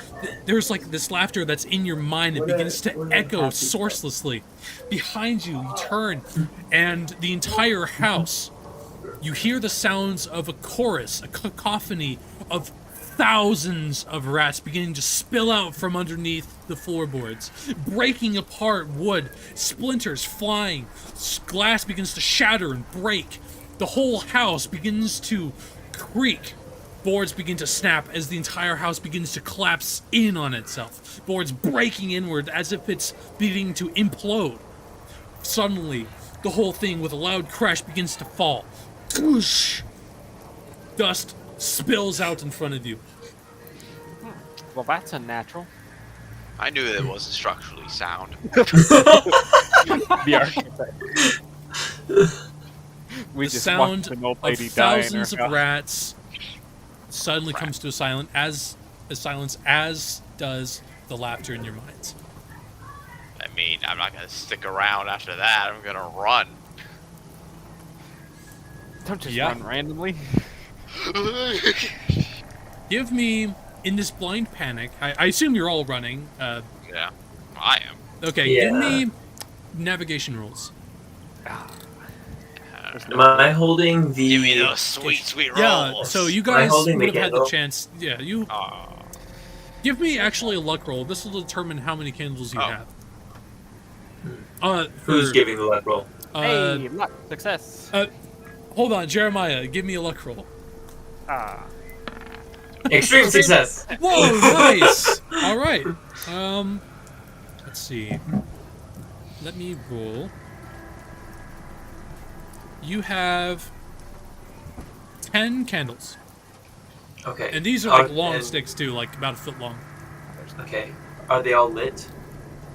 S1: There's like this laughter that's in your mind that begins to echo sourcelessly. Behind you, you turn, and the entire house, you hear the sounds of a chorus, a cacophony of thousands of rats beginning to spill out from underneath the floorboards, breaking apart wood, splinters flying, glass begins to shatter and break. The whole house begins to creak. Boards begin to snap as the entire house begins to collapse in on itself. Boards breaking inward as if it's beginning to implode. Suddenly, the whole thing with a loud crash begins to fall. Whoosh! Dust spills out in front of you.
S4: Well, that's unnatural.
S3: I knew that it wasn't structurally sound.
S4: The architect. We
S1: The
S4: just
S1: sound
S4: watched an old
S1: of
S4: lady die in her
S1: thousands of
S4: house.
S1: rats suddenly comes to a silence as does the laughter in your minds.
S3: I mean, I'm not gonna stick around after that. I'm gonna run.
S4: Don't just
S1: Yeah.
S4: run randomly.
S1: Give me, in this blind panic, I assume you're all running.
S3: Yeah, I am.
S1: Okay,
S2: Yeah.
S1: give me navigation rules.
S2: Am I holding the?
S3: Give me those sweet rolls.
S1: Yeah, so you
S2: Am I
S1: guys
S2: holding the
S1: would have had the
S2: candle?
S1: chance. Yeah, you
S3: Aw.
S1: give me actually a luck roll. This will determine how many candles you
S3: Oh.
S1: have.
S2: Who's giving the luck roll?
S4: Hey, luck, success.
S1: Hold on, Jeremiah, give me a luck roll.
S4: Ah,
S2: Extreme success.
S1: Whoa, nice. All right. Let's see. Let me roll. You have 10 candles,
S2: Okay.
S1: and these are like long
S2: and-
S1: sticks too, like about a foot long.
S2: Okay. Are they all lit?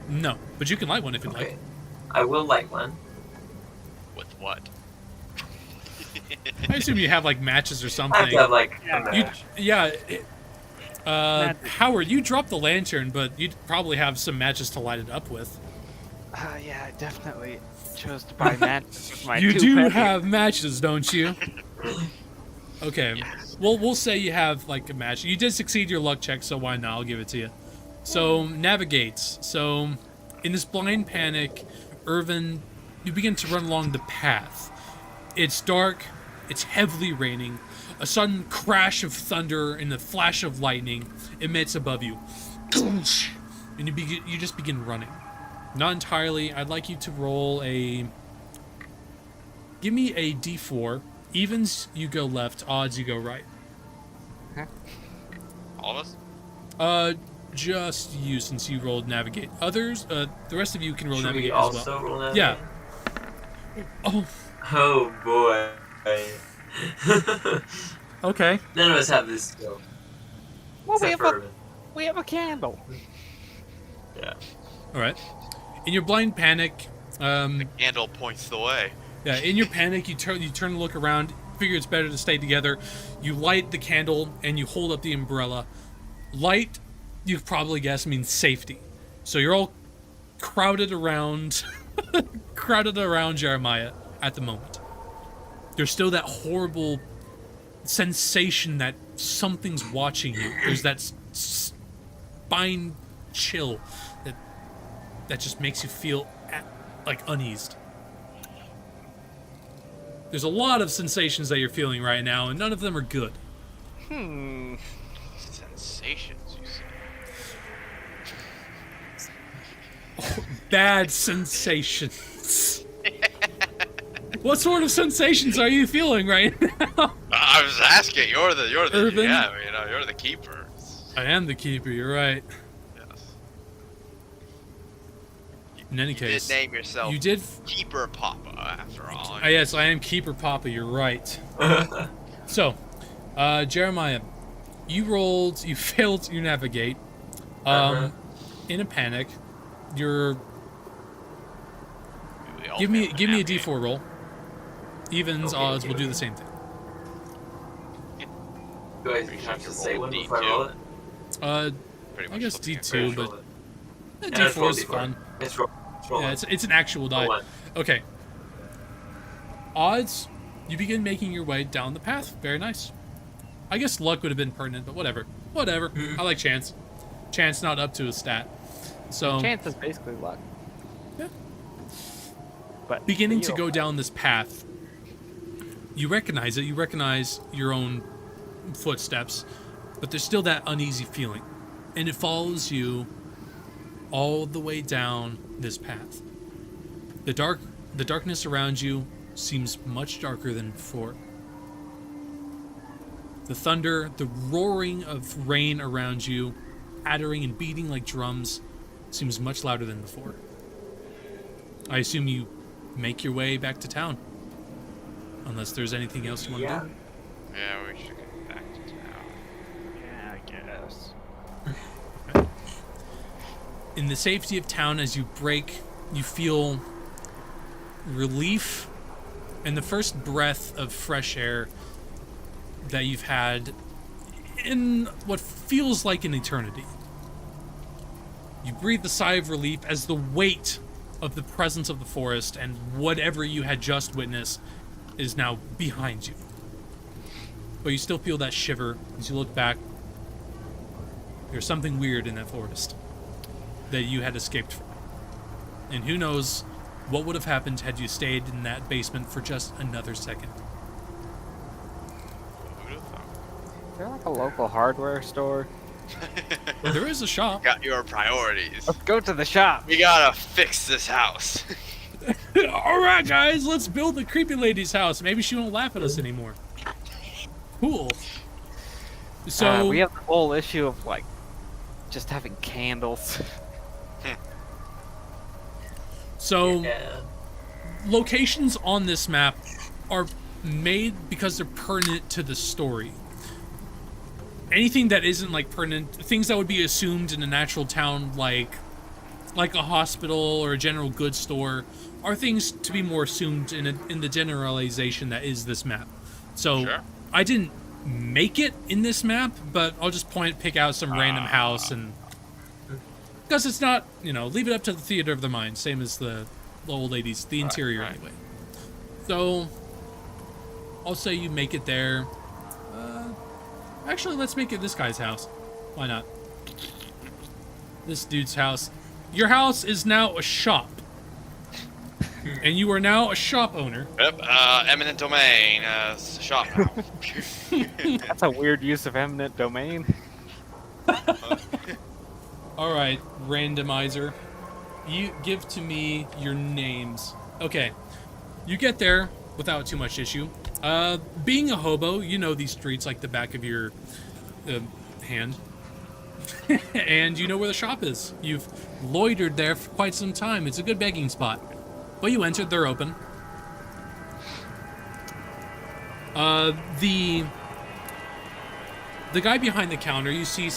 S1: No, but you can light one if you'd
S2: Okay.
S1: like.
S2: I will light one.
S3: With what?
S1: I assume you have like matches or
S2: I have
S1: something.
S2: to have like a
S1: You,
S2: match.
S1: yeah.
S4: Magic.
S1: Howard, you dropped the lantern, but you'd probably have some matches to light it up with.
S4: yeah, I definitely chose to buy matches with my
S1: You
S4: two
S1: do
S4: pennies.
S1: have matches, don't you? Okay.
S3: Yes.
S1: Well, we'll say you have like a match. You did succeed your luck check, so why not? I'll give it to you. So navigates. So in this blind panic, Irvin, you begin to run along the path. It's dark. It's heavily raining. A sudden crash of thunder and a flash of lightning emits above you, and you just begin running. Not entirely. I'd like you to roll a. Give me a D4. Evens, you go left. Odds, you go right.
S3: All of us?
S1: Just you, since you rolled navigate. Others, the rest of you can roll
S2: Should we
S1: navigate as
S2: also
S1: well.
S2: roll navigate?
S1: Yeah. Oh,
S2: Oh boy.
S1: okay.
S2: None of us have this skill.
S4: Well,
S2: Except for Urban.
S4: we have a candle.
S2: Yeah.
S1: All right. In your blind panic,
S3: Candle points the way.
S1: yeah, in your panic, you turn to look around. Figure it's better to stay together. You light the candle and you hold up the umbrella. Light, you probably guess, means safety. So you're all crowded around, Jeremiah at the moment. There's still that horrible sensation that something's watching you. There's that spine chill that just makes you feel like uneased. There's a lot of sensations that you're feeling right now, and none of them are good.
S3: Sensations, you say.
S1: Bad sensations. What sort of sensations are you feeling right now?
S3: I was asking. You're the
S1: Urban?
S3: GM. You know, you're the keeper.
S1: I am the keeper, you're right.
S3: Yes.
S1: In any
S3: You
S1: case,
S3: did name yourself
S1: you did.
S3: Keeper Papa after all.
S1: Yes, I am Keeper Papa, you're right. So, Jeremiah, you failed to navigate. In a panic, you're.
S3: We all
S1: Give me
S3: failed to
S1: a
S3: navigate.
S1: D4 roll. Evens,
S2: Okay,
S1: odds,
S2: okay.
S1: will do the same thing.
S2: Do I
S3: Pretty
S2: have
S3: sure
S2: to
S3: you
S2: say
S3: rolled
S2: one
S3: a
S2: before I
S3: D2.
S2: roll it?
S3: Pretty
S1: I
S3: much
S1: guess
S3: looking at
S1: D2,
S2: Let's
S1: but
S2: roll it.
S1: a
S2: Yeah, let's
S1: D4
S2: roll
S1: is
S2: D4.
S1: fun.
S2: Let's roll.
S1: Yeah, it's an actual die.
S2: Roll one.
S1: Okay. Odds, you begin making your way down the path. Very nice. I guess luck would have been pertinent, but whatever. Whatever. I like chance. Chance not up to a stat. So
S4: Chance is basically luck.
S1: yeah.
S4: But
S1: Beginning to
S4: you-
S1: go down this path, you recognize it. You recognize your own footsteps, but there's still that uneasy feeling, and it follows you all the way down this path. The darkness around you seems much darker than before. The thunder, the roaring of rain around you, pattering and beating like drums, seems much louder than before. I assume you make your way back to town, unless there's anything else you want to
S2: Yeah.
S1: do.
S3: Yeah, we should get back to town.
S4: Yeah, I guess.
S1: In the safety of town, as you break, you feel relief and the first breath of fresh air that you've had in what feels like an eternity. You breathe a sigh of relief as the weight of the presence of the forest and whatever you had just witnessed is now behind you. But you still feel that shiver as you look back. There's something weird in that forest that you had escaped from. And who knows what would have happened had you stayed in that basement for just another second.
S3: Who'd have thought?
S4: Is there like a local hardware store?
S1: There is a shop.
S3: Got your priorities.
S4: Let's go to the shop.
S3: We gotta fix this house.
S1: All right, guys, let's build the creepy lady's house. Maybe she won't laugh at us anymore. Cool. So
S4: We have the whole issue of like just having candles.
S1: so
S2: Yeah.
S1: locations on this map are made because they're pertinent to the story. Anything that isn't like pertinent, things that would be assumed in a natural town like a hospital or a general goods store, are things to be more assumed in the generalization that is this map. So
S3: Sure.
S1: I didn't make it in this map, but I'll just pick out some random house, and because it's not, leave it up to the theater of the mind, same as the old ladies, the interior
S3: right.
S1: anyway. So I'll say you make it there. Actually, let's make it this guy's house. Why not? This dude's house. Your house is now a shop. And you are now a shop owner.
S3: Yep, eminent domain, shop now.
S4: That's a weird use of eminent domain.
S1: All right, randomizer. You give to me your names. Okay. You get there without too much issue. Being a hobo, you know these streets like the back of your hand. And you know where the shop is. You've loitered there for quite some time. It's a good begging spot. But you entered, they're open. The guy behind the counter, you see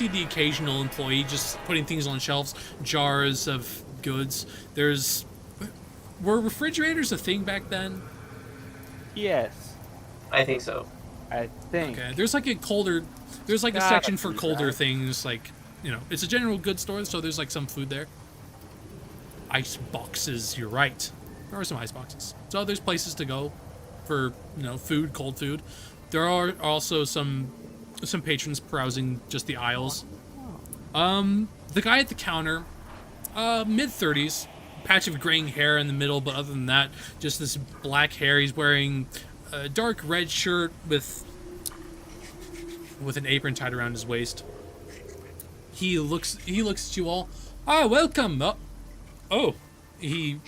S1: the occasional employee just putting things on shelves, jars of goods. Were refrigerators a thing back then?
S4: Yes,
S2: I think so.
S4: I think.
S1: Okay, there's like a
S4: Gotta
S1: section for
S4: be,
S1: colder
S4: right?
S1: things, like, it's a general goods store, so there's like some food there. Ice boxes, you're right. There are some ice boxes. So there's places to go for, food, cold food. There are also some patrons browsing just the aisles. The guy at the counter, mid-30s, patch of graying hair in the middle, but other than that, just this black hair. He's wearing a dark red shirt with an apron tied around his waist. He looks at you all. Ah, welcome. Oh, he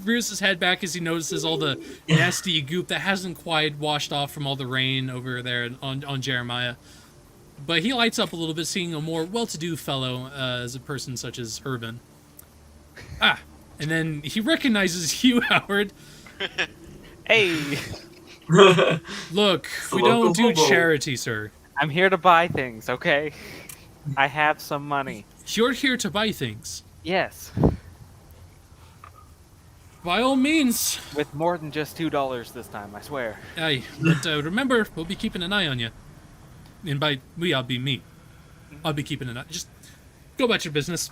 S1: rears his head back as he notices all the nasty goop that hasn't quite washed off from all the rain over there on Jeremiah. But he lights up a little bit, seeing a more well-to-do fellow as a person such as Urban. Ah, and then he recognizes you, Howard.
S4: Hey,
S1: Look, we
S2: local
S1: don't do
S2: hobo.
S1: charity, sir.
S4: I'm here to buy things, okay? I have some money.
S1: You're here to buy things.
S4: Yes,
S1: By all means.
S4: with more than just $2 this time, I swear.
S1: Aye, but remember, we'll be keeping an eye on you. And by we, I'll be me. I'll be keeping an eye. Just go about your business.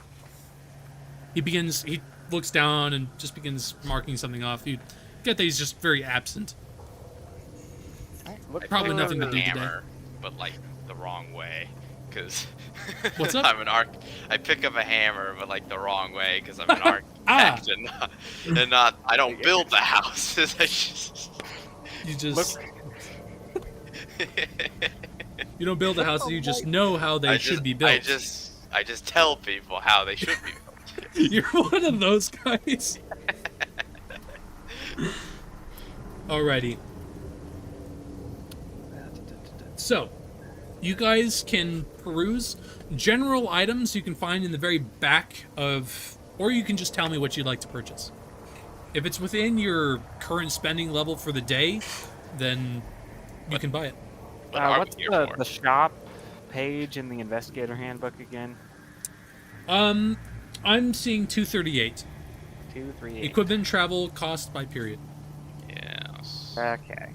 S1: He looks down and just begins marking something off. You get that he's just very absent.
S4: Look
S1: Probably
S4: for
S1: nothing to do today.
S3: Hammer, but like the wrong way, because
S1: What's up?
S3: I'm an I pick up a hammer, but like the wrong way, because I'm an architect and not. I don't build the houses. I just.
S1: You just you don't build a house, you just know how they should be built.
S3: I just tell people how they should be built.
S1: You're one of those guys. Alrighty. So, you guys can peruse general items you can find in the very back of, or you can just tell me what you'd like to purchase. If it's within your current spending level for the day, then you can buy it.
S3: What are we
S4: what's
S3: here
S4: the
S3: for?
S4: shop page in the investigator handbook again?
S1: I'm seeing 238.
S4: 238.
S1: Equipment, travel, cost by period.
S3: Yes.
S4: Okay.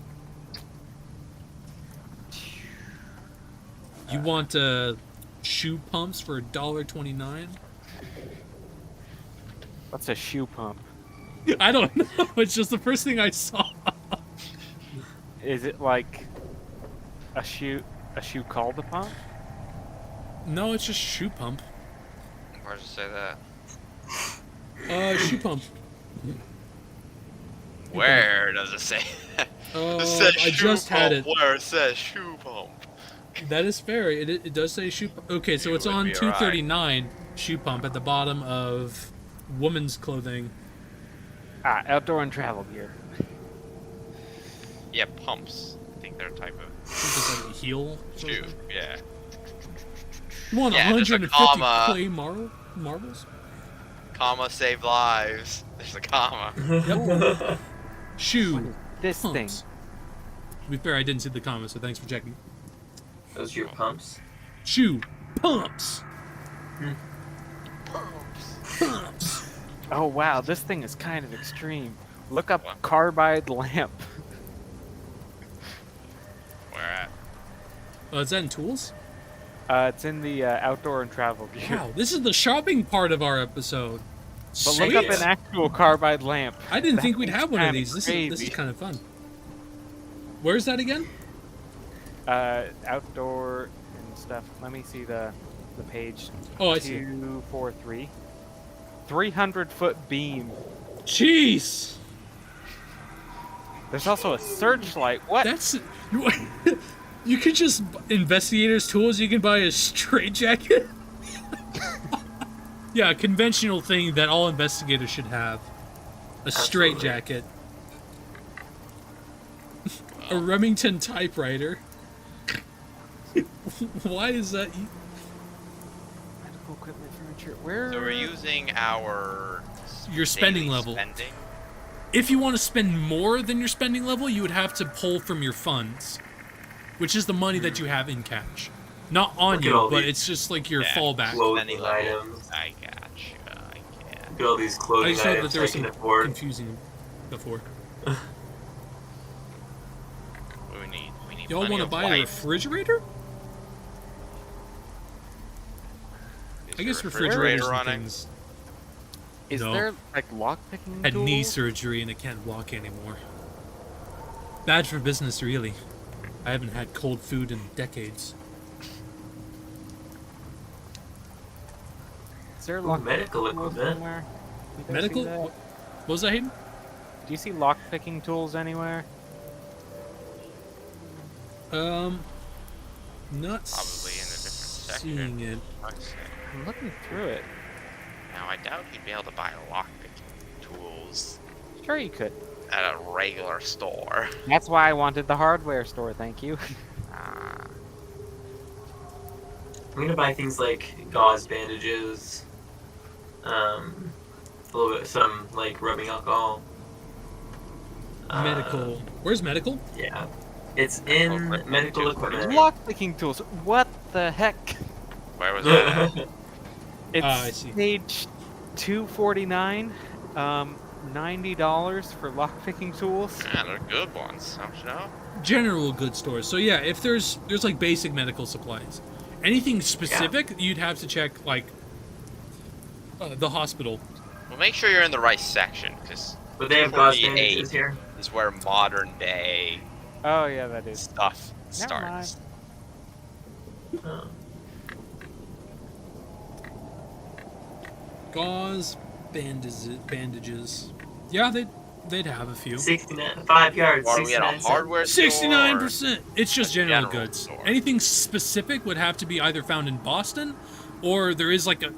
S1: You want shoe pumps for $1.29?
S4: What's a shoe pump?
S1: I don't know. It's just the first thing I saw.
S4: Is it like a shoe called a pump?
S1: No, it's just shoe pump.
S3: Where does it say that?
S1: Shoe pump.
S3: Where does it say that? It says
S1: I
S3: shoe
S1: just had
S3: pump
S1: it.
S3: where it says shoe pump.
S1: That is fair. It does say shoe pump. Okay, so
S3: You
S1: it's
S3: would
S1: on
S3: be
S1: 239 shoe pump at the bottom of woman's clothing.
S4: Outdoor and travel gear.
S3: Yeah, pumps. I think they're a type of
S1: Just like a heel. sort of
S3: shoe.
S1: thing.
S3: Yeah.
S1: You want
S3: Yeah, there's a
S1: 150
S3: comma.
S1: clay marbles?
S3: Comma save lives. There's a comma.
S1: Yep. Shoe
S4: This thing.
S1: pumps. To be fair, I didn't see the comma, so thanks for checking.
S2: Those are your pumps.
S1: Shoe pumps. Pumps.
S4: Oh wow, this thing is kind of extreme. Look up carbide lamp.
S3: Where at?
S1: Oh, is that in tools?
S4: It's in the outdoor and travel gear.
S1: Wow, this is the shopping part of our episode.
S4: But look up an actual carbide lamp.
S1: I didn't
S4: That
S1: think we'd
S4: thing's
S1: have one of
S4: kinda
S1: these. This is
S4: crazy.
S1: kind of fun. Where's that again?
S4: Outdoor and stuff. Let me see the page.
S1: Oh, I see.
S4: 243. 300-foot beam.
S1: Jeez,
S4: There's also a searchlight. What?
S1: that's you could just investigators tools. You can buy a straitjacket. Yeah, a conventional thing that all investigators should have. A straitjacket. A Remington typewriter. Why is that?
S4: Medical equipment, furniture. Where?
S3: So we're using our
S1: Your spending
S3: daily
S1: level.
S3: Spending?
S1: If you want to spend more than your spending level, you would have to pull from your funds, which is the money that you have in cash. Not on
S2: Look at
S1: you,
S2: all
S1: but
S2: these-
S1: it's just like your
S3: Yeah.
S1: fallback.
S2: Clothing
S3: Spending level.
S2: items.
S3: I gotcha. I get.
S2: Look at all these
S1: I
S2: clothing
S1: just thought that
S2: items
S1: there
S2: I
S1: was
S2: can
S1: some
S2: afford.
S1: confusing before.
S3: What do we need? We need
S1: Y'all
S3: plenty
S1: want to
S3: of
S1: buy a
S3: light.
S1: refrigerator?
S3: Is
S1: I
S3: the
S1: guess
S3: refrigerator
S1: refrigerators and
S3: running?
S1: things.
S4: Is
S1: No.
S4: there like lockpicking
S1: Had
S4: tools?
S1: knee surgery and I can't walk anymore. Bad for business, really. I haven't had cold food in decades.
S4: Is there
S2: Ooh,
S4: lockpicking
S2: medical
S4: tools
S2: equipment.
S4: anywhere? You guys
S1: Medical?
S4: see that?
S1: What was that, Hayden?
S4: Do you see lockpicking tools anywhere?
S1: Not
S3: Probably in a different section.
S1: seeing it.
S3: Let's see.
S4: I'm looking through it.
S3: Now I doubt you'd be able to buy lockpicking tools
S4: Sure you could.
S3: at a regular store.
S4: That's why I wanted the hardware store, thank you.
S3: Ah.
S2: I'm gonna buy things like gauze bandages, a little bit, some like rubbing alcohol.
S1: Medical. Where's medical?
S2: Yeah, it's in
S3: Medical
S2: medical
S3: equipment.
S2: equipment.
S4: Lockpicking tools. What the heck?
S3: Where was that?
S4: It's
S1: I see.
S4: page 249. $90 for lockpicking tools.
S3: Yeah, they're good ones, don't you know?
S1: General goods stores. So yeah, if there's like basic medical supplies. Anything specific, you'd have to check like the hospital.
S3: Well, make sure you're in the right section, because
S2: But they have gauze
S3: 48
S2: bandages here.
S3: is where modern day
S4: Oh yeah, that is.
S3: stuff
S4: Never mind.
S3: starts.
S2: Oh.
S1: Gauze, bandages. Yeah, they'd have a few.
S2: 69, 5 yards.
S3: Or are we at a
S2: 69 cents.
S3: hardware store?
S1: 69%. It's just
S3: A
S1: general
S3: general
S1: goods.
S3: store.
S1: Anything specific would have to be either found in Boston, or there is like a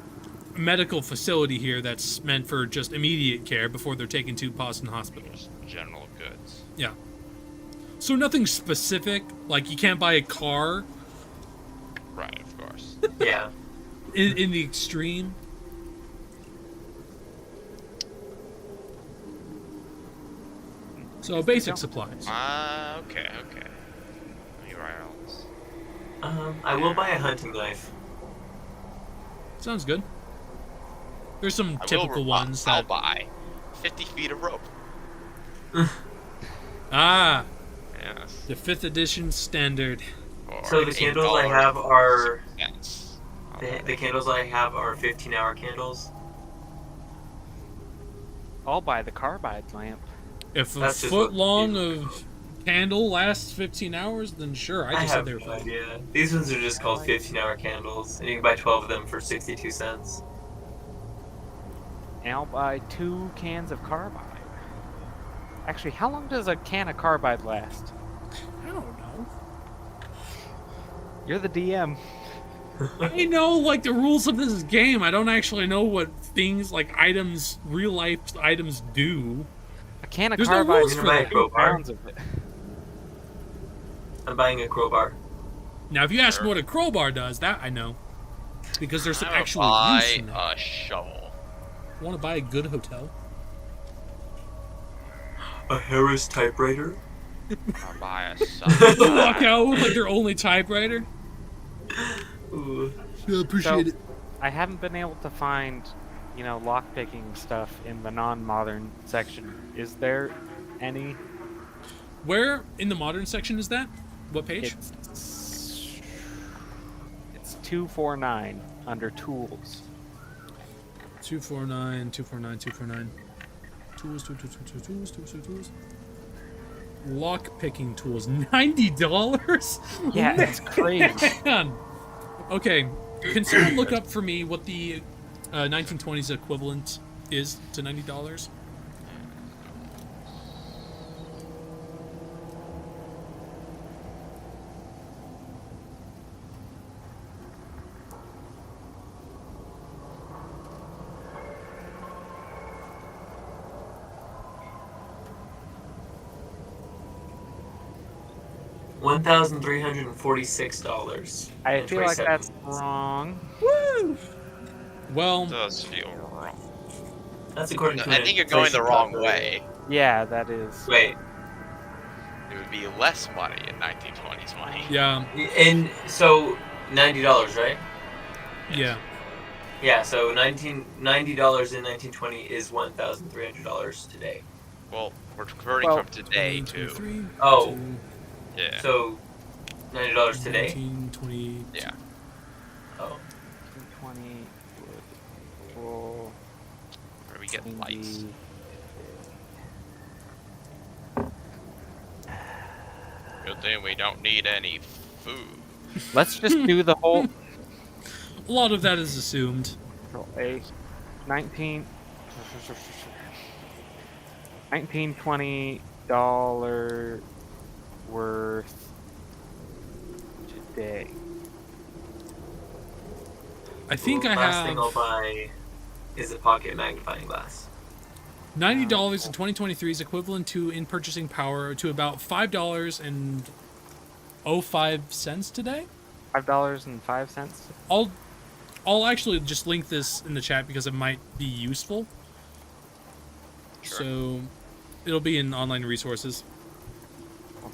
S1: medical facility here that's meant for just immediate care before they're taken to Boston Hospital.
S3: Just general goods.
S1: Yeah. So nothing specific, like you can't buy a car
S3: Right, of course.
S2: Yeah.
S1: in the extreme. So basic supplies.
S3: Okay. Anywhere else?
S2: I will buy a hunting knife.
S1: Sounds good. There's some
S3: I will
S1: typical ones
S3: I'll
S1: that
S3: buy 50 feet of rope.
S1: ah,
S3: Yes.
S1: the 5th edition standard.
S3: Or
S2: So the candles I
S3: $8
S2: have are
S3: cents.
S2: the candles I have are 15-hour candles.
S4: I'll buy the carbide lamp.
S1: If a
S2: That's just
S1: foot
S2: what
S1: long
S2: you-
S1: of candle lasts 15 hours, then sure. I
S2: I
S1: just said
S2: have
S1: they were
S2: no
S1: fine.
S2: idea. These ones are just called 15-hour candles, and you can buy 12 of them for 62 cents.
S4: And I'll buy 2 cans of carbide. Actually, how long does a can of carbide last?
S1: I don't know.
S4: You're the DM.
S1: I know like the rules of this game. I don't actually know what things like items, real life items do.
S4: A can of
S1: There's no
S4: carbide
S1: rules
S4: is
S1: for
S2: that.
S4: 2 pounds of it.
S2: I'm buying a crowbar.
S1: Now, if you ask me
S3: Sure.
S1: what a crowbar does, that I know, because there's some
S3: I'm gonna
S1: actual
S3: buy
S1: use in that.
S3: a shovel.
S1: Want to buy a good hotel?
S2: A Harris typewriter?
S3: I'll buy a
S1: Walk out with like their only typewriter.
S2: Ooh.
S1: Yeah, appreciate
S4: So- I haven't been able to find, lockpicking stuff in the non-modern section. Is there any?
S1: Where in the modern section is that? What page?
S4: It's 249 under tools.
S1: 249, 249, 249. Tools. Lock picking tools. $90?
S4: Yeah, it's crazy.
S1: Man. Okay, can someone look up for me what the 1920s equivalent is to $90?
S2: $1,346.
S4: I feel like that's wrong.
S1: Woo! Well,
S3: does feel wrong.
S2: That's according to
S3: I
S2: an
S3: think you're going the
S2: inflation
S3: wrong
S2: calculator.
S3: way.
S4: Yeah, that is.
S2: Wait,
S3: It would be less money in 1920s money.
S1: yeah,
S2: and so $90, right?
S1: yeah.
S2: Yeah, so $90 in 1920 is $1,300 today.
S3: Well, we're converting
S4: Well,
S3: from today to
S1: 23,
S2: Oh.
S3: yeah.
S2: So $90 today?
S1: 1920.
S3: Yeah.
S2: Oh.
S4: 20 would
S3: Where we get lights. Good thing we don't need any food.
S4: Let's just do the whole
S1: A lot of that is assumed.
S4: Control A. 1920 dollar worth today.
S1: I think
S2: Ooh,
S1: I
S2: last thing I'll
S1: have
S2: buy is a pocket magnifying glass.
S1: $90 in 2023 is equivalent to in purchasing power to about $5.05 today.
S4: $5.05.
S1: I'll actually just link this in the chat because it might be useful.
S3: Sure.
S1: So it'll be in online resources.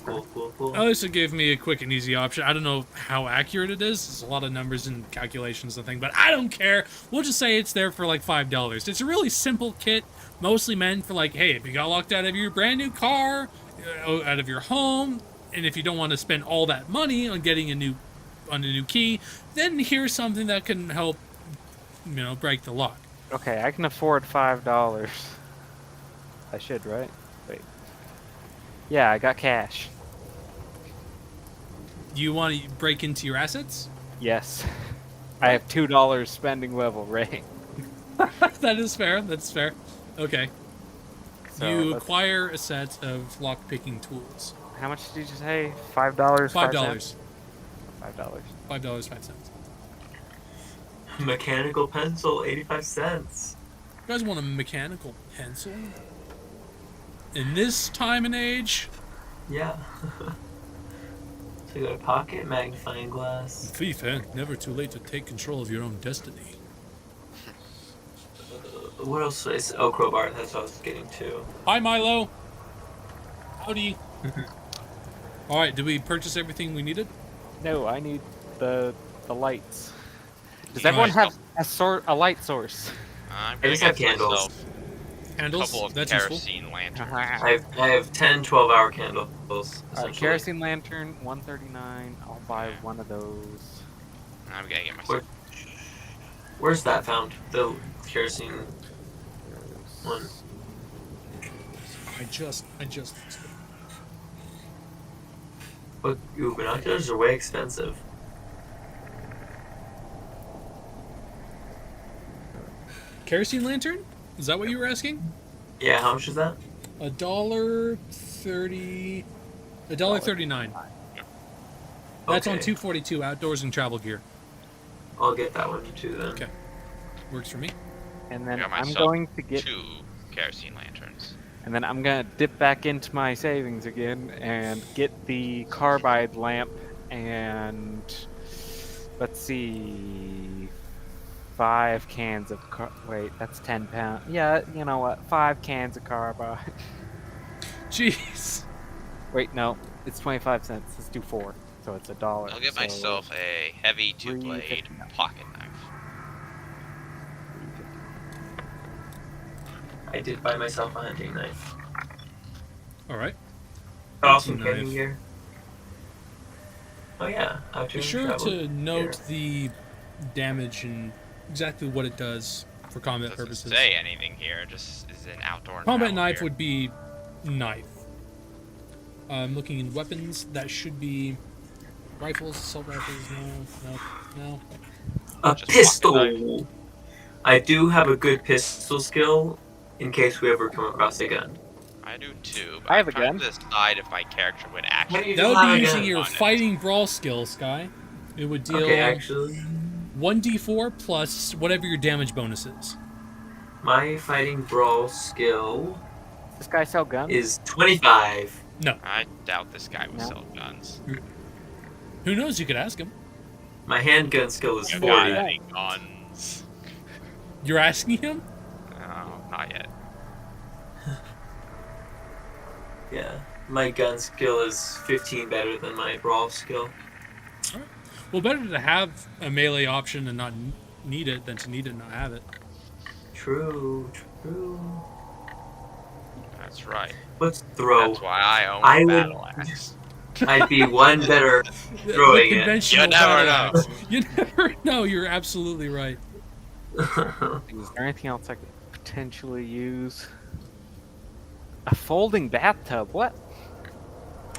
S2: Cool, cool, cool.
S1: At least it gave me a quick and easy option. I don't know how accurate it is. There's a lot of numbers and calculations and things, but I don't care. We'll just say it's there for like $5. It's a really simple kit, mostly meant for like, hey, if you got locked out of your brand new car, out of your home, and if you don't want to spend all that money on getting a new key, then here's something that can help, break the lock.
S4: Okay, I can afford $5. I should, right? Wait. Yeah, I got cash.
S1: Do you want to break into your assets?
S4: Yes. I have $2 spending level rating.
S1: That is fair. That's fair. Okay.
S4: So
S1: You
S4: let's-
S1: acquire a set of lockpicking tools.
S4: How much did you say? $5?
S1: $5.
S4: $5.
S1: $5.05.
S2: Mechanical pencil, 85 cents.
S1: You guys want a mechanical pencil? In this time and age?
S2: Yeah. So you got a pocket magnifying glass.
S1: Thief, eh? Never too late to take control of your own destiny.
S2: What else is crowbar? That's what I was getting to.
S1: Hi, Milo. Howdy. All right, did we purchase everything we needed?
S4: No, I need the lights. Does
S3: Yeah,
S4: everyone
S1: Alright.
S4: have a light source?
S3: I'm
S2: I
S3: gonna
S2: just have
S3: get
S2: candles.
S3: myself a
S1: Candles?
S3: couple of
S1: That's useful.
S3: kerosene lanterns.
S2: I have 10 12-hour candles. Essentially.
S4: Kerosene lantern, 139. I'll buy one of those.
S3: I'm gonna get myself.
S2: Where's that found? The kerosene one.
S1: I just.
S2: But ooh, binoculars are way expensive.
S1: Kerosene lantern? Is that what you were asking?
S2: Yeah, how much is that?
S1: $1.30. $1.39. That's on
S2: Okay.
S1: 242 outdoors and travel gear.
S2: I'll get that one too then.
S1: Okay. Works for me.
S4: And then
S3: Got
S4: I'm
S3: myself
S4: going to get
S3: 2 kerosene lanterns.
S4: and then I'm gonna dip back into my savings again and get the carbide lamp and let's see 5 cans of wait, that's 10 pounds. Yeah, you know what? 5 cans of carbide.
S1: Jeez.
S4: Wait, no, it's 25 cents. Let's do 4. So it's $1.
S3: I'll get
S4: So
S3: myself a heavy 2-blade
S4: 3.50.
S3: pocket knife.
S2: I did buy myself a hunting knife.
S1: All right.
S2: Awesome
S1: Hunting
S2: camping
S1: knife.
S2: gear. Oh yeah, outdoor
S1: Be sure
S2: travel
S1: to note
S2: gear.
S1: the damage and exactly what it does for combat
S3: Doesn't
S1: purposes.
S3: say anything here. Just is an outdoor.
S1: Combat
S3: travel
S1: knife
S3: gear.
S1: would be knife. I'm looking in weapons. That should be rifles, assault rifles. No.
S2: A
S3: Just
S2: pistol.
S3: pocket
S2: I do have a good pistol skill in case we ever come across a gun.
S3: I do too. But
S4: I have
S3: I'm
S4: a
S3: trying
S4: gun.
S3: to decide if my character would actually.
S2: You
S1: That
S2: just
S1: would
S2: have
S1: be
S2: a
S1: using
S2: gun
S1: your
S3: on it.
S1: fighting brawl skill, Sky. It would deal
S2: Okay, actually,
S1: 1d4 plus whatever your damage bonus is.
S2: my fighting brawl skill
S4: This guy sell guns?
S2: is 25.
S1: No.
S3: I doubt this guy would
S4: No.
S3: sell guns.
S1: Who knows? You could ask him.
S2: My handgun skill is
S3: You
S2: 40.
S3: got any guns?
S1: You're asking him?
S3: No, not yet.
S2: Yeah, my gun skill is 15 better than my brawl skill.
S1: Well, better to have a melee option and not need it than to need it and not have it.
S2: True.
S3: That's right.
S2: Let's throw.
S3: That's why I own
S2: I
S3: a
S2: would-
S3: battle axe.
S2: I'd be one better
S1: The
S2: throwing it.
S1: conventional
S3: You never
S1: battle
S3: know.
S1: axe. You never know. You're absolutely right.
S4: Is there anything else I could potentially use? A folding bathtub? What?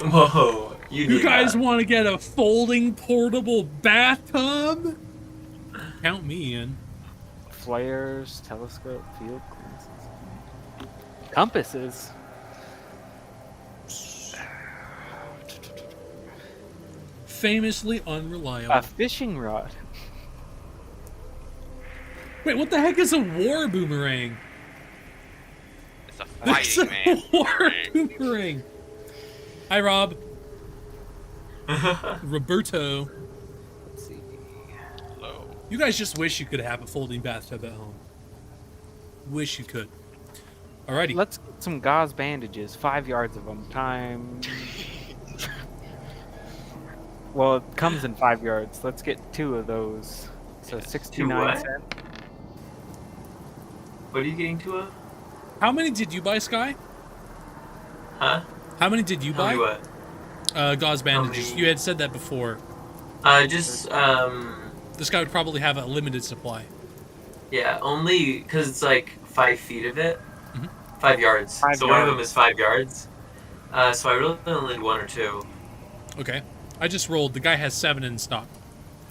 S2: Whoa, you
S1: You
S2: did
S1: guys
S2: that.
S1: want to get a folding portable bathtub? Count me in.
S4: Flares, telescope, field glasses, compasses.
S1: Famously unreliable.
S4: A fishing rod.
S1: Wait, what the heck is a war boomerang?
S3: It's a
S1: That's
S3: fighting
S1: a
S3: man.
S1: war boomerang. Hi, Rob. Roberto.
S4: Let's see.
S3: Hello.
S1: You guys just wish you could have a folding bathtub at home. Wish you could. Alrighty.
S4: Let's get some gauze bandages. 5 yards of them. Time. Well, it comes in 5 yards. Let's get 2 of those. So 69
S2: what?
S4: cents.
S2: What are you getting to?
S1: How many did you buy, Sky?
S2: Huh?
S1: How many did you
S2: Tell me
S1: buy?
S2: what?
S1: Gauze bandages.
S2: many?
S1: You had said that before.
S2: Just
S1: This guy would probably have a limited supply.
S2: yeah, only because it's like 5 feet of it.
S1: Mhm.
S2: 5 yards.
S4: 5
S2: so one of them
S4: yards.
S2: is 5 yards. So I really only need 1 or 2.
S1: Okay. I just rolled. The guy has 7 in stock.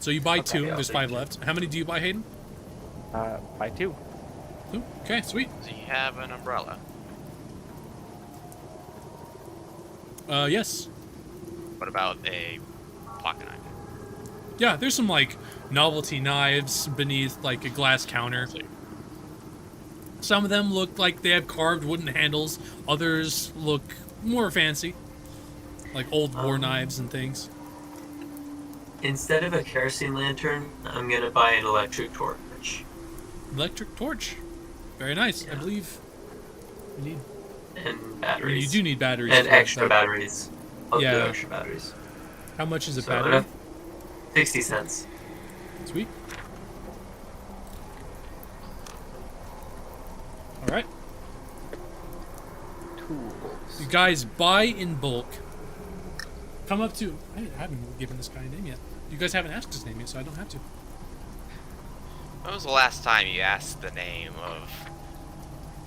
S1: So you buy
S2: Okay,
S1: 2.
S2: yeah, I'll
S1: There's
S2: take
S1: 5
S2: two.
S1: left. How many do you buy, Hayden?
S4: By 2.
S1: 2. Okay, sweet.
S3: Does he have an umbrella?
S1: Yes.
S3: What about a pocket knife?
S1: Yeah, there's some, like, novelty knives beneath, like, a glass counter.
S3: See.
S1: Some of them look like they have carved wooden handles. Others look more fancy. Like old war knives and things.
S2: Instead of a kerosene lantern, I'm gonna buy an electric torch.
S1: Electric torch. Very nice.
S2: Yeah.
S1: I believe you need...
S2: And
S1: I mean,
S2: batteries.
S1: you do need batteries.
S2: And
S1: for it,
S2: extra
S1: but
S2: batteries. I'll do
S1: Yeah.
S2: extra batteries.
S1: How much is a
S2: So I'm
S1: battery?
S2: gonna- 60 cents.
S1: Sweet. Alright.
S4: Tools.
S1: You guys buy in bulk. Come up to... I haven't given this guy a name yet. You guys haven't asked his name yet, so I don't have to.
S3: When was the last time you asked the name of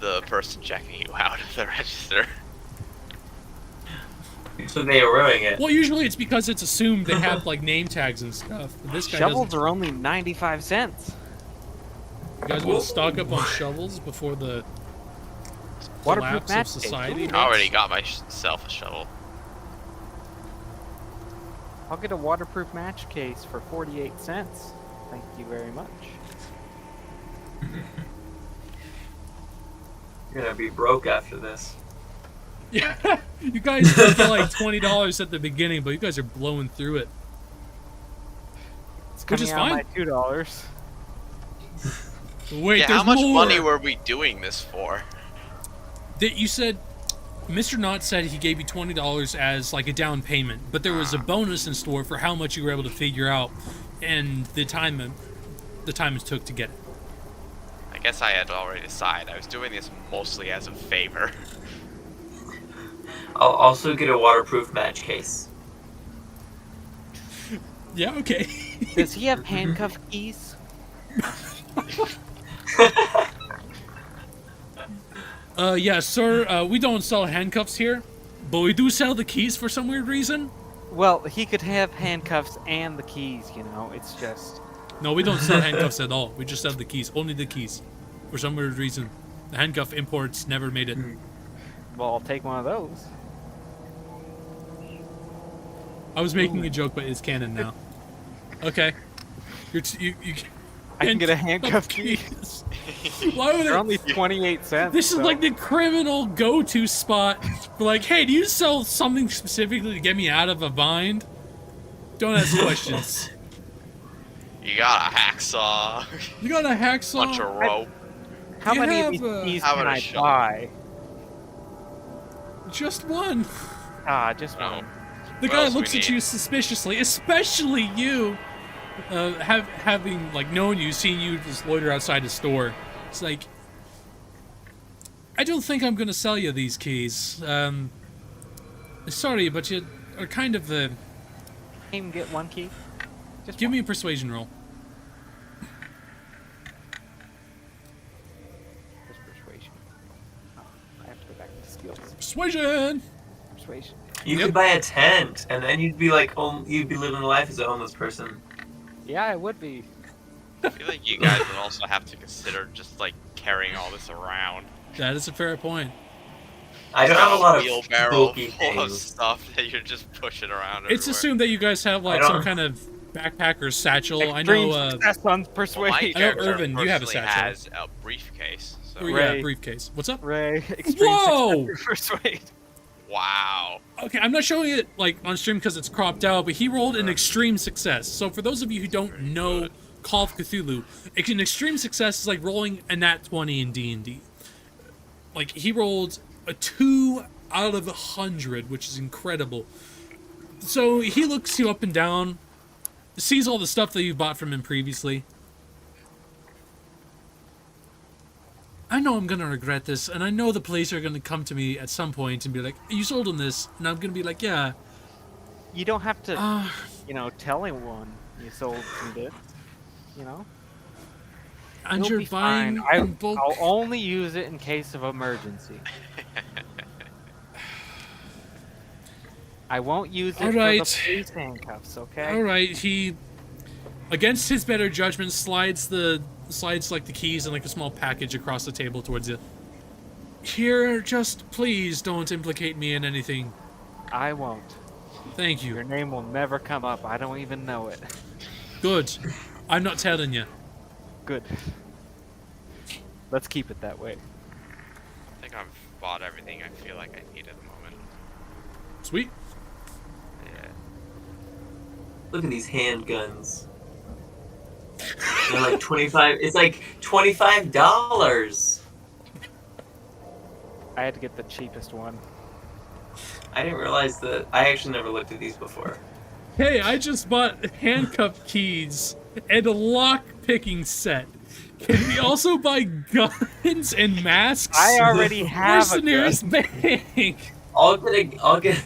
S3: the person checking you out at the register?
S2: So they were wearing it.
S1: Well, usually it's because it's assumed they have, like, name tags and stuff. But this guy
S4: Shovels
S1: doesn't.
S4: are only 95 cents.
S1: You guys want to stock up on shovels before the
S4: Waterproof
S1: collapse of
S4: match
S1: society?
S4: case.
S3: I already got myself a shovel.
S4: I'll get a waterproof match case for 48 cents. Thank you very much.
S2: You're gonna be broke after this.
S1: Yeah, you guys took like $20 at the beginning, but you guys are blowing through it.
S4: It's
S1: Which
S4: coming
S1: is
S4: out of
S1: fine.
S4: my $2.
S1: Wait,
S3: Yeah,
S1: there's
S3: how much
S1: more.
S3: money were we doing this for?
S1: That you said, Mr. Knott said he gave you $20 as like a down payment, but there was a bonus in store for how much you were able to figure out, and the time it took to get it.
S3: I guess I had already decided. I was doing this mostly as a favor.
S2: I'll also get a waterproof match case.
S1: Yeah, okay.
S4: Does he have handcuff keys?
S1: Yeah, sir. We don't sell handcuffs here, but we do sell the keys for some weird reason.
S4: Well, he could have handcuffs and the keys, you know. It's just...
S1: No, we don't sell handcuffs at all. We just sell the keys. Only the keys. For some weird reason. The handcuff imports never made it.
S4: Well, I'll take one of those.
S1: I was making a joke, but it's canon now. Okay. You
S4: I can get a handcuff key.
S1: keys. Why would
S4: They're
S1: it?
S4: only 28 cents.
S1: This is
S4: so-
S1: like the criminal go-to spot. For like, hey, do you sell something specifically to get me out of a bind? Don't ask questions.
S3: You got a hacksaw,
S1: You got a hacksaw?
S3: bunch of rope.
S4: How
S1: you
S4: many of
S1: have,
S4: these keys
S3: how
S4: can
S3: about a
S4: I
S3: shovel?
S4: buy?
S1: Just one.
S4: Just
S3: No.
S4: one.
S1: The
S3: What
S1: guy
S3: else we
S1: looks at
S3: need?
S1: you suspiciously, especially you, having like known you, seeing you just loiter outside the store. It's like, I don't think I'm gonna sell you these keys. Sorry, but you are kind of
S4: Can you even get one key? Just
S1: Give
S4: one.
S1: me a persuasion roll.
S4: Just persuasion. Oh, I have to go back to skills.
S1: Persuasion.
S4: Persuasion.
S2: You
S1: Yep.
S2: could buy a tent, and then you'd be like, you'd be living life as a homeless person.
S4: Yeah, it would be.
S3: I feel like you guys would also have to consider just like carrying all this around.
S1: That is a fair point.
S2: I don't have a lot of
S3: wheelbarrow
S2: bulky
S3: full of
S2: things.
S3: stuff that you're just pushing around.
S1: It's
S3: everywhere.
S1: assumed that you guys have like
S2: I
S1: some
S2: don't-
S1: kind of backpack or satchel.
S4: Extreme
S1: I know.
S4: success on
S3: Well, my
S4: persuasion.
S1: I know
S3: character
S1: Irvin, you have a
S3: personally
S1: satchel.
S3: has a briefcase. So.
S1: Oh, yeah,
S4: Ray.
S1: briefcase. What's up?
S4: Ray, extreme
S1: Whoa!
S4: success on persuade.
S3: Wow.
S1: Okay, I'm not showing it like on stream because it's cropped out, but he rolled an extreme success. So for those of you who don't know Call of Cthulhu, an extreme success is like rolling a nat 20 in D&D. Like he rolled a 2 out of 100, which is incredible. So he looks you up and down, sees all the stuff that you bought from him previously. I know I'm gonna regret this, and I know the police are gonna come to me at some point and be like, "You sold him this," and I'm gonna be like, "Yeah."
S4: You don't have to,
S1: Uh,
S4: tell anyone you sold some bits. You know?
S1: And
S4: You'll
S1: you're
S4: be fine.
S1: buying in bulk.
S4: I'll only use it in case of emergency. I won't use it for the
S1: Alright.
S4: police handcuffs, okay?
S1: All right, he, against his better judgment, slides like the keys and like a small package across the table towards you. Here, just please don't implicate me in anything.
S4: I won't.
S1: Thank
S4: Your
S1: you.
S4: name will never come up. I don't even know it.
S1: Good. I'm not telling you.
S4: Good. Let's keep it that way.
S3: I think I've bought everything I feel like I need at the moment.
S1: Sweet.
S3: Yeah.
S2: Look at these handguns. They're like 25. It's like $25.
S4: I had to get the cheapest one.
S2: I didn't realize that. I actually never looked at these before.
S1: Hey, I just bought handcuff keys and a lock-picking set. Can we also buy guns and masks?
S4: I already have
S1: Where's
S4: a
S1: the
S4: gun.
S1: nearest bank?
S2: I'll get.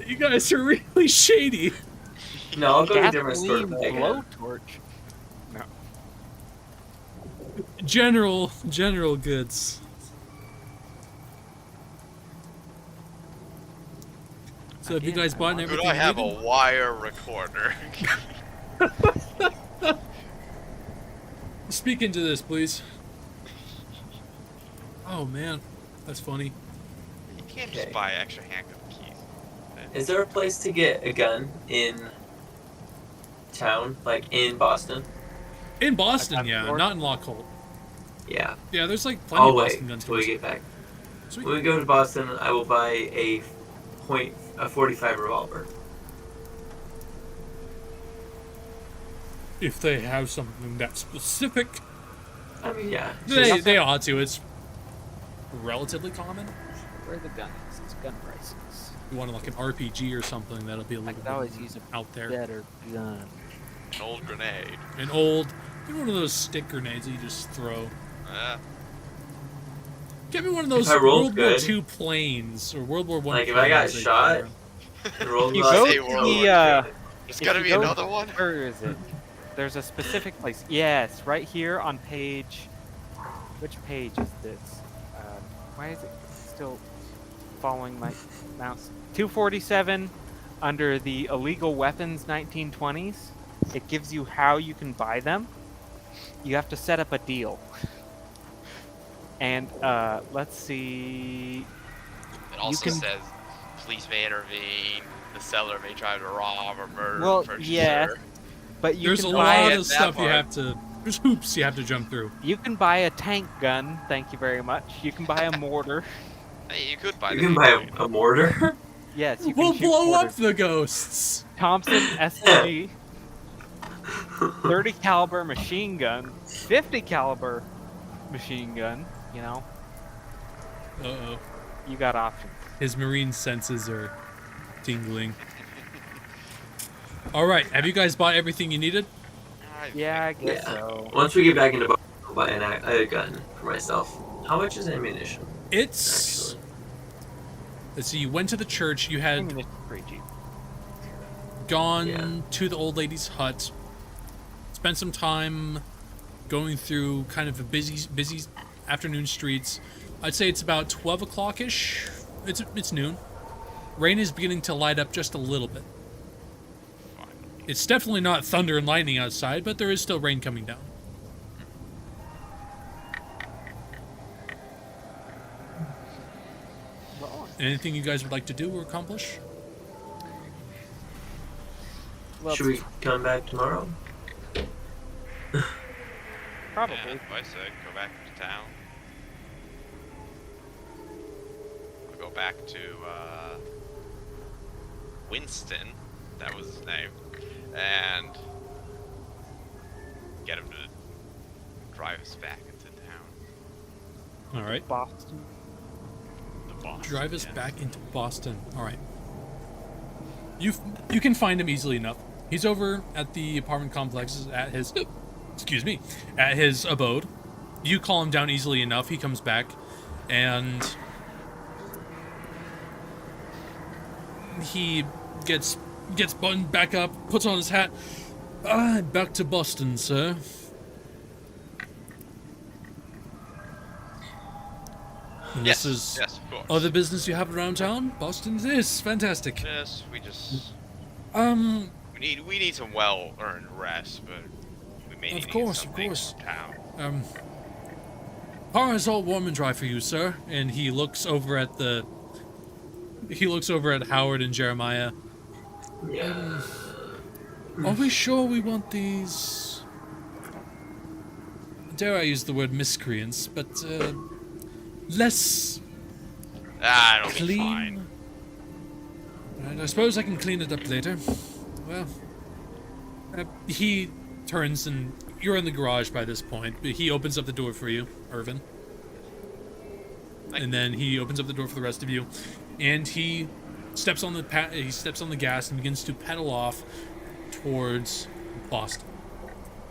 S1: You guys are really shady.
S2: No, I'll go to a different store.
S4: Gasoline
S2: If I can.
S4: blowtorch. No.
S1: General goods. So have you guys bought
S3: Could
S1: everything
S3: I have
S1: you
S3: a
S1: needed?
S3: wire recorder?
S1: Speak into this, please. Oh man, that's funny.
S3: You can't
S2: Okay.
S3: just buy extra handcuff keys.
S2: Is there a place to get a gun in town, like in Boston?
S1: In Boston,
S4: I've
S1: yeah,
S4: ordered-
S1: not in Lochholt.
S2: Yeah.
S1: Yeah, there's like plenty
S2: I'll
S1: of
S2: wait
S1: Boston guns.
S2: till we get back.
S1: Sweet.
S2: When we go to Boston, I will buy a .45 revolver.
S1: If they have something that specific,
S2: I mean, yeah.
S1: they ought to. It's relatively common.
S4: Where are the guns? It's gun prices.
S1: You want like an RPG or something that'll be a
S4: I
S1: little
S4: could always
S1: bit
S4: use a
S1: out there.
S4: better gun.
S3: An old grenade.
S1: An old, get one of those stick grenades that you just throw. Get me one of those
S2: If I rolled
S1: World War
S2: good.
S1: II planes or World War One.
S2: Like, if I got
S1: planes that
S2: shot,
S1: you
S2: Roll
S4: You
S2: up,
S4: go
S3: say
S4: to
S3: World
S4: the,
S3: War There's
S4: If
S3: gotta
S4: you
S3: be
S4: go-
S3: another one.
S4: Where is it? There's a specific place. Yes, right here on page. Which page is this? Why is it still following my mouse? 247 under the illegal weapons 1920s. It gives you how you can buy them. You have to set up a deal. And let's see.
S3: It also
S4: can-
S3: says police may intervene. The seller may try to rob or murder
S4: Well,
S3: the purchaser.
S4: yeah. But you
S1: There's
S4: can
S1: a
S4: buy
S1: lot
S3: it-
S1: of
S3: that
S1: stuff you
S3: part.
S1: have to. There's hoops you have to jump through.
S4: You can buy a tank gun. Thank you very much. You can buy a mortar.
S3: Hey, you could buy
S2: You
S3: the
S2: can buy
S3: Bitcoin.
S2: a mortar.
S4: Yes, you can
S1: We'll
S4: shoot
S1: blow
S4: mortars.
S1: up the ghosts.
S4: Thompson SMG, 30 caliber machine gun, 50 caliber machine gun. You know,
S1: Uh-oh.
S4: you got options.
S1: His marine senses are tingling. All right, have you guys bought everything you needed?
S4: Yeah, I guess
S2: Yeah.
S4: so.
S2: Once we get back into Boston, I'll buy a gun for myself. How much is ammunition?
S1: It's.
S2: Actually,
S1: Let's see. You went to the church. You had
S4: Ammunition's pretty cheap.
S1: gone
S2: Yeah.
S1: to the old lady's hut. Spent some time going through kind of a busy afternoon streets. I'd say it's about 12 o'clock ish. It's noon. Rain is beginning to light up just a little bit. It's definitely not thunder and lightning outside, but there is still rain coming down. Anything you guys would like to do or accomplish?
S4: Well,
S2: should we come back tomorrow?
S4: probably.
S3: Yeah, if I said go back to town. I'll go back to Winston, that was his name, and get him to drive us back into town.
S1: All right.
S4: Boston.
S3: The boss.
S1: Drive us
S3: yeah.
S1: back into Boston. All right. You can find him easily enough. He's over at the apartment complexes at his at his abode. You call him down easily enough. He comes back, and he gets buttoned back up, puts on his hat. Back to Boston, sir.
S3: Yes,
S1: This is
S3: yes, of course.
S1: other business you have around town? Boston is fantastic.
S3: Yes, we just
S1: Um,
S3: we need some well-earned rest, but we may need
S1: Of
S3: to
S1: course,
S3: get
S1: of
S3: something
S1: course.
S3: from town.
S1: car is all warm and dry for you, sir. And he looks over at Howard and Jeremiah.
S2: Yeah.
S1: Are we sure we want these? Dare I use the word miscreants, but less
S3: It'll be fine.
S1: clean. Right, I suppose I can clean it up later. Well, he turns and you're in the garage by this point. But he opens up the door for you, Irvin. And then he opens up the door for the rest of you, and he steps on the gas and begins to pedal off towards Boston.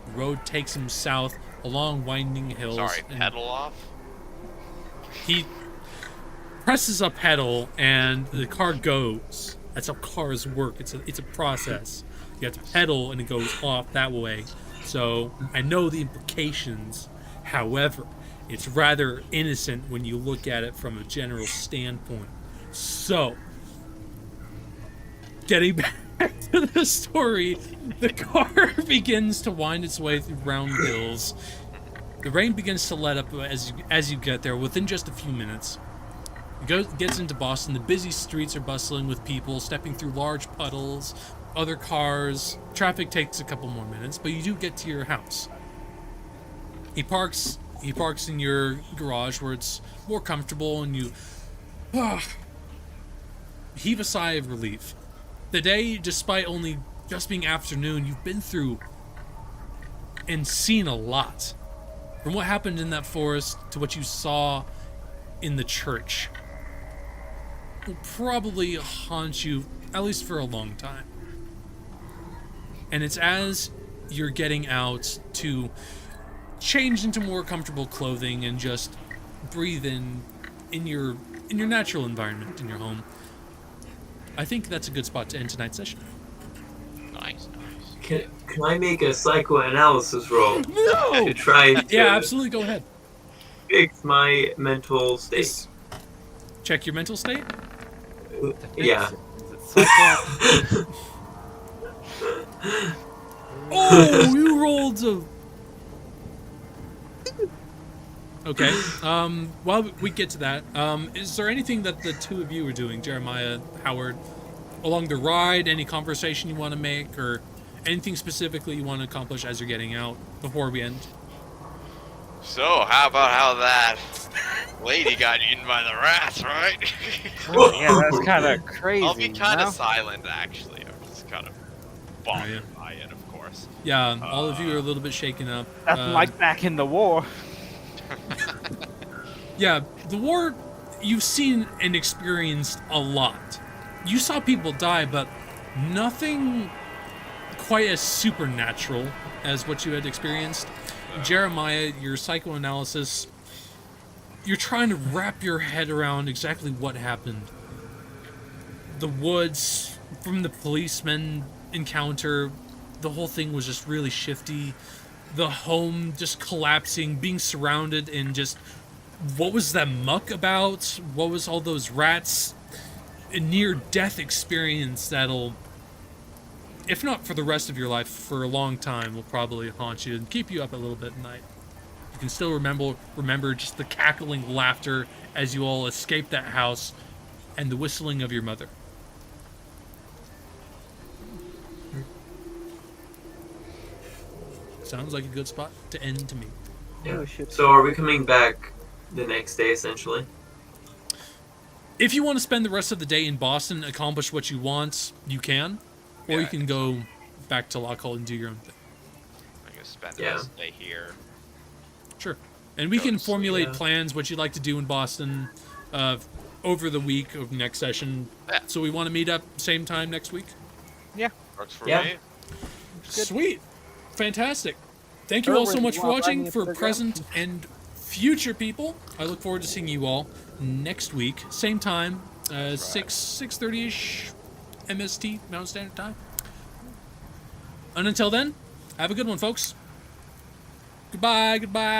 S1: The road takes him south along winding hills.
S3: Sorry,
S1: and
S3: pedal off?
S1: He presses a pedal, and the car goes. That's how cars work. It's a process. You have to pedal, and it goes off that way. So I know the implications. However, it's rather innocent when you look at it from a general standpoint. So, getting back to the story, the car begins to wind its way through round hills. The rain begins to let up as you get there within just a few minutes. It gets into Boston. The busy streets are bustling with people stepping through large puddles, other cars. Traffic takes a couple more minutes, but you do get to your house. He parks in your garage where it's more comfortable, and you heave a sigh of relief. The day, despite only just being afternoon, you've been through and seen a lot. From what happened in that forest to what you saw in the church will probably haunt you, at least for a long time. And it's as you're getting out to change into more comfortable clothing and just breathe in your natural environment in your home. I think that's a good spot to end tonight's session.
S3: Nice.
S2: Can I make a psychoanalysis roll
S1: No!
S2: to try to
S1: Yeah, absolutely. Go ahead.
S2: fix my mental state?
S1: Yes. Check your mental state.
S2: Yeah.
S1: Oh, you rolled a. Okay. While we get to that, is there anything that the two of you are doing, Jeremiah, Howard, along the ride? Any conversation you want to make, or anything specifically you want to accomplish as you're getting out before we end?
S3: So, how about how that lady got eaten by the rats, right?
S4: Yeah, that's kind of crazy.
S3: I'll be kind
S4: no?
S3: of silent, actually. I'm just kind of bothered
S1: yeah.
S3: by it, of course.
S1: Yeah, all of you are a little bit shaken up.
S4: Nothing like back in the war.
S1: Yeah, the war, you've seen and experienced a lot. You saw people die, but nothing quite as supernatural as what you had experienced. Jeremiah, your psychoanalysis, you're trying to wrap your head around exactly what happened. The woods, from the policeman encounter, the whole thing was just really shifty. The home just collapsing, being surrounded, and just what was that muck about? What was all those rats? A near-death experience that'll, if not for the rest of your life, for a long time, will probably haunt you and keep you up a little bit at night. You can still remember just the cackling laughter as you all escape that house, and the whistling of your mother. Sounds like a good spot to end to me.
S2: Yeah.
S4: Oh, shit.
S2: So are we coming back the next day, essentially?
S1: If you want to spend the rest of the day in Boston, accomplish what you want, you can. Or
S3: Yeah,
S1: you can go back to Lochholt and do your own thing.
S3: I'm going to spend the rest of the day here.
S1: Sure. And we can formulate
S2: yeah.
S1: plans, what you'd like to do in Boston over the week of next session.
S3: Yeah.
S1: So we want to meet up same time next week?
S4: Yeah.
S3: Works for
S2: Yeah.
S3: me.
S4: Good.
S1: Sweet. Fantastic. Thank you all so much for watching. For
S4: program.
S1: present and future people, I look forward to seeing you all next week. Same time, 6:30ish MST, Mountain Standard Time. And until then, Have a good one, folks. Goodbye, goodbye.